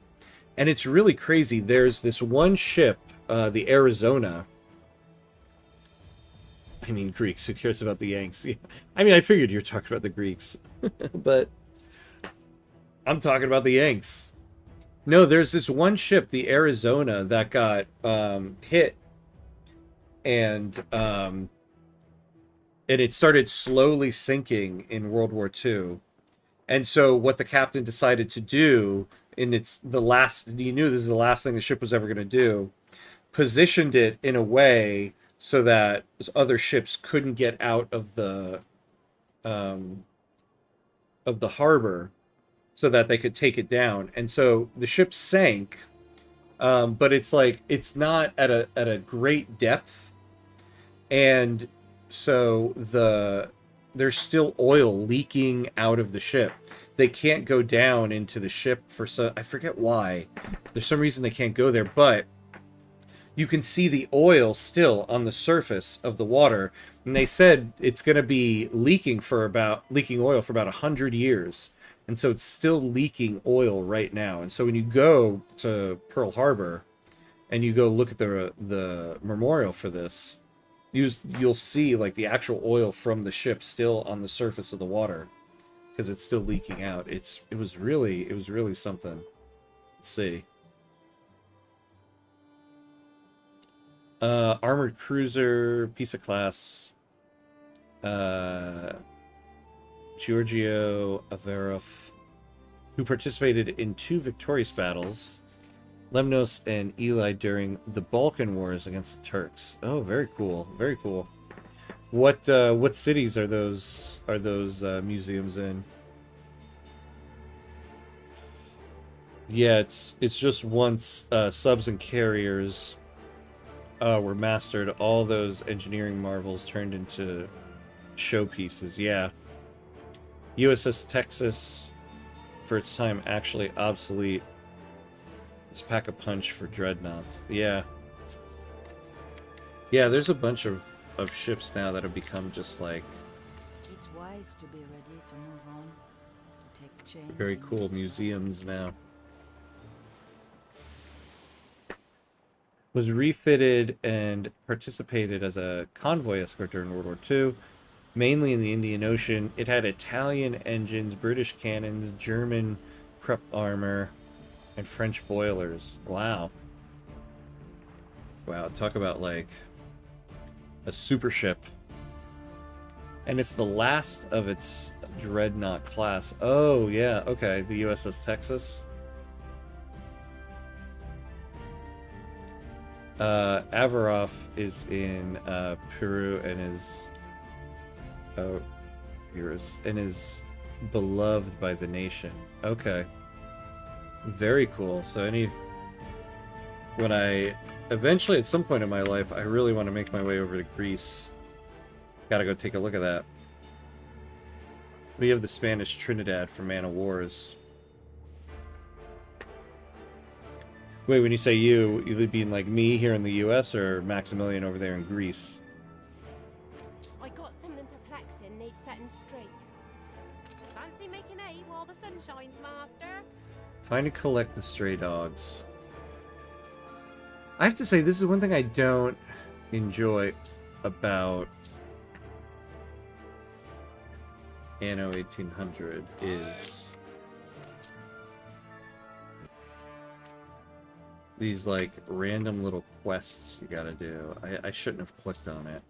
A: And it's really crazy. There's this one ship, the Arizona. I mean, Greeks, who cares about the Yanks? I mean, I figured you were talking about the Greeks, but I'm talking about the Yanks. No, there's this one ship, the Arizona, that got hit, and it started slowly sinking in World War II. And so what the captain decided to do, and he knew this is the last thing the ship was ever going to do, positioned it in a way so that other ships couldn't get out of the harbor, so that they could take it down. And so the ship sank, but it's like it's not at a great depth, and so there's still oil leaking out of the ship. They can't go down into the ship I forget why. There's some reason they can't go there, but you can see the oil still on the surface of the water, and they said it's going to be leaking oil for about 100 years. And so it's still leaking oil right now. And so when you go to Pearl Harbor and you go look at the memorial for this, you'll see like the actual oil from the ship still on the surface of the water because it's still leaking out. It was really something. Let's see. Armored cruiser, piece of class. Giorgio Averov, who participated in 2 victorious battles, Lemnos and Eli, during the Balkan Wars against the Turks. Oh, very cool. Very cool. What cities are those museums in? Yeah, it's just once subs and carriers were mastered, all those engineering marvels turned into showpieces. Yeah. USS Texas, for its time, actually obsolete. Let's pack a punch for dreadnoughts. Yeah. Yeah, there's a bunch of ships now that have become just like
I: It's wise to be ready to move on, to take change.
A: very
I: in
A: cool
I: this
A: museums now. Was refitted and participated as a convoy escort during World War II, mainly in the Indian Ocean. It had Italian engines, British cannons, German Krupp armor, and French boilers. Wow. Wow, talk about like a super ship. And it's the last of its dreadnought class. Oh, yeah, okay, the USS Texas. Averov is in Peru and is beloved by the nation. Okay. Very cool. So when I eventually at some point in my life I really want to make my way over to Greece. Gotta go take a look at that. We have the Spanish Trinidad from Man of Wars. Wait, when you say you being like me here in the US or Maximilian over there in Greece?
C: I got something perplexing, needs setting straight. Fancy making hay while the sun shines, master?
A: Find and collect the stray dogs. I have to say, this is one thing I don't enjoy about Anno 1800 is these like random little quests you gotta do. I shouldn't have clicked on it.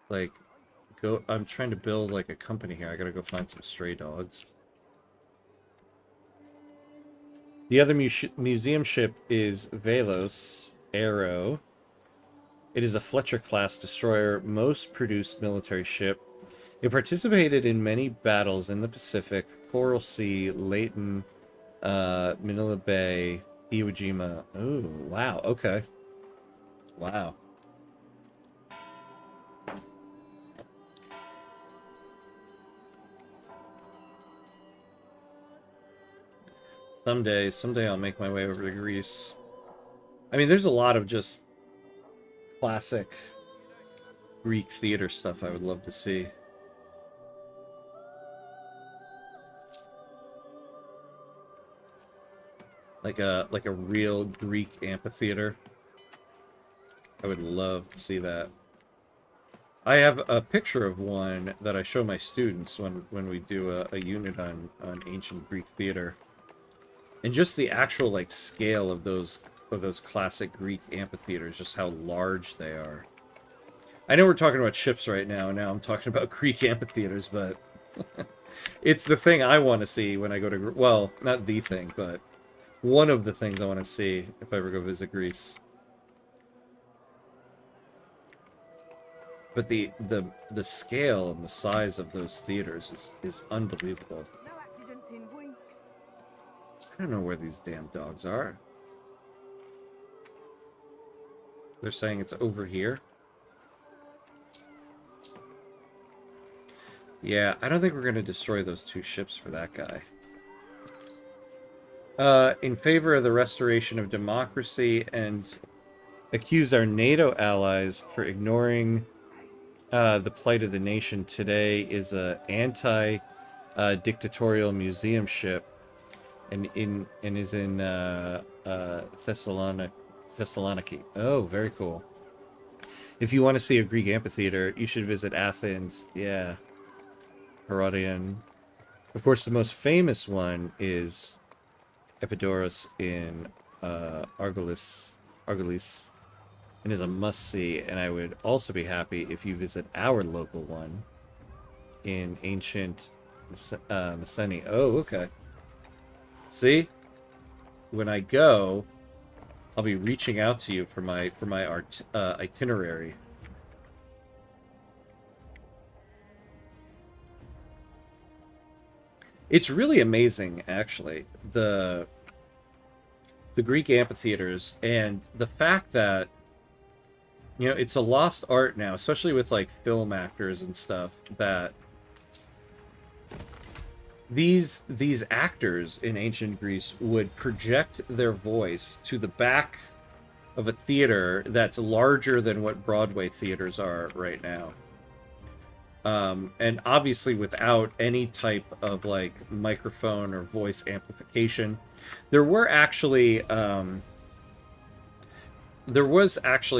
A: Like, I'm trying to build like a company here. I gotta go find some stray dogs. The other museum ship is Velos Arrow. It is a Fletcher-class destroyer, most produced military ship. It participated in many battles in the Pacific, Coral Sea, Leighton, Manila Bay, Iwo Jima. Oh, wow. Okay. Wow. Someday I'll make my way over to Greece. I mean, there's a lot of just classic Greek theater stuff I would love to see. Like a real Greek amphitheater. I would love to see that. I have a picture of one that I show my students when we do a unit on ancient Greek theater. And just the actual like scale of those classic Greek amphitheaters, just how large they are. I know we're talking about ships right now, and now I'm talking about Greek amphitheaters, but it's the thing I want to see when I go to, well, not the thing, but one of the things I want to see if I ever go visit Greece. But the scale and the size of those theaters is unbelievable.
J: No accidents in weeks.
A: I don't know where these damn dogs are. They're saying it's over here. Yeah, I don't think we're going to destroy those 2 ships for that guy. In favor of the restoration of democracy and accuse our NATO allies for ignoring the plight of the nation today is a anti-dictatorial museum ship, and is in Thessaloniki. Oh, very cool. If you want to see a Greek amphitheater, you should visit Athens. Yeah. Herodion. Of course, the most famous one is Epidaurus in Argolis. and is a must-see, and I would also be happy if you visit our local one in ancient Messeni. Oh, okay. See? When I go, I'll be reaching out to you for my itinerary. It's really amazing, actually, the Greek amphitheaters, and the fact that, you know, it's a lost art now, especially with like film actors and stuff, that these actors in ancient Greece would project their voice to the back of a theater that's larger than what Broadway theaters are right now. And obviously without any type of like microphone or voice amplification. There was actually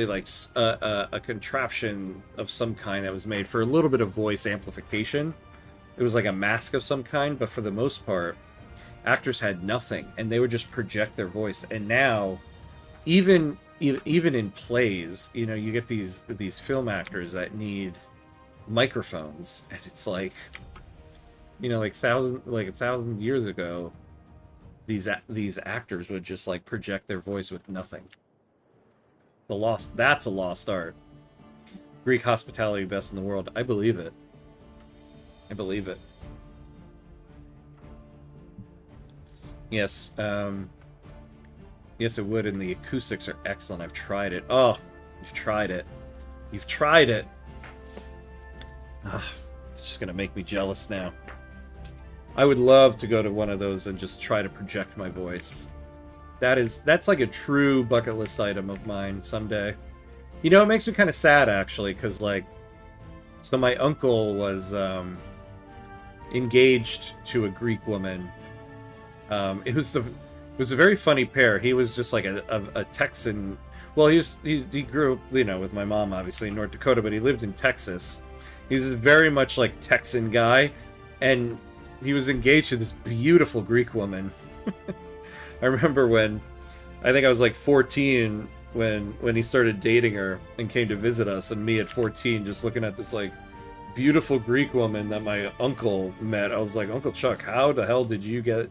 A: like a contraption of some kind that was made for a little bit of voice amplification. It was like a mask of some kind, but for the most part, actors had nothing, and they would just project their voice. And now, even in plays, you know, you get these film actors that need microphones, and it's like, you know, like a thousand years ago, these actors would just like project their voice with nothing. That's a lost art. Greek hospitality best in the world. I believe it. I believe it. Yes, yes it would, and the acoustics are excellent. I've tried it. Oh, you've tried it. You've tried it. It's just gonna make me jealous now. I would love to go to one of those and just try to project my voice. That's like a true bucket list item of mine someday. You know, it makes me kind of sad actually, because like, so my uncle was engaged to a Greek woman. It was a very funny pair. He was just like a Texan. Well, he grew up, you know, with my mom obviously in North Dakota, but he lived in Texas. He was a very much like Texan guy, and he was engaged to this beautiful Greek woman. I remember when, I think I was like 14 when he started dating her and came to visit us, and me at 14 just looking at this like beautiful Greek woman that my uncle met. I was like, Uncle Chuck, how the hell did you get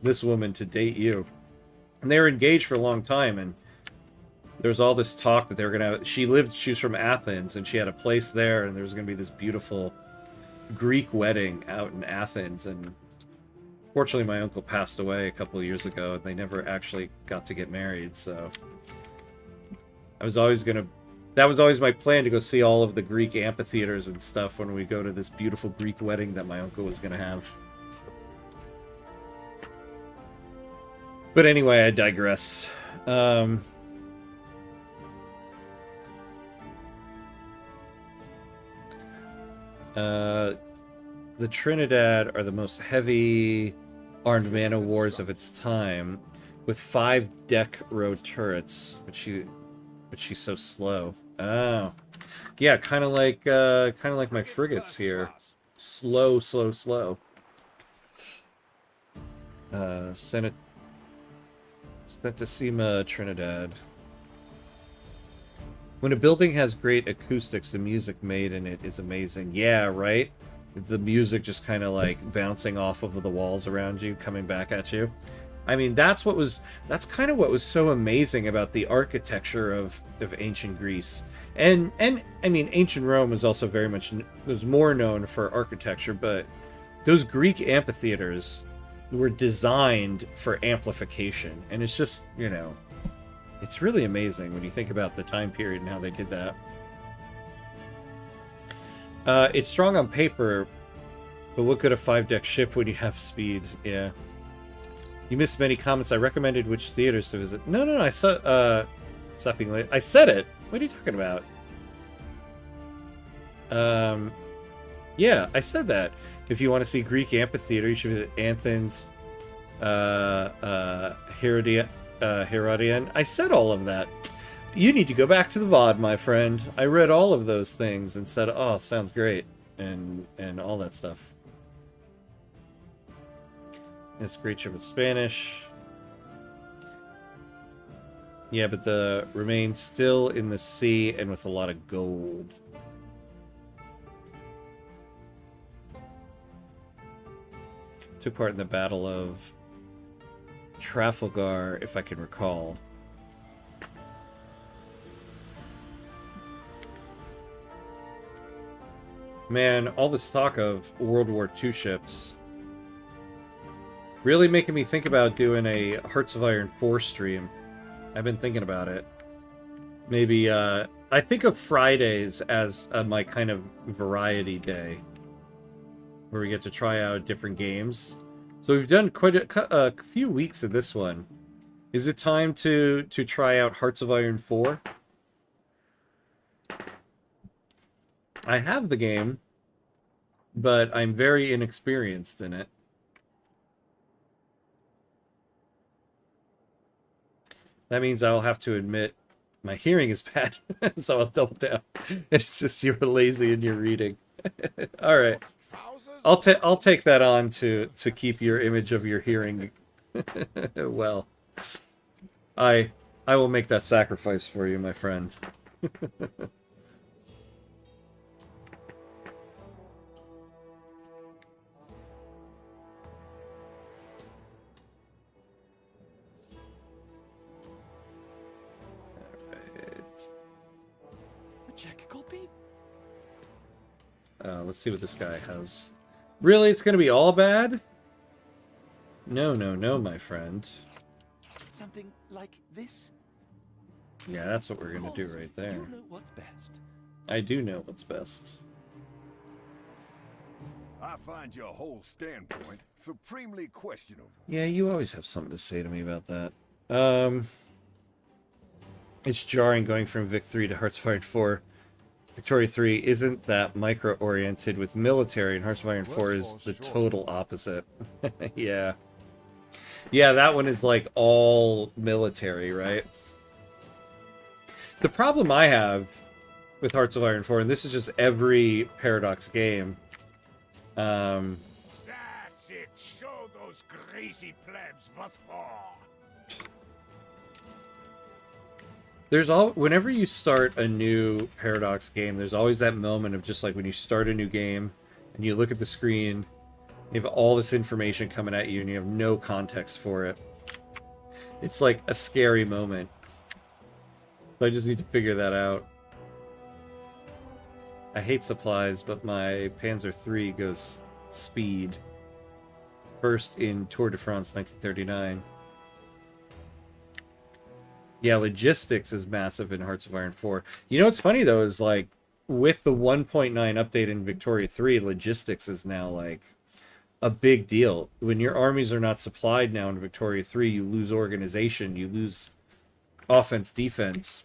A: this woman to date you? And they were engaged for a long time, and there was all this talk that they were gonna. She was from Athens, and she had a place there, and there was gonna be this beautiful Greek wedding out in Athens. And fortunately, my uncle passed away a couple of years ago, and they never actually got to get married. So I was always gonna. That was always my plan, to go see all of the Greek amphitheaters and stuff when we go to this beautiful Greek wedding that my uncle was gonna have. But anyway, I digress. The Trinidad are the most heavy armed man of wars of its time, with 5 deck row turrets, but she's so slow. Oh, yeah, kind of like my frigates here. Slow. Santissima Trinidad. When a building has great acoustics, the music made in it is amazing. Yeah, right? The music just kind of like bouncing off of the walls around you, coming back at you. I mean, that's kind of what was so amazing about the architecture of ancient Greece. And I mean, ancient Rome was also was more known for architecture, but those Greek amphitheaters were designed for amplification. And it's just, you know, it's really amazing when you think about the time period and how they did that. It's strong on paper, but what good a 5-deck ship when you have speed? Yeah. You missed many comments. I recommended which theaters to visit. No, I saw, stop being late. I said it! What are you talking about? Yeah, I said that. If you want to see Greek amphitheater, you should visit Athens, Herodian. I said all of that. You need to go back to the VOD, my friend. I read all of those things and said, oh, sounds great, and all that stuff. It's a great trip in Spanish. Yeah, but the remains still in the sea and with a lot of gold. Took part in the Battle of Trafalgar, if I can recall. Man, all this talk of World War II ships really making me think about doing a Hearts of Iron 4 stream. I've been thinking about it. Maybe, I think of Fridays as my kind of variety day, where we get to try out different games. So we've done quite a few weeks of this one. Is it time to try out Hearts of Iron 4? I have the game, but I'm very inexperienced in it. That means I'll have to admit my hearing is bad, so I'll double down. It's just you were lazy in your reading. All right, I'll take that on to keep your image of your hearing. Well, I will make that sacrifice for you, my friend.
B: Check a copy?
A: Let's see what this guy has. Really, it's gonna be all bad? No, no, no, my friend.
B: Something like this?
A: Yeah, that's what we're gonna do right there.
B: You know what's best.
A: I do know what's best.
G: I find your whole standpoint supremely questionable.
A: Yeah, you always have something to say to me about that. It's jarring going from Vic 3 to Hearts of Iron 4. Victoria 3 isn't that micro-oriented with military, and Hearts of Iron 4 is the total opposite. Yeah. Yeah, that one is like all military, right? The problem I have with Hearts of Iron 4, and this is just every Paradox game.
G: That's it. Show those greasy plebs what's for.
A: There's whenever you start a new Paradox game, there's always that moment of just like when you start a new game and you look at the screen, you have all this information coming at you and you have no context for it. It's like a scary moment. So I just need to figure that out. I hate supplies, but my Panzer III goes speed. First in Tour de France 1939. Yeah, logistics is massive in Hearts of Iron 4. You know what's funny, though, is, like, with the 1.9 update in Victoria 3, logistics is now, like, a big deal. When your armies are not supplied now in Victoria 3, you lose organization, you lose offense, defense.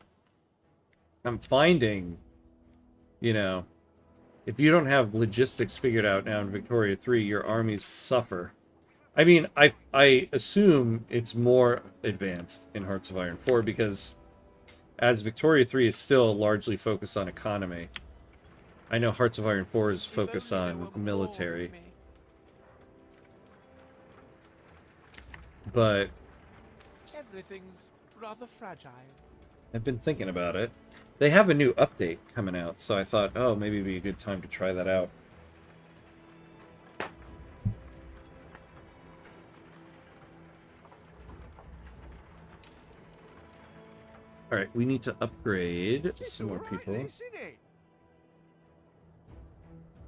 A: I'm finding, you know, if you don't have logistics figured out now in Victoria 3, your armies suffer. I mean, I assume it's more advanced in Hearts of Iron 4 because as Victoria 3 is still largely focused on economy, I know Hearts of Iron 4 is focused on military. But
D: everything's rather fragile.
A: I've been thinking about it. They have a new update coming out, so I thought, oh, maybe it'd be a good time to try that out. Alright, we need to upgrade some more people.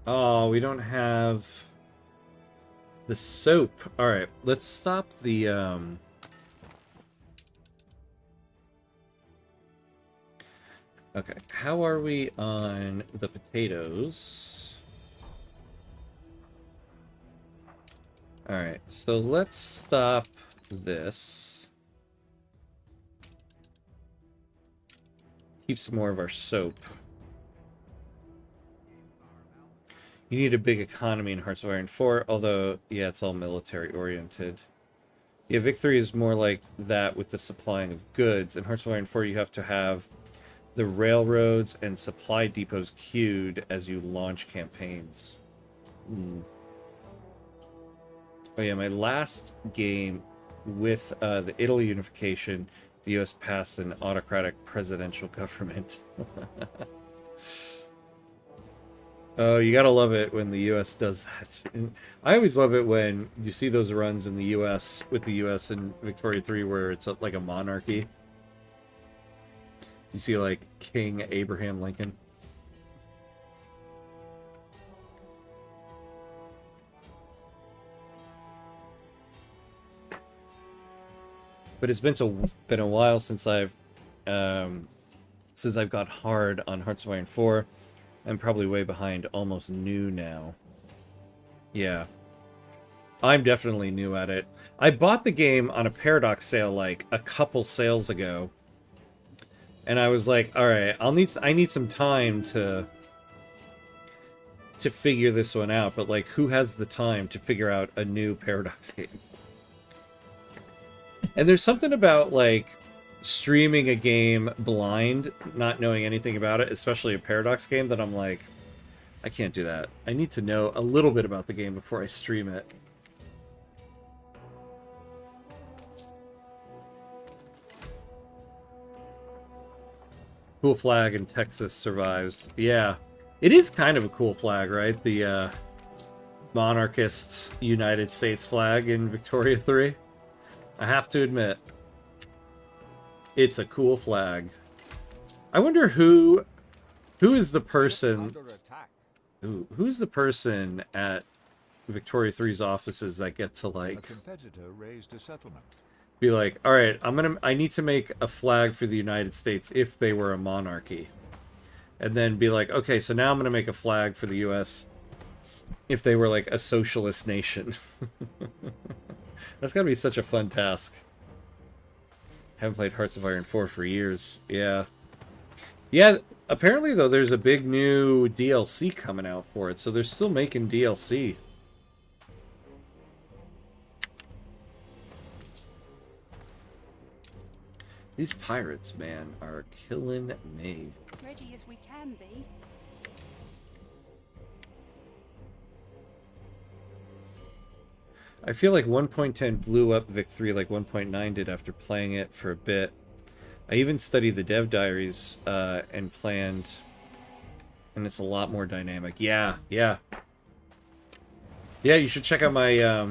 A: Oh, we don't have the soap. Alright, let's stop the, Okay, how are we on the potatoes? Alright, so let's stop this. Keep some more of our soap. You need a big economy in Hearts of Iron 4, although, yeah, it's all military-oriented. Yeah, Victory is more like that with the supplying of goods. In Hearts of Iron 4, you have to have the railroads and supply depots queued as you launch campaigns. Oh yeah, my last game with the Italy unification, The U.S. passed an autocratic presidential government. Oh, you gotta love it when the U.S. does that. And I always love it when you see those runs in the U.S. with the U.S. in Victoria 3 where it's like a monarchy. You see like King Abraham Lincoln. But it's been a while since I've got hard on Hearts of Iron 4. I'm probably way behind almost new now. Yeah. I'm definitely new at it. I bought the game on a Paradox sale like a couple sales ago. And I was like, alright, I need some time to figure this one out, but like who has the time to figure out a new Paradox game? And there's something about like streaming a game blind, not knowing anything about it, especially a Paradox game, that I'm like, I can't do that. I need to know a little bit about the game before I stream it. Cool flag in Texas survives. Yeah. It is kind of a cool flag, right? The monarchist United States flag in Victoria 3. I have to admit. It's a cool flag. I wonder who is the person... who's the person at Victoria 3's offices that get to, like...
E: A competitor raised a settlement.
A: Be like, alright, I need to make a flag for the United States if they were a monarchy. And then be like, okay, so now I'm gonna make a flag for the US if they were, like, a socialist nation. That's gotta be such a fun task. Haven't played Hearts of Iron 4 for years. Yeah. Yeah, apparently, though, there's a big new DLC coming out for it, so they're still making DLC. These pirates, man, are killing me.
I: Ready as we can be.
A: I feel like 1.10 blew up Vic 3 like 1.9 did after playing it for a bit. I even studied the dev diaries and planned, and it's a lot more dynamic. Yeah, yeah. Yeah, you should check out my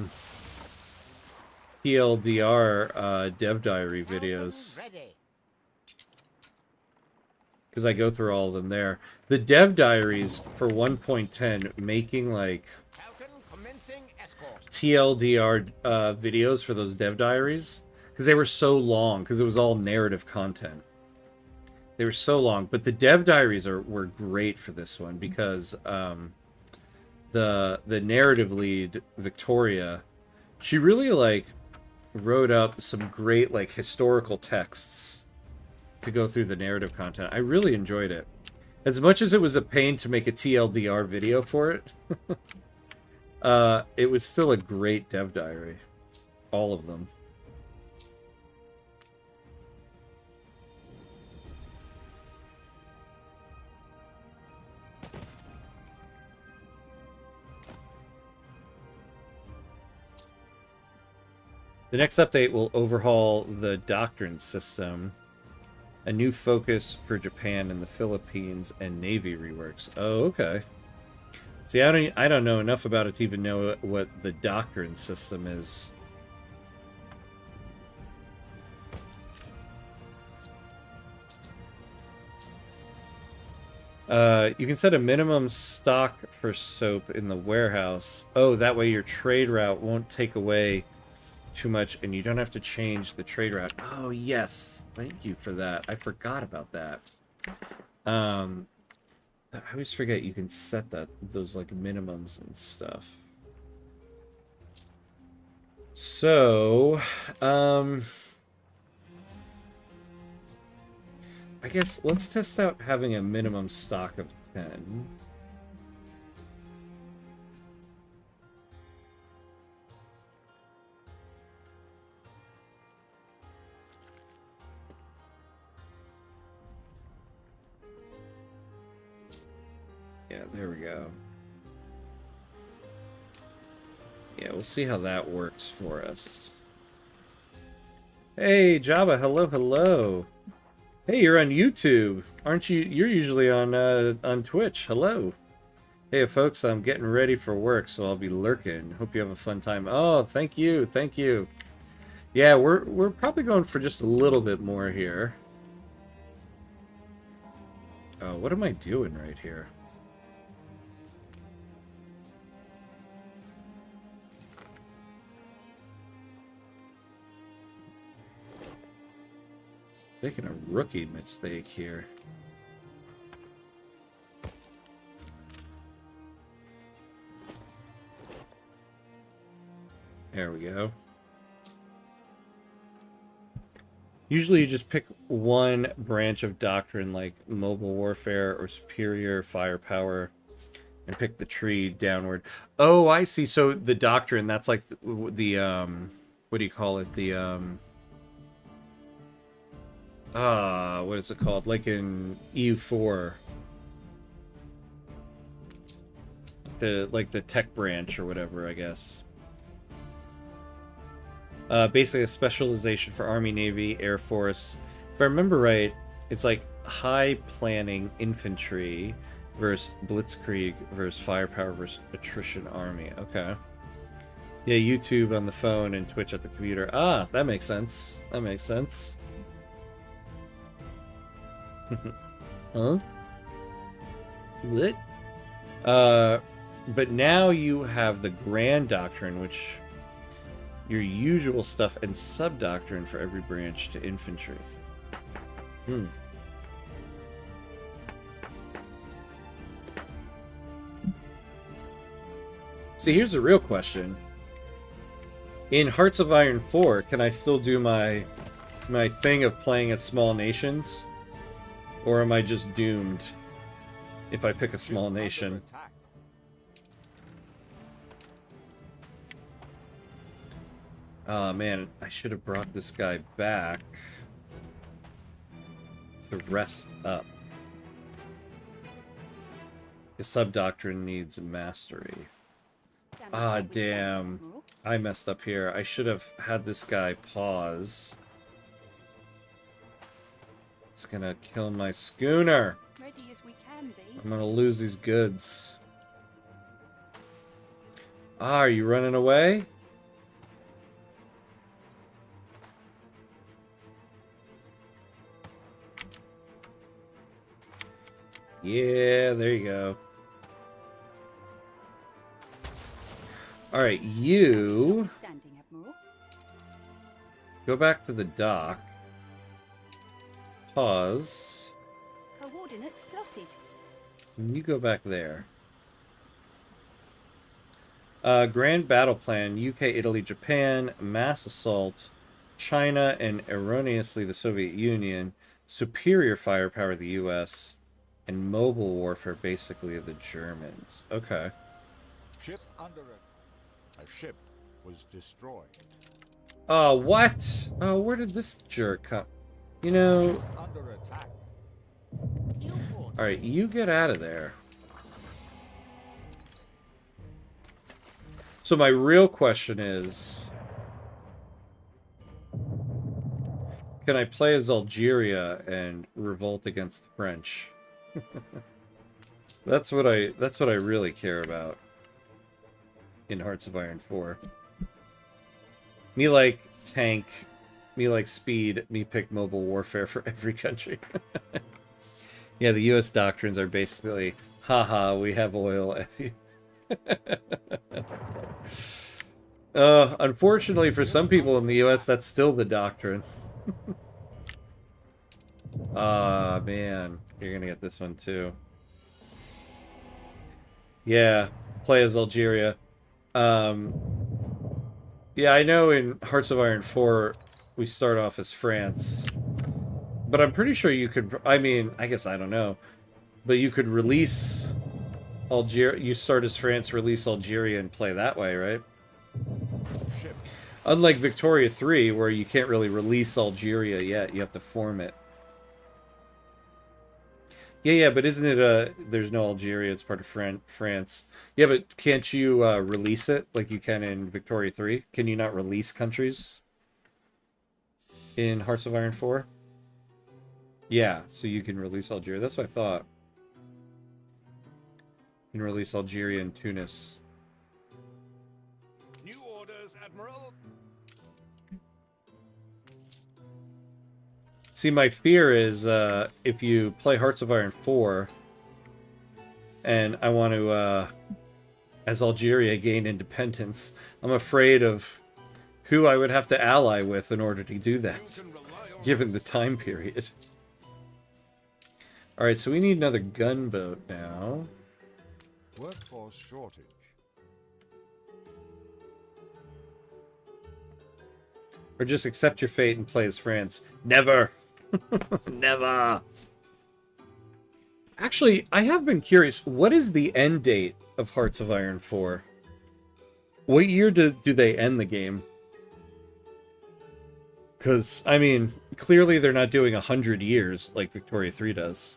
A: PLDR dev diary videos. Because I go through all of them there. The dev diaries for 1.10 making like TLDR videos for those dev diaries, because they were so long, because it was all narrative content. They were so long, but the dev diaries were great for this one, because the narrative lead, Victoria, she really like wrote up some great like historical texts to go through the narrative content. I really enjoyed it. As much as it was a pain to make a TLDR video for it, it was still a great dev diary. All of them. The next update will overhaul the doctrine system. A new focus for Japan and the Philippines, and Navy reworks. Oh, okay. See, I don't know enough about it to even know what the doctrine system is. You can set a minimum stock for soap in the warehouse. Oh, that way your trade route won't take away too much, and you don't have to change the trade route. Oh, yes. Thank you for that. I forgot about that. I always forget you can set those like minimums and stuff. So, I guess let's test out having a minimum stock of 10. Yeah, there we go. Yeah, we'll see how that works for us. Hey, Java, hello, hello. Hey, you're on YouTube, aren't you? You're usually on Twitch. Hello. Hey, folks, I'm getting ready for work, so I'll be lurking. Hope you have a fun time. Oh, thank you, thank you. Yeah, we're probably going for just a little bit more here. Oh, what am I doing right here? Making a rookie mistake here. There we go. Usually you just pick one branch of doctrine like mobile warfare or superior firepower and pick the tree downward. Oh, I see. So the doctrine, that's like the what do you call it? The what is it called? Like in EU4. The tech branch or whatever, I guess. Basically a specialization for Army, Navy, Air Force. If I remember right, it's like high planning infantry versus blitzkrieg versus firepower versus attrition army. Okay. Yeah, YouTube on the phone and Twitch at the computer. Ah, that makes sense. That makes sense. Huh? What? But now you have the Grand Doctrine, which your usual stuff, and Sub-Doctrine for every branch to infantry. See, here's a real question. In Hearts of Iron 4, can I still do my thing of playing as small nations? Or am I just doomed if I pick a small nation? Oh man, I should have brought this guy back to rest up. The Sub-Doctrine needs mastery. Ah, damn. I messed up here. I should have had this guy pause. It's gonna kill my schooner.
I: Ready as we can be.
A: I'm gonna lose these goods. Ah, are you running away? Yeah, there you go. Alright, you go back to the dock. Pause.
I: Coordinates plotted.
A: And you go back there. Grand battle plan, UK, Italy, Japan, mass assault, China, and erroneously the Soviet Union, superior firepower, the US, and mobile warfare, basically the Germans. Okay.
E: Ship under it. A ship was destroyed.
A: Oh, what? Oh, where did this jerk come? You know...
E: Under attack.
A: Alright, you get out of there. So my real question is... can I play as Algeria and revolt against the French? That's what I really care about in Hearts of Iron 4. Me like tank, me like speed, me pick mobile warfare for every country. Yeah, the US doctrines are basically, haha, we have oil. Unfortunately for some people in the US, that's still the doctrine. Ah, man. You're gonna get this one too. Yeah, play as Algeria. Yeah, I know in Hearts of Iron 4, we start off as France. But I'm pretty sure you could... I mean, I guess I don't know. But you could release Algeria... You start as France, release Algeria, and play that way, right? Unlike Victoria 3, where you can't really release Algeria yet. You have to form it. Yeah, but isn't it there's no Algeria, it's part of France. Yeah, but can't you release it like you can in Victoria 3? Can you not release countries? in Hearts of Iron 4? Yeah, so you can release Algeria. That's what I thought. You can release Algeria and Tunis.
G: New orders, Admiral.
A: See, my fear is if you play Hearts of Iron 4 and I want to, as Algeria, gain independence, I'm afraid of who I would have to ally with in order to do that, given the time period. Alright, so we need another gunboat now.
E: Workforce shortage.
A: Or just accept your fate and play as France. Never! Never! Actually, I have been curious. What is the end date of Hearts of Iron 4? What year do they end the game? Because, I mean, clearly they're not doing 100 years like Victoria 3 does.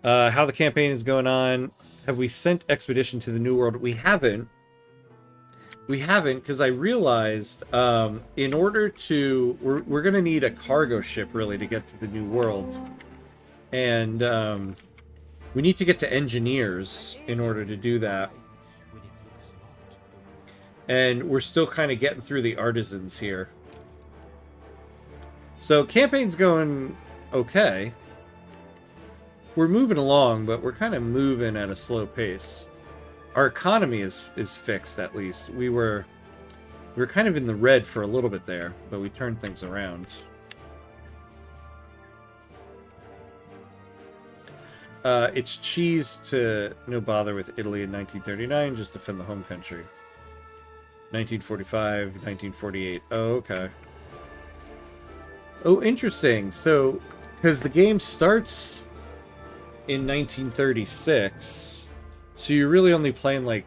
A: How the campaign is going on. Have we sent Expedition to the New World? We haven't. We haven't, because I realized in order to... We're going to need a cargo ship, really, to get to the New World. And we need to get to engineers in order to do that. And we're still kind of getting through the artisans here. So, campaign's going okay. We're moving along, but we're kind of moving at a slow pace. Our economy is fixed, at least. We were kind of in the red for a little bit there, but we turned things around. It's cheese to no bother with Italy in 1939, just defend the home country. 1945, 1948. Oh, okay. Oh, interesting. So, because the game starts in 1936, so you're really only playing like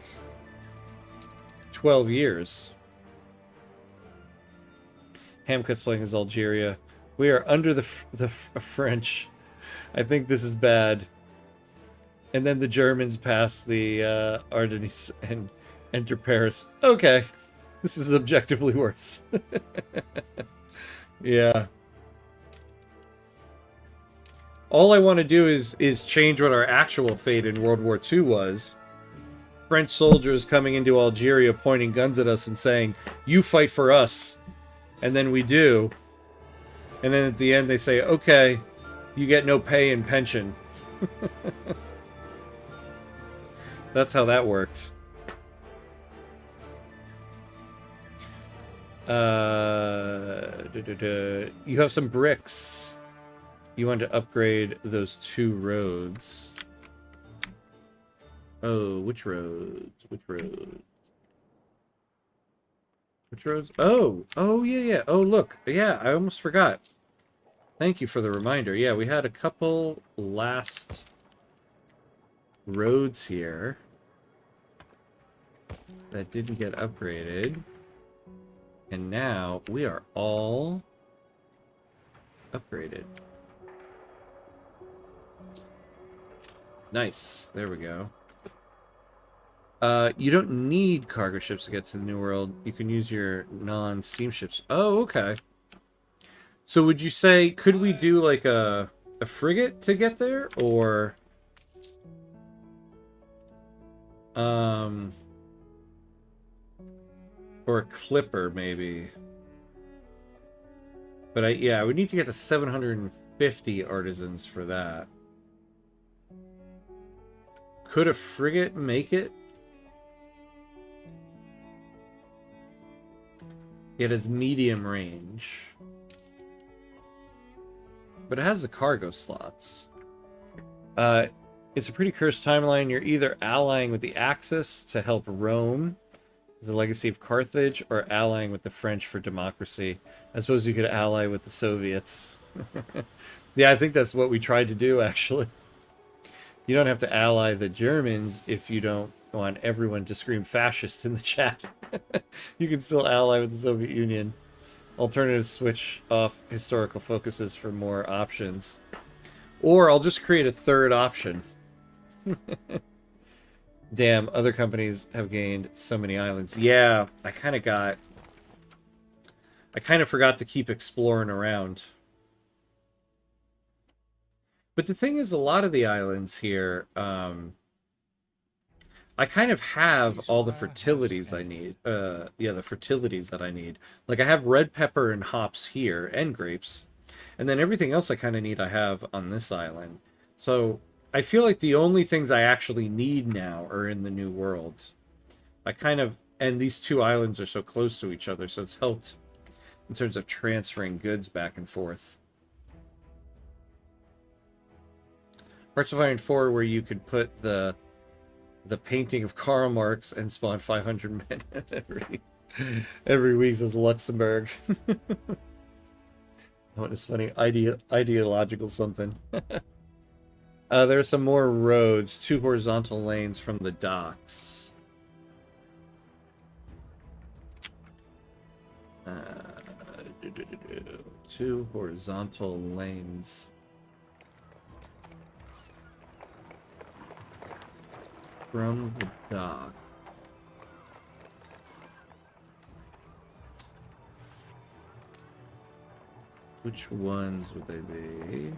A: 12 years. Hamcut's playing as Algeria. We are under the French. I think this is bad. And then the Germans pass the Ardennes and enter Paris. Okay. This is objectively worse. Yeah. All I want to do is change what our actual fate in World War II was. French soldiers coming into Algeria pointing guns at us and saying, "You fight for us." And then we do. And then at the end they say, "Okay, you get no pay and pension." That's how that worked. You have some bricks. You want to upgrade those 2 roads. Oh, which roads? Which roads? Which roads? Oh, yeah. Oh, look. Yeah, I almost forgot. Thank you for the reminder. Yeah, we had a couple last roads here that didn't get upgraded. And now we are all upgraded. Nice. There we go. You don't need cargo ships to get to the New World. You can use your non-steamships. Oh, okay. So would you say, could we do like a frigate to get there? Or... or a clipper, maybe. But yeah, we need to get to 750 artisans for that. Could a frigate make it? It has medium range. But it has the cargo slots. It's a pretty cursed timeline. You're either allying with the Axis to help Rome as a legacy of Carthage, or allying with the French for democracy. I suppose you could ally with the Soviets. Yeah, I think that's what we tried to do, actually. You don't have to ally the Germans if you don't want everyone to scream fascist in the chat. You can still ally with the Soviet Union. Alternatives switch off historical focuses for more options. Or I'll just create a third option. Damn, other companies have gained so many islands. Yeah, I kind of got I kind of forgot to keep exploring around. But the thing is, a lot of the islands here, I kind of have all the fertilities I need. Yeah, the fertilities that I need. Like, I have red pepper and hops here, and grapes. And then everything else I kind of need I have on this island. So, I feel like the only things I actually need now are in the New World. I kind of... And these two islands are so close to each other, so it's helped in terms of transferring goods back and forth. Hearts of Iron 4, where you could put the painting of Karl Marx and spawn 500 men every week, says Luxembourg. What is funny? Ideological something. There are some more roads, 2 horizontal lanes from the docks. 2 horizontal lanes. From the dock. Which ones would they be?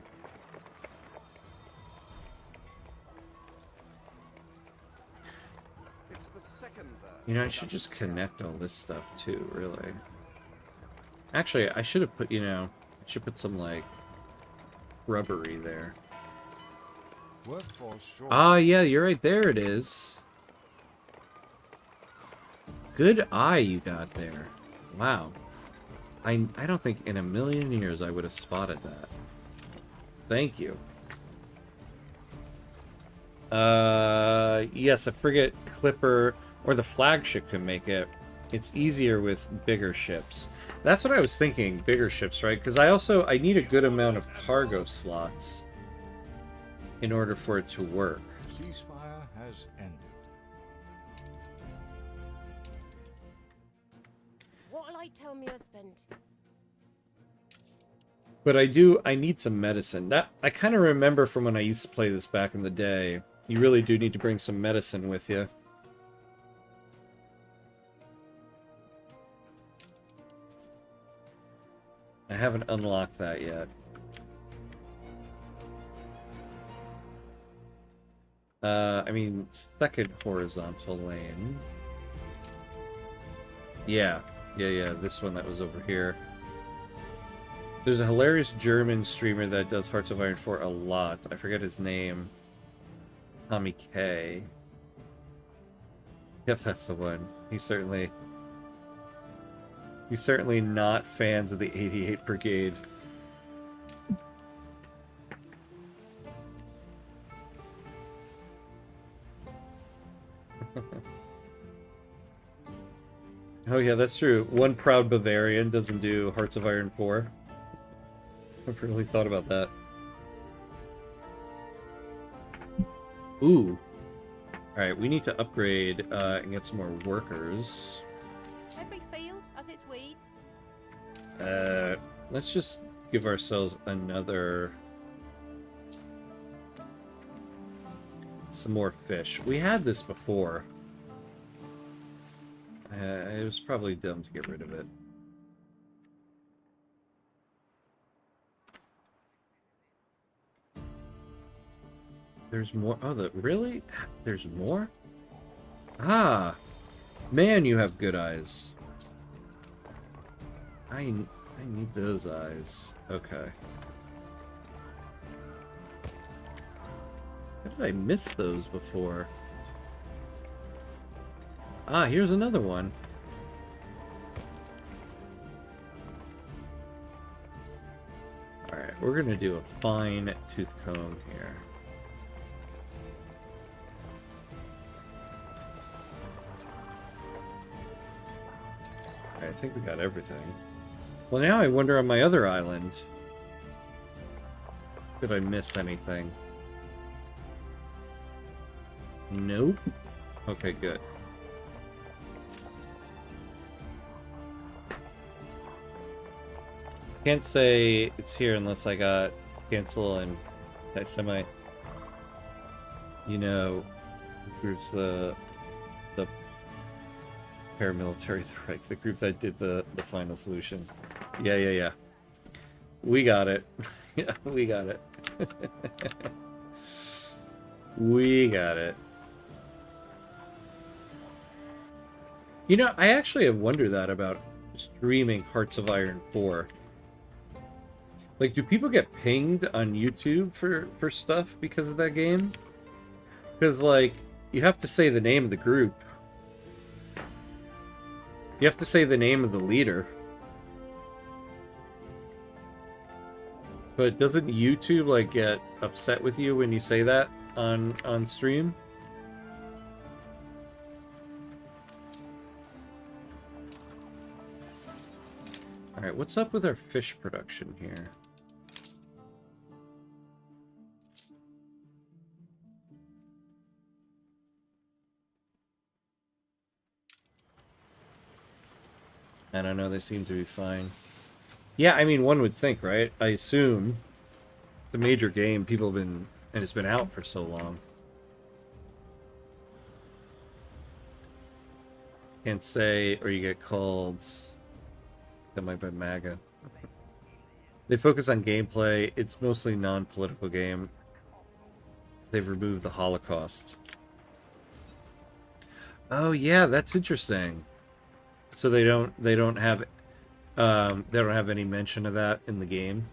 B: It's the second
A: You know, I should just connect all this stuff too, really. Actually, I should have put, you know, I should put some, like, rubbery there. Ah, yeah, you're right. There it is. Good eye you got there. Wow. I don't think in a million years I would have spotted that. Thank you. Yes, a frigate, clipper, or the flagship can make it. It's easier with bigger ships. That's what I was thinking, bigger ships, right? Because I need a good amount of cargo slots in order for it to work.
E: Ceasefire has ended.
C: What'll I tell me husband?
A: But I need some medicine. That I kind of remember from when I used to play this back in the day. You really do need to bring some medicine with you. I haven't unlocked that yet. I mean, second horizontal lane. Yeah, this one that was over here. There's a hilarious German streamer that does Hearts of Iron 4 a lot. I forget his name. Tommy K. Yep, that's the one. He's certainly not fans of the 88 Brigade. Oh yeah, that's true. One proud Bavarian doesn't do Hearts of Iron 4. I've really thought about that. Ooh. Alright, we need to upgrade and get some more workers.
C: Every field has its weeds.
A: Let's just give ourselves another... some more fish. We had this before. It was probably dumb to get rid of it. There's more. Oh, really? There's more? Ah! Man, you have good eyes. I need those eyes. Okay. How did I miss those before? Ah, here's another one. Alright, we're gonna do a fine tooth comb here. Alright, I think we got everything. Well, now I wonder on my other island. Did I miss anything? Nope. Okay, good. Can't say it's here unless I got cancel and I semi, you know, groups the Paramilitary Threat, the group that did the final solution. Yeah. We got it. Yeah, we got it. We got it. You know, I actually have wondered that about streaming Hearts of Iron 4. Like, do people get pinged on YouTube for stuff because of that game? Because, like, you have to say the name of the group. You have to say the name of the leader. But doesn't YouTube, like, get upset with you when you say that on stream? Alright, what's up with our fish production here? I don't know, they seem to be fine. Yeah, I mean, one would think, right? I assume the major game, people have been, and it's been out for so long. Can't say, or you get called. That might be MAGA. They focus on gameplay. It's mostly non-political game. They've removed the Holocaust. Oh yeah, that's interesting. So they don't have any mention of that in the game.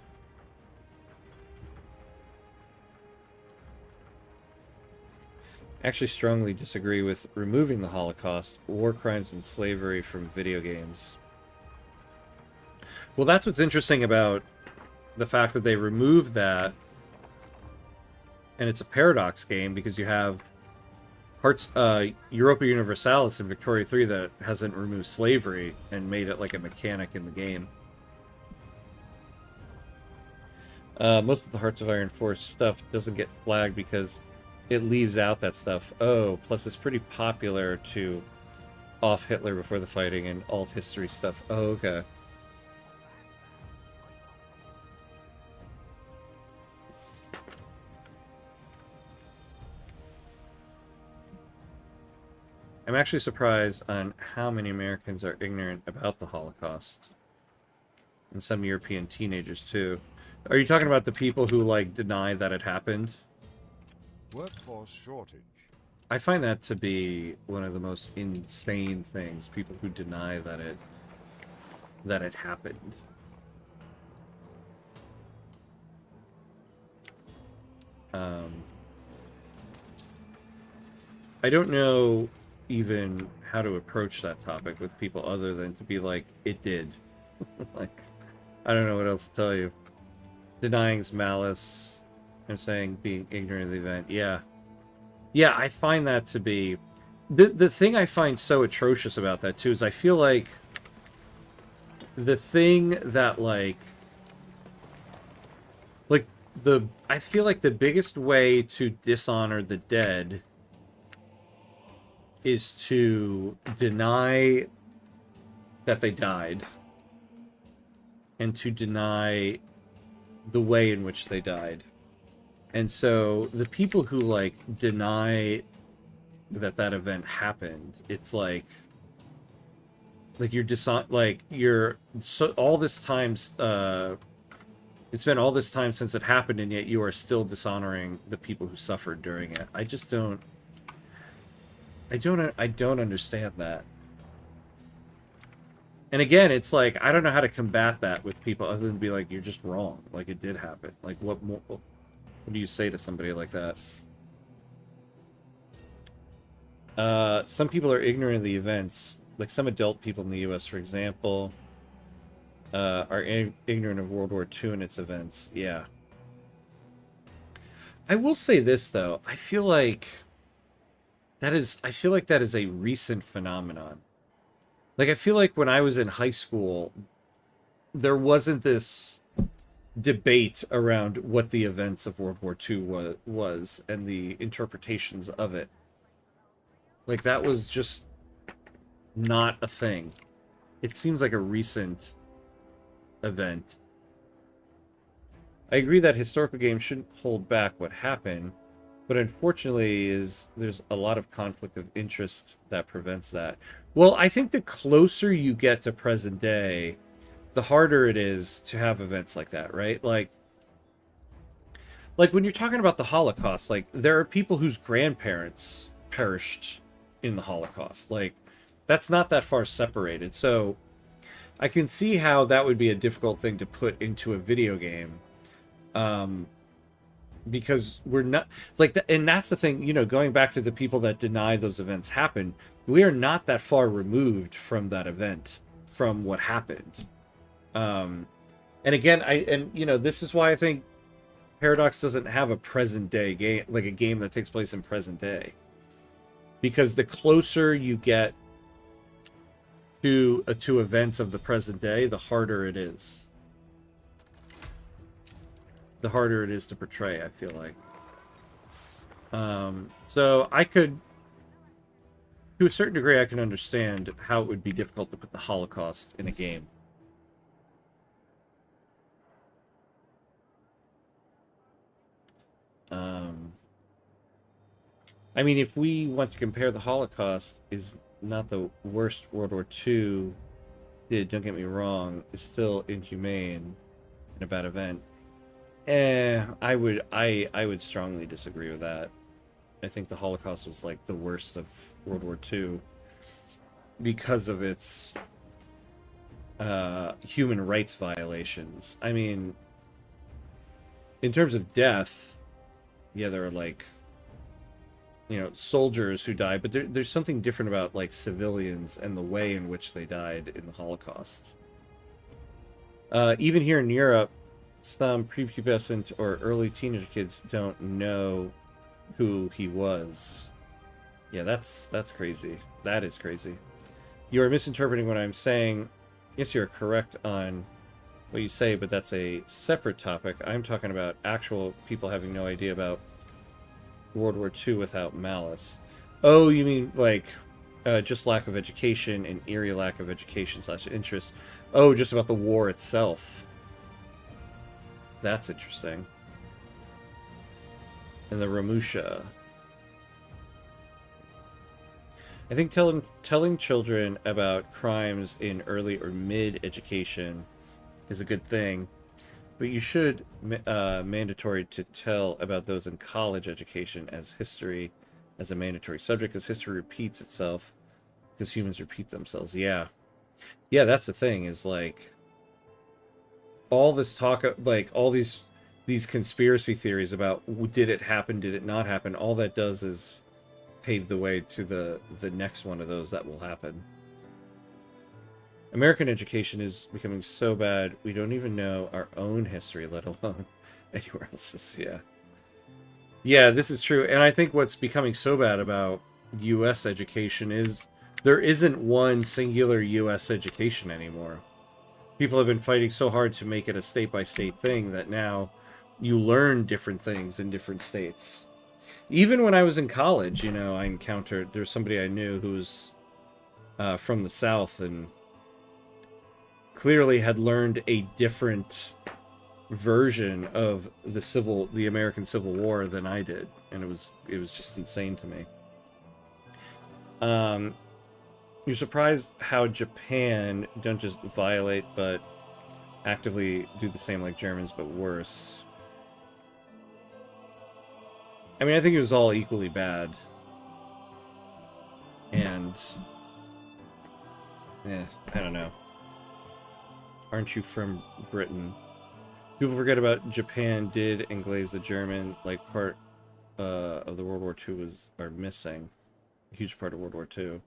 A: Actually strongly disagree with removing the Holocaust, war crimes, and slavery from video games. Well, that's what's interesting about the fact that they removed that, and it's a paradox game because you have Europa Universalis in Victoria 3 that hasn't removed slavery and made it like a mechanic in the game. Most of the Hearts of Iron 4 stuff doesn't get flagged because it leaves out that stuff. Oh, plus it's pretty popular to off Hitler before the fighting and alt history stuff. Oh, okay. I'm actually surprised on how many Americans are ignorant about the Holocaust. And some European teenagers, too. Are you talking about the people who, like, deny that it happened?
E: Workforce shortage.
A: I find that to be one of the most insane things. People who deny that it happened. I don't know even how to approach that topic with people other than to be like, it did. Like, I don't know what else to tell you. Denying's malice. I'm saying being ignorant of the event. Yeah. Yeah, I find that to be... The thing I find so atrocious about that, too, is I feel like the thing that, I feel like the biggest way to dishonor the dead is to deny that they died and to deny the way in which they died. And so the people who like deny that event happened, it's like you're all this time it's been all this time since it happened and yet you are still dishonoring the people who suffered during it. I just don't I don't understand that. And again, it's like, I don't know how to combat that with people other than be like, you're just wrong. Like, it did happen. Like, what do you say to somebody like that? Some people are ignorant of the events. Like, some adult people in the U.S., for example, are ignorant of World War II and its events. Yeah. I will say this, though. I feel like that is a recent phenomenon. Like, I feel like when I was in high school, there wasn't this debate around what the events of World War II was and the interpretations of it. Like, that was just not a thing. It seems like a recent event. I agree that historical games shouldn't hold back what happened, But unfortunately, there's a lot of conflict of interest that prevents that. Well, I think the closer you get to present day, the harder it is to have events like that, right? Like when you're talking about the Holocaust, like there are people whose grandparents perished in the Holocaust. Like that's not that far separated. So I can see how that would be a difficult thing to put into a video game. Because we're not like and that's the thing, you know, going back to the people that deny those events happen, we are not that far removed from that event, from what happened. And again, you know, this is why I think Paradox doesn't have a present day game, like a game that takes place in present day, because the closer you get to events of the present day, the harder it is. The harder it is to portray, I feel like. So I could, to a certain degree, I can understand how it would be difficult to put the Holocaust in a game. I mean, if we want to compare, the Holocaust is not the worst World War II did, don't get me wrong, is still inhumane and a bad event. I would strongly disagree with that. I think the Holocaust was like the worst of World War II because of its human rights violations. I mean, in terms of death, yeah, there are like, you know, soldiers who died, but there's something different about like civilians and the way in which they died in the Holocaust. Even here in Europe, some prepubescent or early teenage kids don't know who he was. Yeah, that's crazy. That is crazy. You are misinterpreting what I'm saying. Yes, you're correct on what you say, but that's a separate topic. I'm talking about actual people having no idea about World War II without malice. Oh, you mean like just lack of education and eerie lack of education / interest. Oh, just about the war itself. That's interesting. And the Ramusha. I think telling children about crimes in early or mid education is a good thing, but you should mandatory to tell about those in college education as history as a mandatory subject, because history repeats itself because humans repeat themselves. Yeah, that's the thing, is like all this talk, like all these conspiracy theories about did it happen, did it not happen, all that does is pave the way to the next one of those that will happen. American education is becoming so bad we don't even know our own history, let alone anywhere else's. Yeah, this is true. And I think what's becoming so bad about US education is there isn't one singular US education anymore. People have been fighting so hard to make it a state-by-state thing that now you learn different things in different states. Even when I was in college, you know, I encountered, there's somebody I knew who was from the South and clearly had learned a different version of the American Civil War than I did, and it was just insane to me. You're surprised how Japan don't just violate but actively do the same like Germans, but worse. I mean, I think it was all equally bad. And I don't know. Aren't you from Britain? People forget about Japan did englaze the German, like part of the World War II are missing. A huge part of World War II.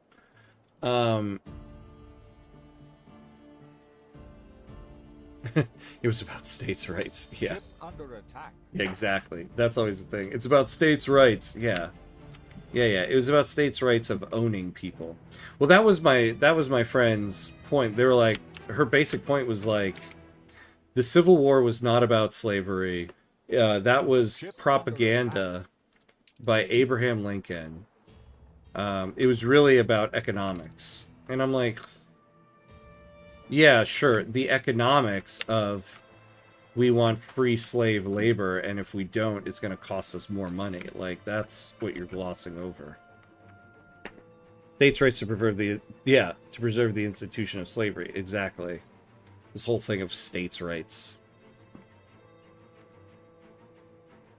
A: It was about states' rights. Yeah.
E: Under attack.
A: Yeah, exactly. That's always the thing. It's about states' rights. Yeah. It was about states' rights of owning people. Well, that was my friend's point. They were like, her basic point was like, the Civil War was not about slavery. That was propaganda by Abraham Lincoln. It was really about economics. And I'm like, yeah, sure. The economics of we want free slave labor, and if we don't, it's going to cost us more money. Like, that's what you're glossing over. States' rights to preserve the institution of slavery. Exactly. This whole thing of states' rights.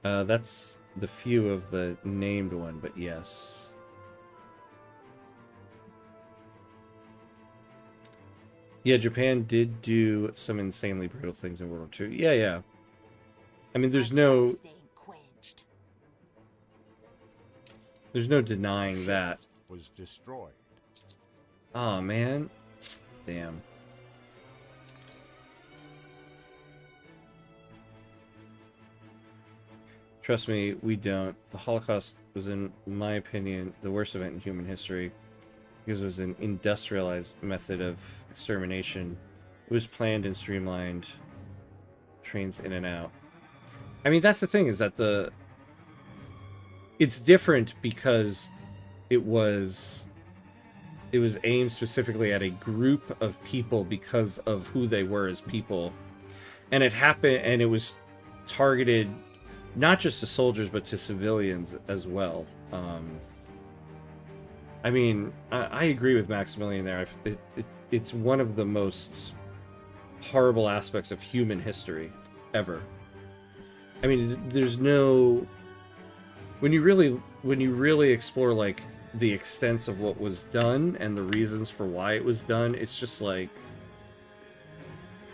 A: That's the few of the named one, but yes. Yeah, Japan did do some insanely brutal things in World War II. Yeah, yeah. I mean, there's no denying that.
E: Was destroyed.
A: Oh man. Damn. Trust me, we don't. The Holocaust was, in my opinion, the worst event in human history because it was an industrialized method of extermination. It was planned and streamlined. Trains in and out. I mean, that's the thing, is that it's different because it was aimed specifically at a group of people because of who they were as people. And it happened, and it was targeted not just to soldiers, but to civilians as well. I mean, I agree with Maximilian there. It's one of the most horrible aspects of human history ever. I mean, there's no... When you really explore, like, the extents of what was done and the reasons for why it was done, it's just like...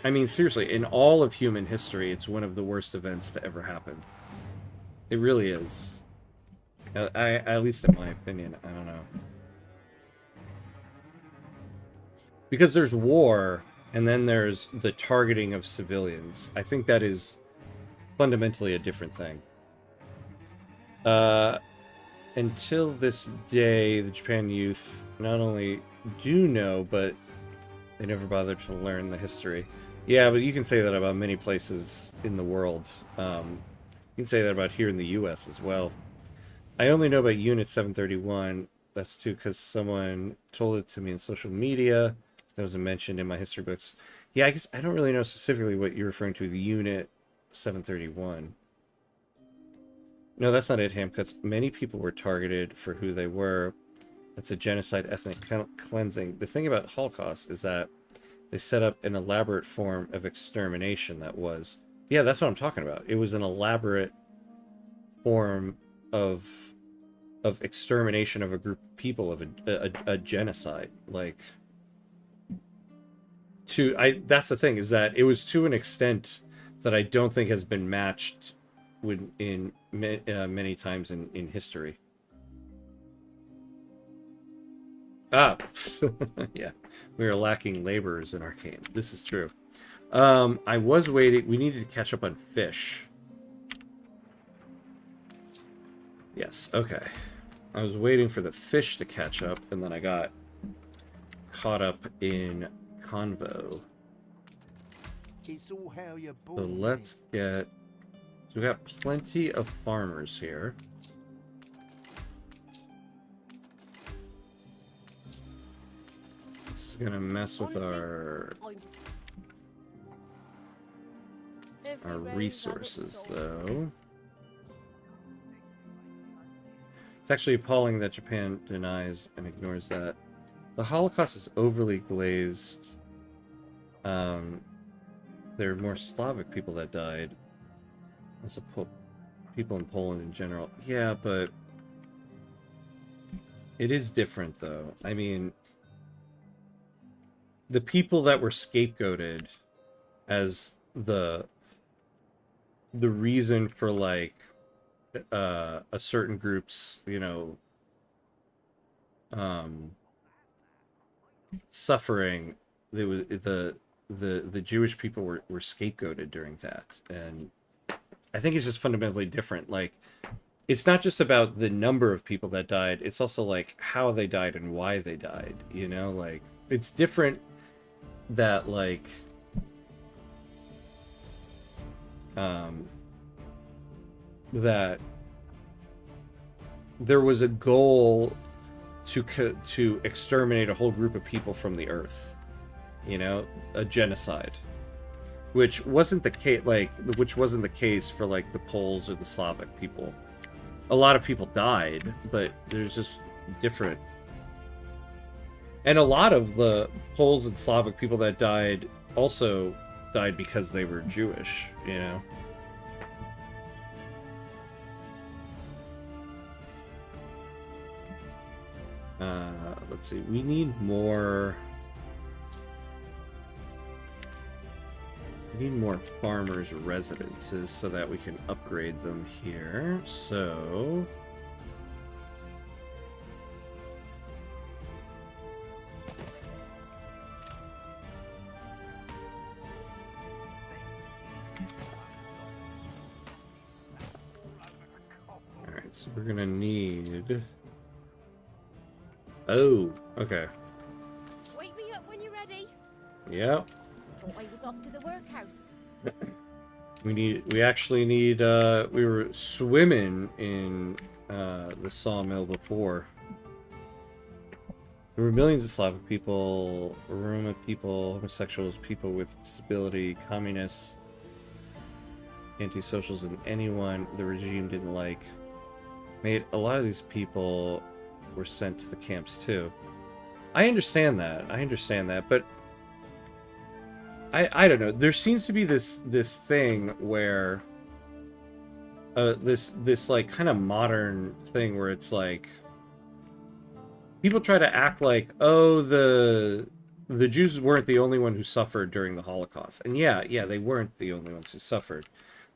A: I mean, seriously, in all of human history, it's one of the worst events to ever happen. It really is. At least in my opinion. I don't know. Because there's war, and then there's the targeting of civilians. I think that is fundamentally a different thing. Until this day, the Japan youth not only do know, but they never bothered to learn the history. Yeah, but you can say that about many places in the world. You can say that about here in the U.S. as well. I only know about Unit 731. That's too because someone told it to me in social media. That wasn't mentioned in my history books. Yeah, I guess I don't really know specifically what you're referring to, the Unit 731. No, that's not it, Hamcuts. Many people were targeted for who they were. That's a genocide, ethnic cleansing. The thing about Holocaust is that they set up an elaborate form of extermination that was... Yeah, that's what I'm talking about. It was an elaborate form of extermination of a group of people, of a genocide. Like... that's the thing, is that it was to an extent that I don't think has been matched in many times in history. Ah, yeah, we are lacking laborers in Arcane. This is true. I was waiting. We needed to catch up on fish. Yes, okay. I was waiting for the fish to catch up, and then I got caught up in convo.
B: It's all how you're
A: So
B: born.
A: let's get... So we got plenty of farmers here. This is gonna mess with our resources, though. It's actually appalling that Japan denies and ignores that. The Holocaust is overly glazed. There are more Slavic people that died. Also, people in Poland in general. Yeah, but it is different, though. I mean, the people that were scapegoated as the reason for, like, a certain group's, you know, suffering, the Jewish people were scapegoated during that, and I think it's just fundamentally different. Like, it's not just about the number of people that died, it's also like how they died and why they died, you know? Like, it's different that, like, that there was a goal to exterminate a whole group of people from the earth, you know, a genocide. which wasn't the case. Which wasn't the case for like the Poles or the Slavic people. A lot of people died, but there's just different. And a lot of the Poles and Slavic people that died also died because they were Jewish, you know. Let's see. We need more. We need more farmers' residences so that we can upgrade them here. So. Alright, so we're gonna need. Oh, okay.
C: Wake me up when you're ready.
A: Yep.
C: Thought I was off to the workhouse.
A: We actually need, we were swimming in, the sawmill before. There were millions of Slavic people, Roma people, homosexuals, people with disability, communists, antisocials, and anyone the regime didn't like. Made a lot of these people were sent to the camps too. I understand that, but I don't know. There seems to be this thing where this like kind of modern thing where it's like people try to act like, oh, the Jews weren't the only one who suffered during the Holocaust. And yeah, they weren't the only ones who suffered.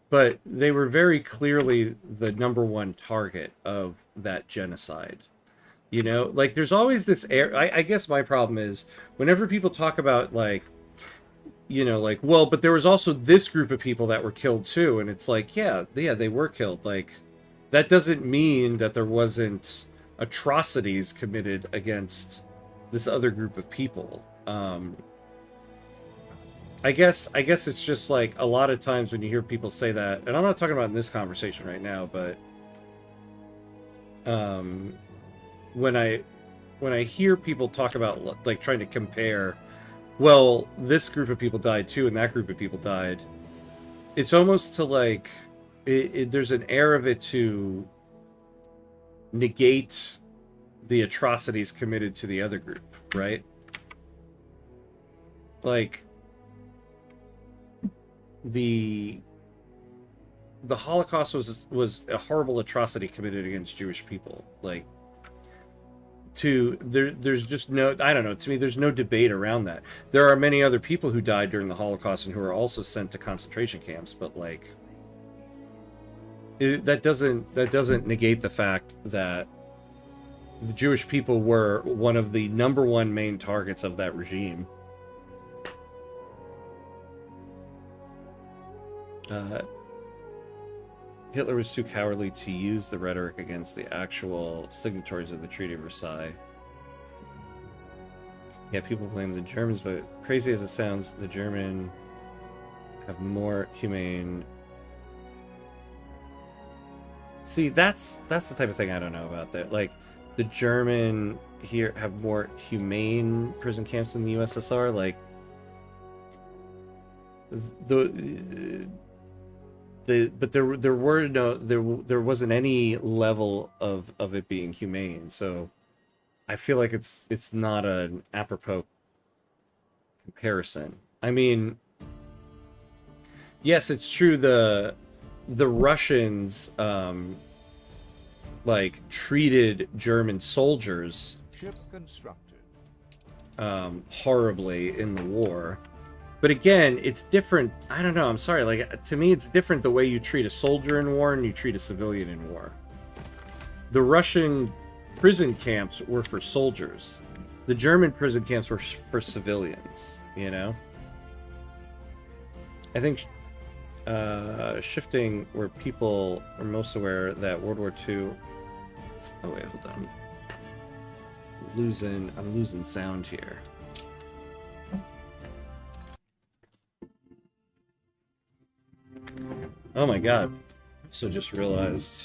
A: But they were very clearly the #1 target of that genocide. You know, like there's always this air. I guess my problem is whenever people talk about like, you know, like, well, but there was also this group of people that were killed too. And it's like, yeah, they were killed. Like, that doesn't mean that there wasn't atrocities committed against this other group of people. I guess it's just like a lot of times when you hear people say that, and I'm not talking about in this conversation right now, but when I hear people talk about like trying to compare, well, this group of people died too, and that group of people died, it's almost to like there's an air of it to negate the atrocities committed to the other group, right? Like the Holocaust was a horrible atrocity committed against Jewish people. Like, there's just no, I don't know, to me there's no debate around that. There are many other people who died during the Holocaust and who are also sent to concentration camps, but like that doesn't negate the fact that the Jewish people were one of the #1 main targets of that regime. Hitler was too cowardly to use the rhetoric against the actual signatories of the Treaty of Versailles. Yeah, people blame the Germans, but crazy as it sounds, the German have more humane... See, that's the type of thing I don't know about that. Like, the German here have more humane prison camps than the USSR. Like, but there wasn't any level of it being humane, so I feel like it's not an apropos comparison. I mean, yes, it's true the Russians like treated German soldiers
E: Ship constructed.
A: horribly in the war. But again, it's different. I don't know. I'm sorry. Like, to me, it's different the way you treat a soldier in war and you treat a civilian in war. The Russian prison camps were for soldiers. The German prison camps were for civilians, you know? I think shifting where people are most aware that World War II... Oh, wait, hold on. I'm losing sound here. Oh my god. So just realized.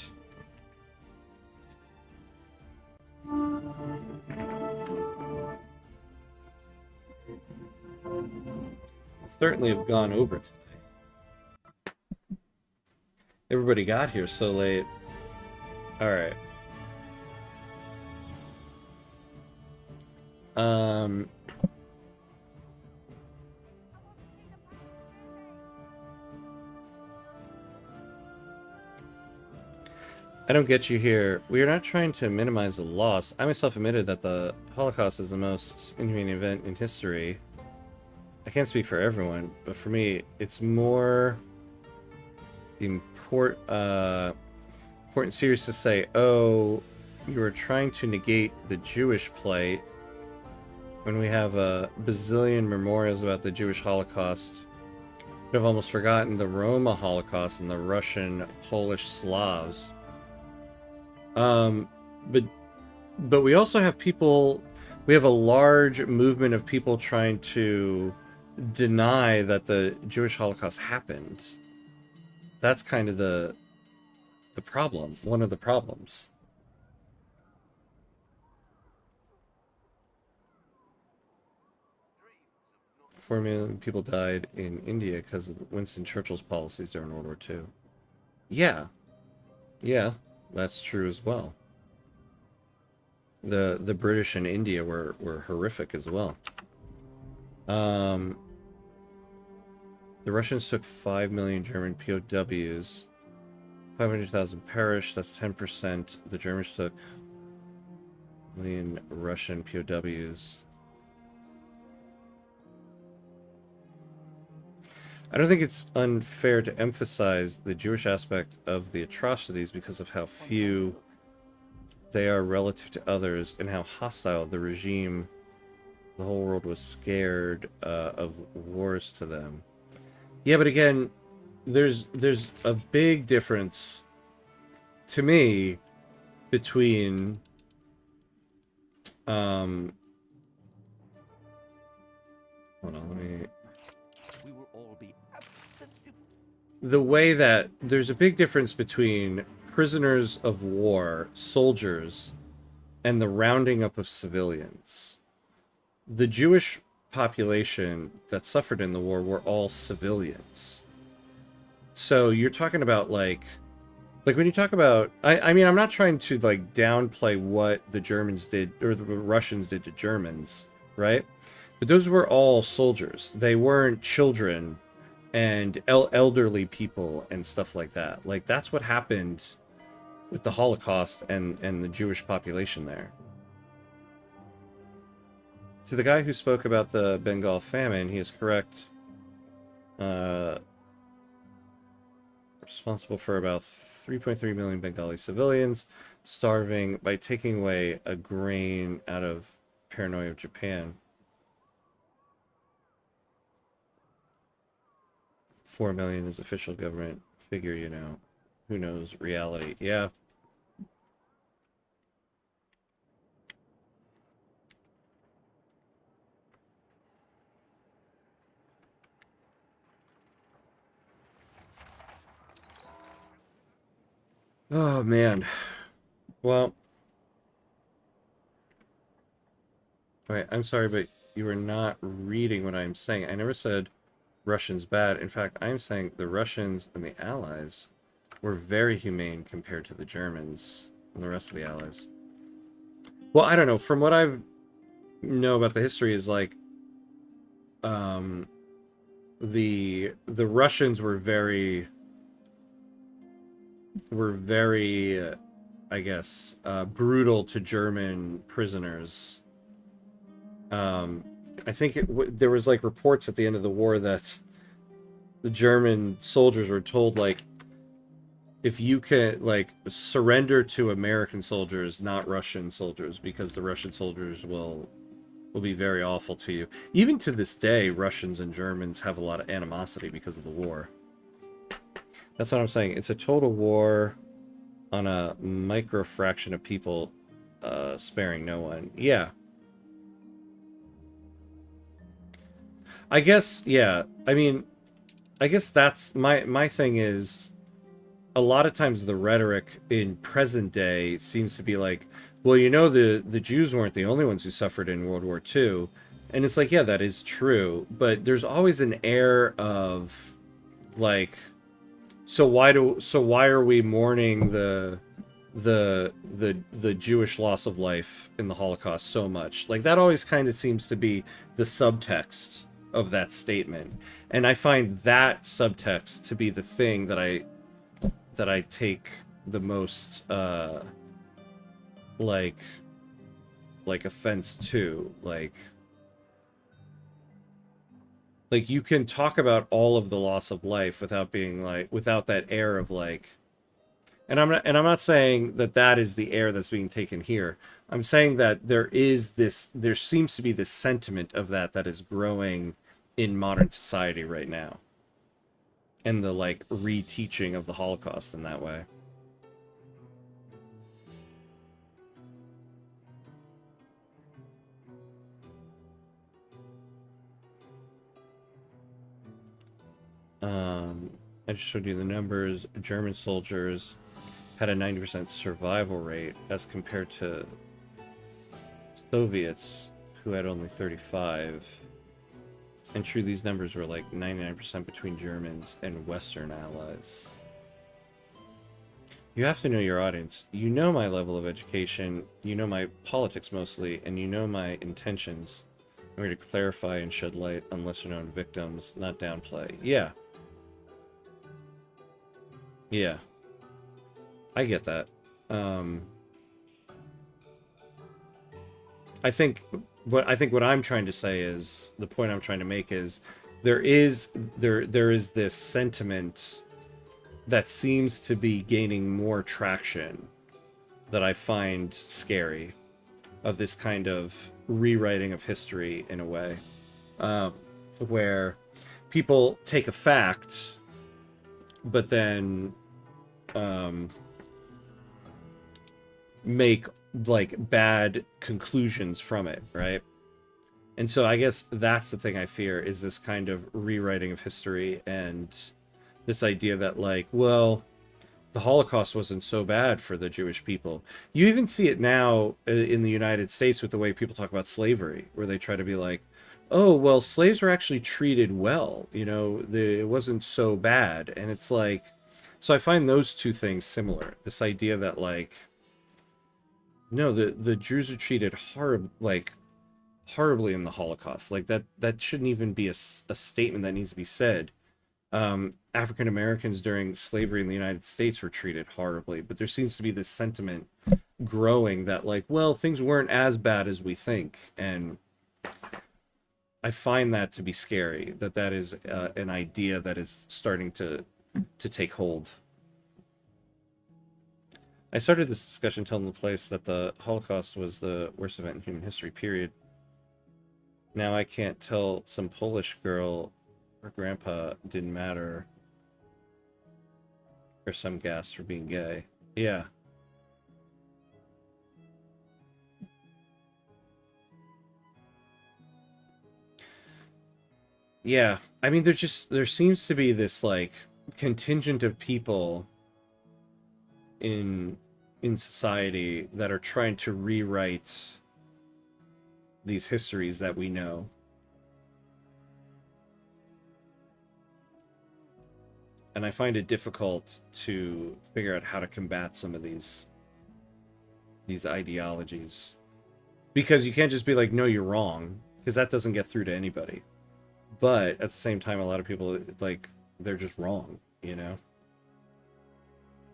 A: certainly have gone over today. Everybody got here so late. Alright. I don't get you here. We are not trying to minimize the loss. I myself admitted that the Holocaust is the most inhumane event in history. I can't speak for everyone, but for me, it's more important serious to say, oh, you are trying to negate the Jewish plight when we have a bazillion memorials about the Jewish Holocaust. I've almost forgotten the Roma Holocaust and the Russian, Polish Slavs. But we also have people, we have a large movement of people trying to deny that the Jewish Holocaust happened. That's kind of the problem, one of the problems. Four million people died in India because of Winston Churchill's policies during World War II. Yeah. Yeah, that's true as well. The British in India were horrific as well. The Russians took 5 million German POWs. 500,000 perished, that's 10%. The Germans took 1 million Russian POWs. I don't think it's unfair to emphasize the Jewish aspect of the atrocities because of how few they are relative to others and how hostile the regime, the whole world was scared of wars to them. Yeah, but again, there's a big difference to me between hold on, let me
B: We will all be absolute.
A: the way that there's a big difference between prisoners of war, soldiers, and the rounding up of civilians. The Jewish population that suffered in the war were all civilians. So you're talking about like when you talk about, I mean, I'm not trying to like downplay what the Germans did or the Russians did to Germans, right? But those were all soldiers. They weren't children and elderly people and stuff like that. Like that's what happened with the Holocaust and the Jewish population there. To the guy who spoke about the Bengal famine, he is correct. Responsible for about 3.3 million Bengali civilians starving by taking away a grain out of paranoia of Japan. 4 million is official government figure, you know. Who knows reality? Yeah. Oh, man. Well. Alright, I'm sorry, but you are not reading what I'm saying. I never said Russians bad. In fact, I'm saying the Russians and the Allies were very humane compared to the Germans and the rest of the Allies. Well, I don't know. From what I know about the history is like, the Russians were very, I guess, brutal to German prisoners. I think there was like reports at the end of the war that the German soldiers were told like, if you can like surrender to American soldiers, not Russian soldiers, because the Russian soldiers will be very awful to you. Even to this day, Russians and Germans have a lot of animosity because of the war. That's what I'm saying. It's a total war on a micro fraction of people, sparing no one. Yeah. I guess, yeah. I mean, I guess that's my thing is a lot of times the rhetoric in present day seems to be like, well, you know, the Jews weren't the only ones who suffered in World War II. And it's like, yeah, that is true, but there's always an air of like, so why are we mourning the Jewish loss of life in the Holocaust so much? Like, that always kind of seems to be the subtext of that statement. And I find that subtext to be the thing that I take the most like offense to. Like you can talk about all of the loss of life without being like, without that air of like, and I'm not saying that that is the air that's being taken here. I'm saying that there seems to be this sentiment of that is growing in modern society right now, and the like reteaching of the Holocaust in that way. I just showed you the numbers. German soldiers had a 90% survival rate as compared to Soviets, who had only 35. And true, these numbers were like 99% between Germans and Western allies. You have to know your audience. You know my level of education, you know my politics mostly, and you know my intentions. I'm here to clarify and shed light on lesser-known victims, not downplay. Yeah. Yeah. I get that. I think what I'm trying to say is, the point I'm trying to make is, there is this sentiment that seems to be gaining more traction that I find scary, of this kind of rewriting of history in a way, where people take a fact, but then make like bad conclusions from it, right? And so I guess that's the thing I fear, is this kind of rewriting of history, and this idea that like, well, the Holocaust wasn't so bad for the Jewish people. You even see it now in the United States with the way people talk about slavery, where they try to be like, oh, well, slaves were actually treated well, you know, it wasn't so bad. And it's like, so I find those two things similar. This idea that like, no, the Jews are treated horribly in the Holocaust. Like that shouldn't even be a statement that needs to be said. African Americans during slavery in the United States were treated horribly, but there seems to be this sentiment growing that like, well, things weren't as bad as we think, and I find that to be scary. That is an idea that is starting to take hold. I started this discussion telling the place that the Holocaust was the worst event in human history, period. Now I can't tell some Polish girl her grandpa didn't matter, or some gas for being gay. Yeah. Yeah. I mean, there seems to be this like contingent of people in society that are trying to rewrite these histories that we know. And I find it difficult to figure out how to combat some of these ideologies. Because you can't just be like, no, you're wrong, because that doesn't get through to anybody. But at the same time, a lot of people, like, they're just wrong, you know?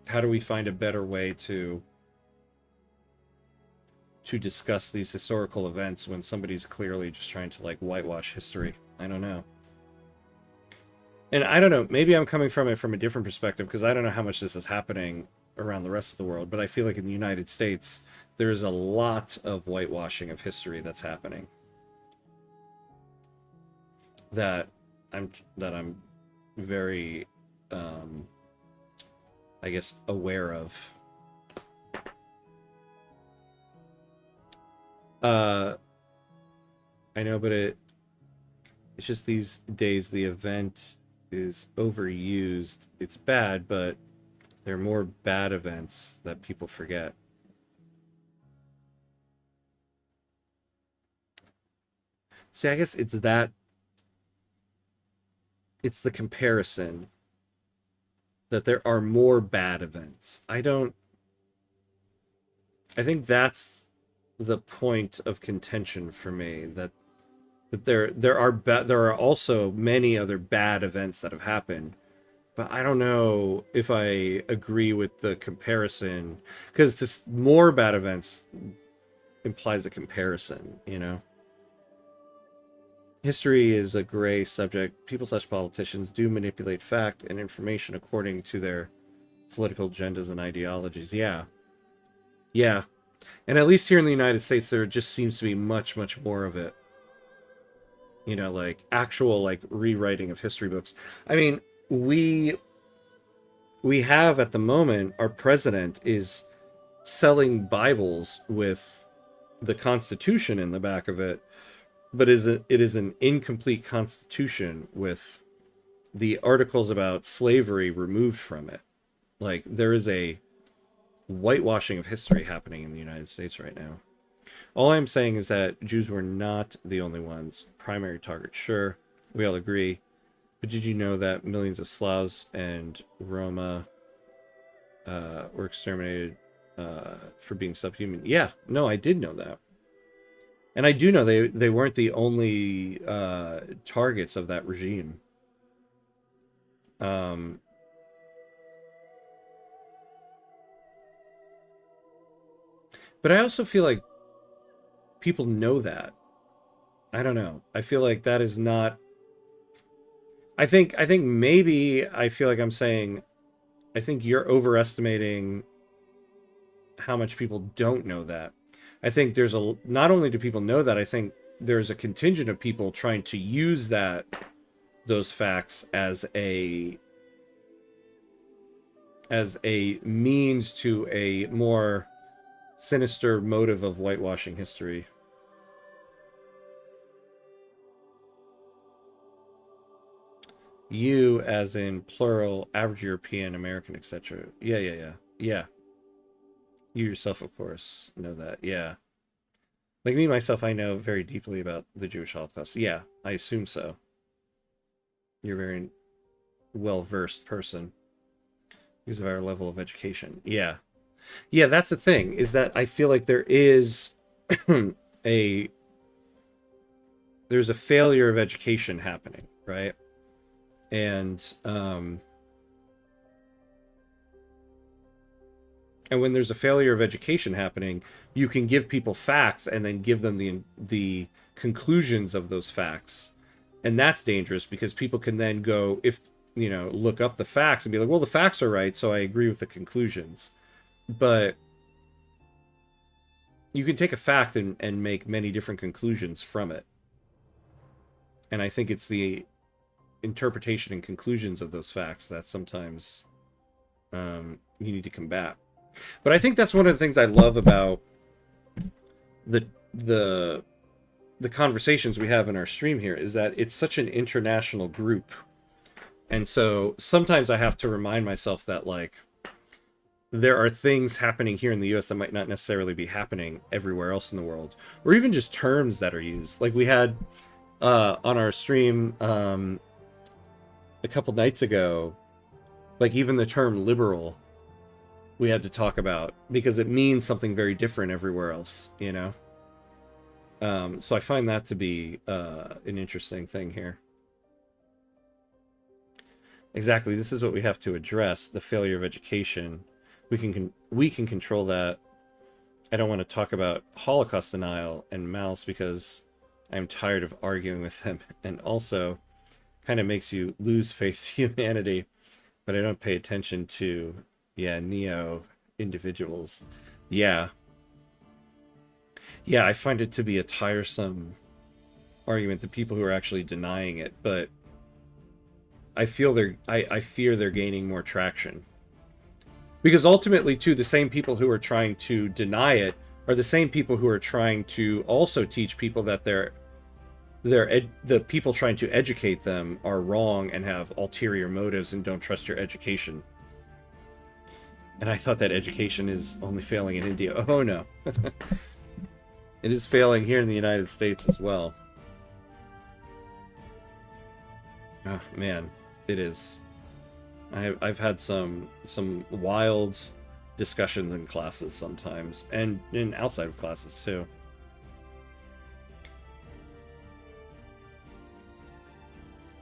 A: How do we find a better way to discuss these historical events when somebody's clearly just trying to, like, whitewash history? I don't know. And I don't know, maybe I'm coming from it from a different perspective, because I don't know how much this is happening around the rest of the world, but I feel like in the United States, there is a lot of whitewashing of history that's happening. That I'm very, I guess, aware of. I know, but it's just these days the event is overused. It's bad, but there are more bad events that people forget. See, I guess it's that. It's the comparison that there are more bad events. I think that's the point of contention for me, that there are also many other bad events that have happened, but I don't know if I agree with the comparison, because this more bad events implies a comparison, you know. History is a gray subject. People/politicians do manipulate fact and information according to their political agendas and ideologies. Yeah. And at least here in the United States, there just seems to be much more of it. You know, like actual like rewriting of history books. I mean, we have at the moment, our president is selling Bibles with the Constitution in the back of it, but it is an incomplete Constitution with the articles about slavery removed from it. Like, there is a whitewashing of history happening in the United States right now. All I'm saying is that Jews were not the only ones. Primary target, sure, we all agree. But did you know that millions of Slavs and Roma were exterminated for being subhuman? Yeah, no, I did know that. And I do know they weren't the only targets of that regime. But I also feel like people know that. I don't know. I feel like that is not... I think maybe I feel like I'm saying, I think you're overestimating how much people don't know that. I think there's not only do people know that, I think there's a contingent of people trying to use those facts as a means to a more sinister motive of whitewashing history. You, as in plural, average European, American, etc. Yeah. You yourself, of course, know that. Yeah. Like me, myself, I know very deeply about the Jewish Holocaust. Yeah, I assume so. You're a very well-versed person because of our level of education. Yeah. Yeah, that's the thing, is that I feel like there is there's a failure of education happening, right? And when there's a failure of education happening, you can give people facts and then give them the conclusions of those facts. And that's dangerous, because people can then go, look up the facts and be like, well, the facts are right, so I agree with the conclusions. But you can take a fact and make many different conclusions from it. And I think it's the interpretation and conclusions of those facts that sometimes you need to combat. But I think that's one of the things I love about the conversations we have in our stream here, is that it's such an international group. And so sometimes I have to remind myself that, like, there are things happening here in the US that might not necessarily be happening everywhere else in the world, or even just terms that are used. Like we had on our stream a couple nights ago, like even the term liberal we had to talk about, because it means something very different everywhere else, you know? So I find that to be an interesting thing here. Exactly, this is what we have to address, the failure of education. We can control that. I don't want to talk about Holocaust denial and malice because I'm tired of arguing with them, and also kind of makes you lose faith in humanity. But I don't pay attention to, neo individuals. Yeah, I find it to be a tiresome argument, the people who are actually denying it, but I fear they're gaining more traction. Because ultimately, too, the same people who are trying to deny it are the same people who are trying to also teach people that the people trying to educate them are wrong and have ulterior motives and don't trust your education. And I thought that education is only failing in India. Oh, no. It is failing here in the United States as well. Oh, man, it is. I've had some wild discussions in classes sometimes, and outside of classes too.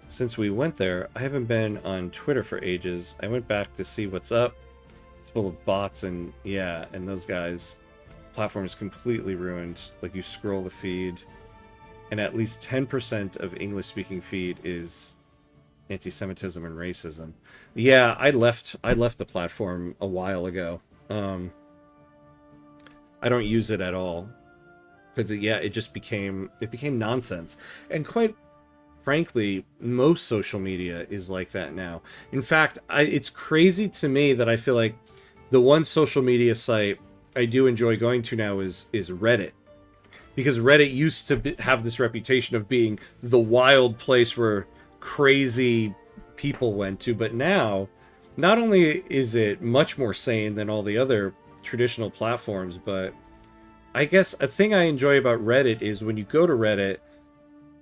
A: Since we went there, I haven't been on Twitter for ages. I went back to see what's up. It's full of bots and yeah, and those guys. The platform is completely ruined. Like, you scroll the feed, and at least 10% of English-speaking feed is anti-Semitism and racism. Yeah, I left the platform a while ago. I don't use it at all because it just became nonsense. And quite frankly, most social media is like that now. In fact, it's crazy to me that I feel like the one social media site I do enjoy going to now is Reddit. Because Reddit used to have this reputation of being the wild place where crazy people went to, but now, not only is it much more sane than all the other traditional platforms, but I guess a thing I enjoy about Reddit is when you go to Reddit,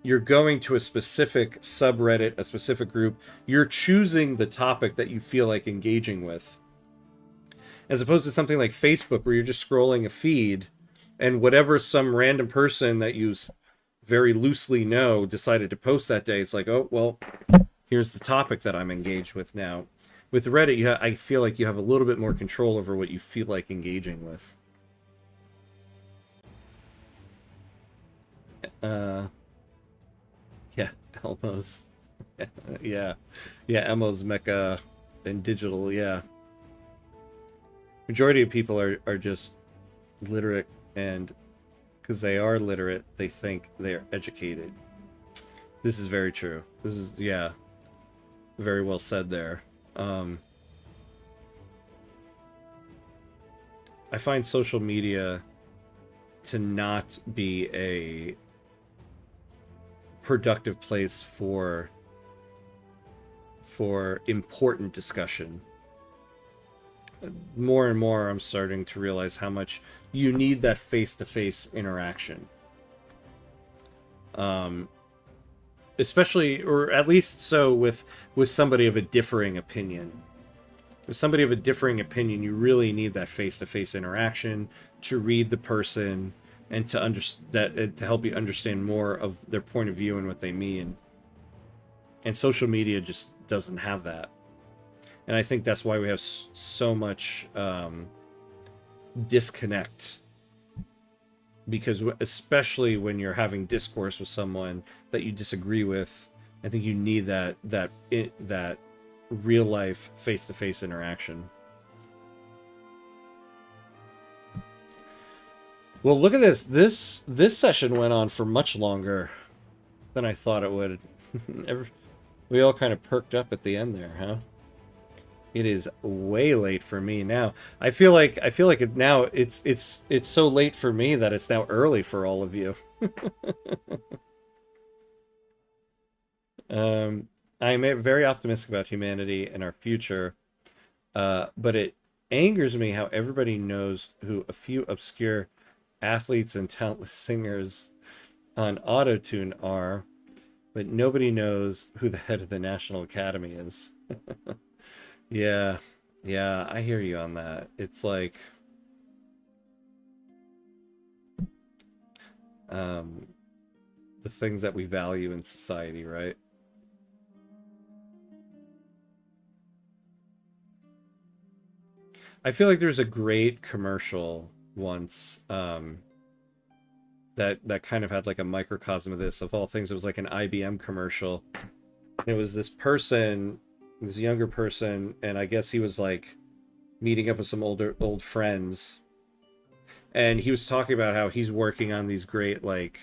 A: you're going to a specific subreddit, a specific group, you're choosing the topic that you feel like engaging with. As opposed to something like Facebook where you're just scrolling a feed, and whatever some random person that you very loosely know decided to post that day, it's like, oh, well, here's the topic that I'm engaged with now. With Reddit, I feel like you have a little bit more control over what you feel like engaging with. Yeah, Elmo's. Yeah, Elmo's mecha and digital, yeah. Majority of people are just literate, and because they are literate, they think they're educated. This is very true. This is, yeah, very well said there. I find social media to not be a productive place for important discussion. More and more, I'm starting to realize how much you need that face-to-face interaction. Especially, or at least so with somebody of a differing opinion. With somebody of a differing opinion, you really need that face-to-face interaction to read the person and to help you understand more of their point of view and what they mean. And social media just doesn't have that. And I think that's why we have so much disconnect. Because especially when you're having discourse with someone that you disagree with, I think you need that real life face-to-face interaction. Well, look at this. This session went on for much longer than I thought it would. We all kind of perked up at the end there, huh? It is way late for me now. I feel like now it's so late for me that it's now early for all of you. I'm very optimistic about humanity and our future, but it angers me how everybody knows who a few obscure athletes and talentless singers on Autotune are, but nobody knows who the head of the National Academy is. Yeah, I hear you on that. It's like, the things that we value in society, right? I feel like there's a great commercial once, that kind of had like a microcosm of this. Of all things, it was like an IBM commercial. It was this person, this younger person, and I guess he was like meeting up with some old friends, and he was talking about how he's working on these great, like,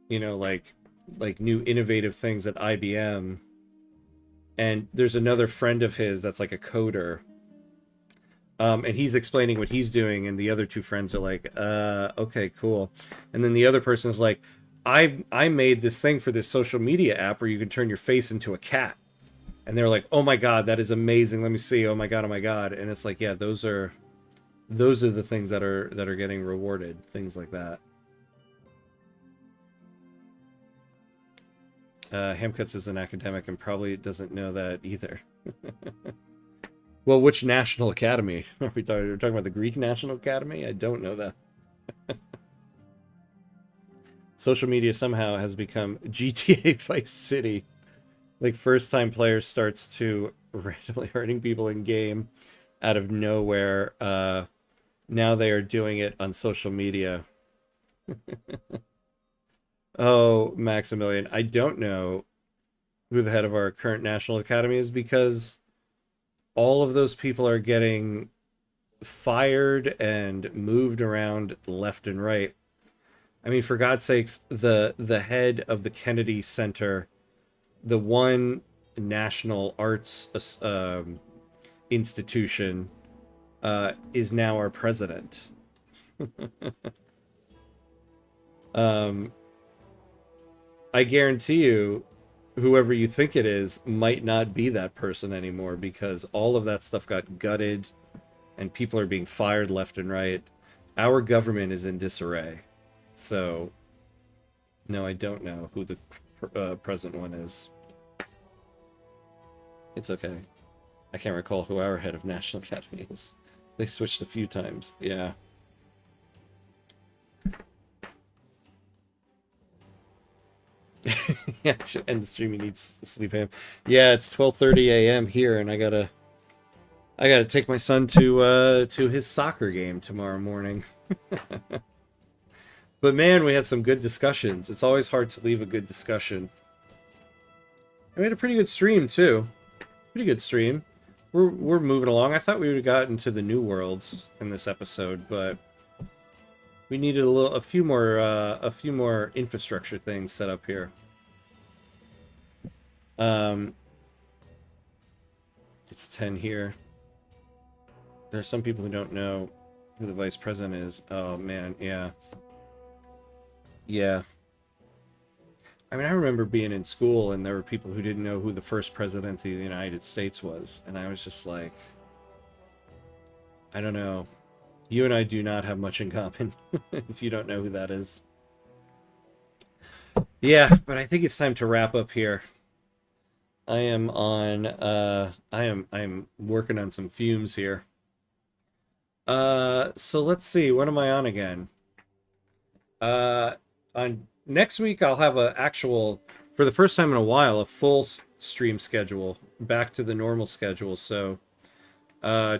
A: you know, like new innovative things at IBM, and there's another friend of his that's like a coder, and he's explaining what he's doing, and the other two friends are like, okay, cool. And then the other person's like, I made this thing for this social media app where you can turn your face into a cat. And they're like, oh my god, that is amazing. Let me see. Oh my god, oh my god. And it's like, yeah, those are the things that are getting rewarded. Things like that. Hamcuts is an academic and probably doesn't know that either. Well, which National Academy? Are we talking about the Greek National Academy? I don't know that. Social media somehow has become GTA Vice City. Like, first-time players starts to randomly hurting people in game out of nowhere. Now they are doing it on social media. Oh, Maximilian, I don't know who the head of our current National Academy is because all of those people are getting fired and moved around left and right. I mean, for God's sakes, the head of the Kennedy Center, the one national arts institution, is now our president. I guarantee you, whoever you think it is might not be that person anymore because all of that stuff got gutted and people are being fired left and right. Our government is in disarray. So, no, I don't know who the present one is. It's okay. I can't recall who our head of National Academy is. They switched a few times. Yeah. Yeah, I should end the stream. He needs sleep. Yeah, it's 12:30 a.m. here, and I gotta take my son to his soccer game tomorrow morning. But man, we had some good discussions. It's always hard to leave a good discussion. And we had a pretty good stream too. Pretty good stream. We're moving along. I thought we would have gotten to the new worlds in this episode, but we needed a few more infrastructure things set up here. It's 10 here. There's some people who don't know who the vice president is. Oh man, yeah. Yeah. I mean, I remember being in school and there were people who didn't know who the first president of the United States was, and I was just like, I don't know. You and I do not have much in common if you don't know who that is. Yeah, but I think it's time to wrap up here. I am working on some fumes here. So let's see, what am I on again? On next week I'll have for the first time in a while, a full stream schedule, back to the normal schedule. So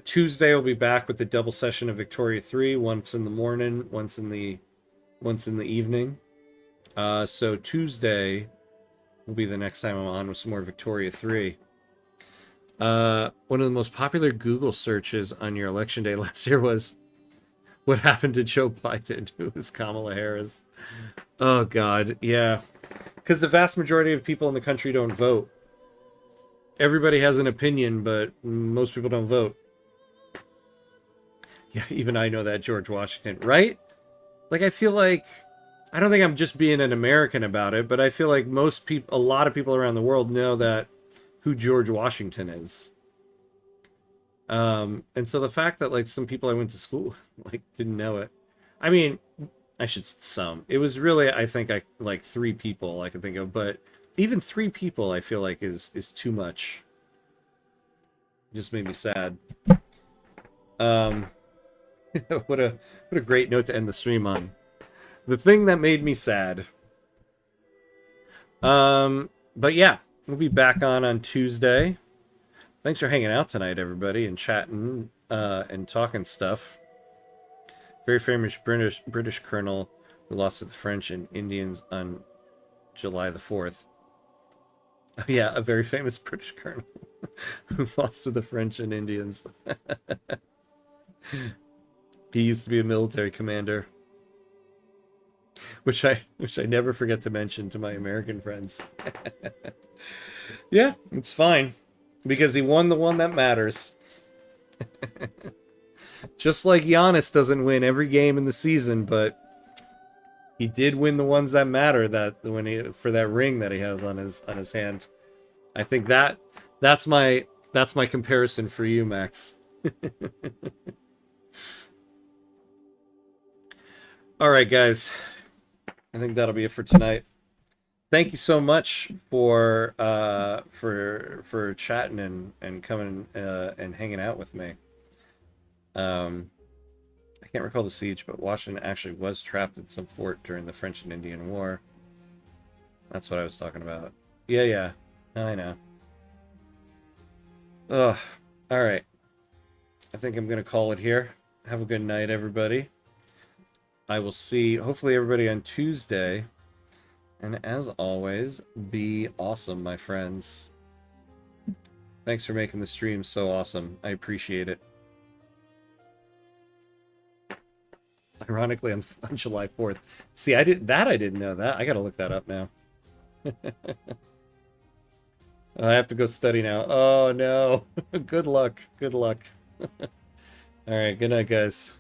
A: Tuesday we'll be back with the double session of Victoria 3, once in the morning, once in the evening. So Tuesday will be the next time I'm on with some more Victoria 3. One of the most popular Google searches on your election day last year was, what happened to Joe Biden? Who is Kamala Harris? Oh God, yeah. Because the vast majority of people in the country don't vote. Everybody has an opinion, but most people don't vote. Yeah, even I know that, George Washington, right? Like, I feel like, I don't think I'm just being an American about it, but I feel like a lot of people around the world know that who George Washington is. And so the fact that like some people I went to school like didn't know it. I mean, it was really, I think like 3 people I could think of, but even 3 people I feel like is too much. It just made me sad. What a great note to end the stream on. The thing that made me sad. But yeah, we'll be back on Tuesday. Thanks for hanging out tonight, everybody, and chatting and talking stuff. Very famous British colonel who lost to the French and Indians on July the 4th. Oh, yeah, a very famous British colonel who lost to the French and Indians. He used to be a military commander, which I never forget to mention to my American friends. Yeah, it's fine. Because he won the one that matters. Just like Giannis doesn't win every game in the season, but he did win the ones that matter, for that ring that he has on his hand. I think that's my comparison for you, Max. All right, guys. I think that'll be it for tonight. thank you so much for chatting and coming and hanging out with me. I can't recall the siege, but Washington actually was trapped in some fort during the French and Indian War. That's what I was talking about. Yeah, I know. Ugh. Alright. I think I'm going to call it here. Have a good night, everybody. I will see, hopefully, everybody on Tuesday. And as always, be awesome, my friends. Thanks for making the stream so awesome. I appreciate it. Ironically, on July 4th. See, I didn't know that. I gotta look that up now. I have to go study now. Oh, no. Good luck. Good luck. All right, good night, guys.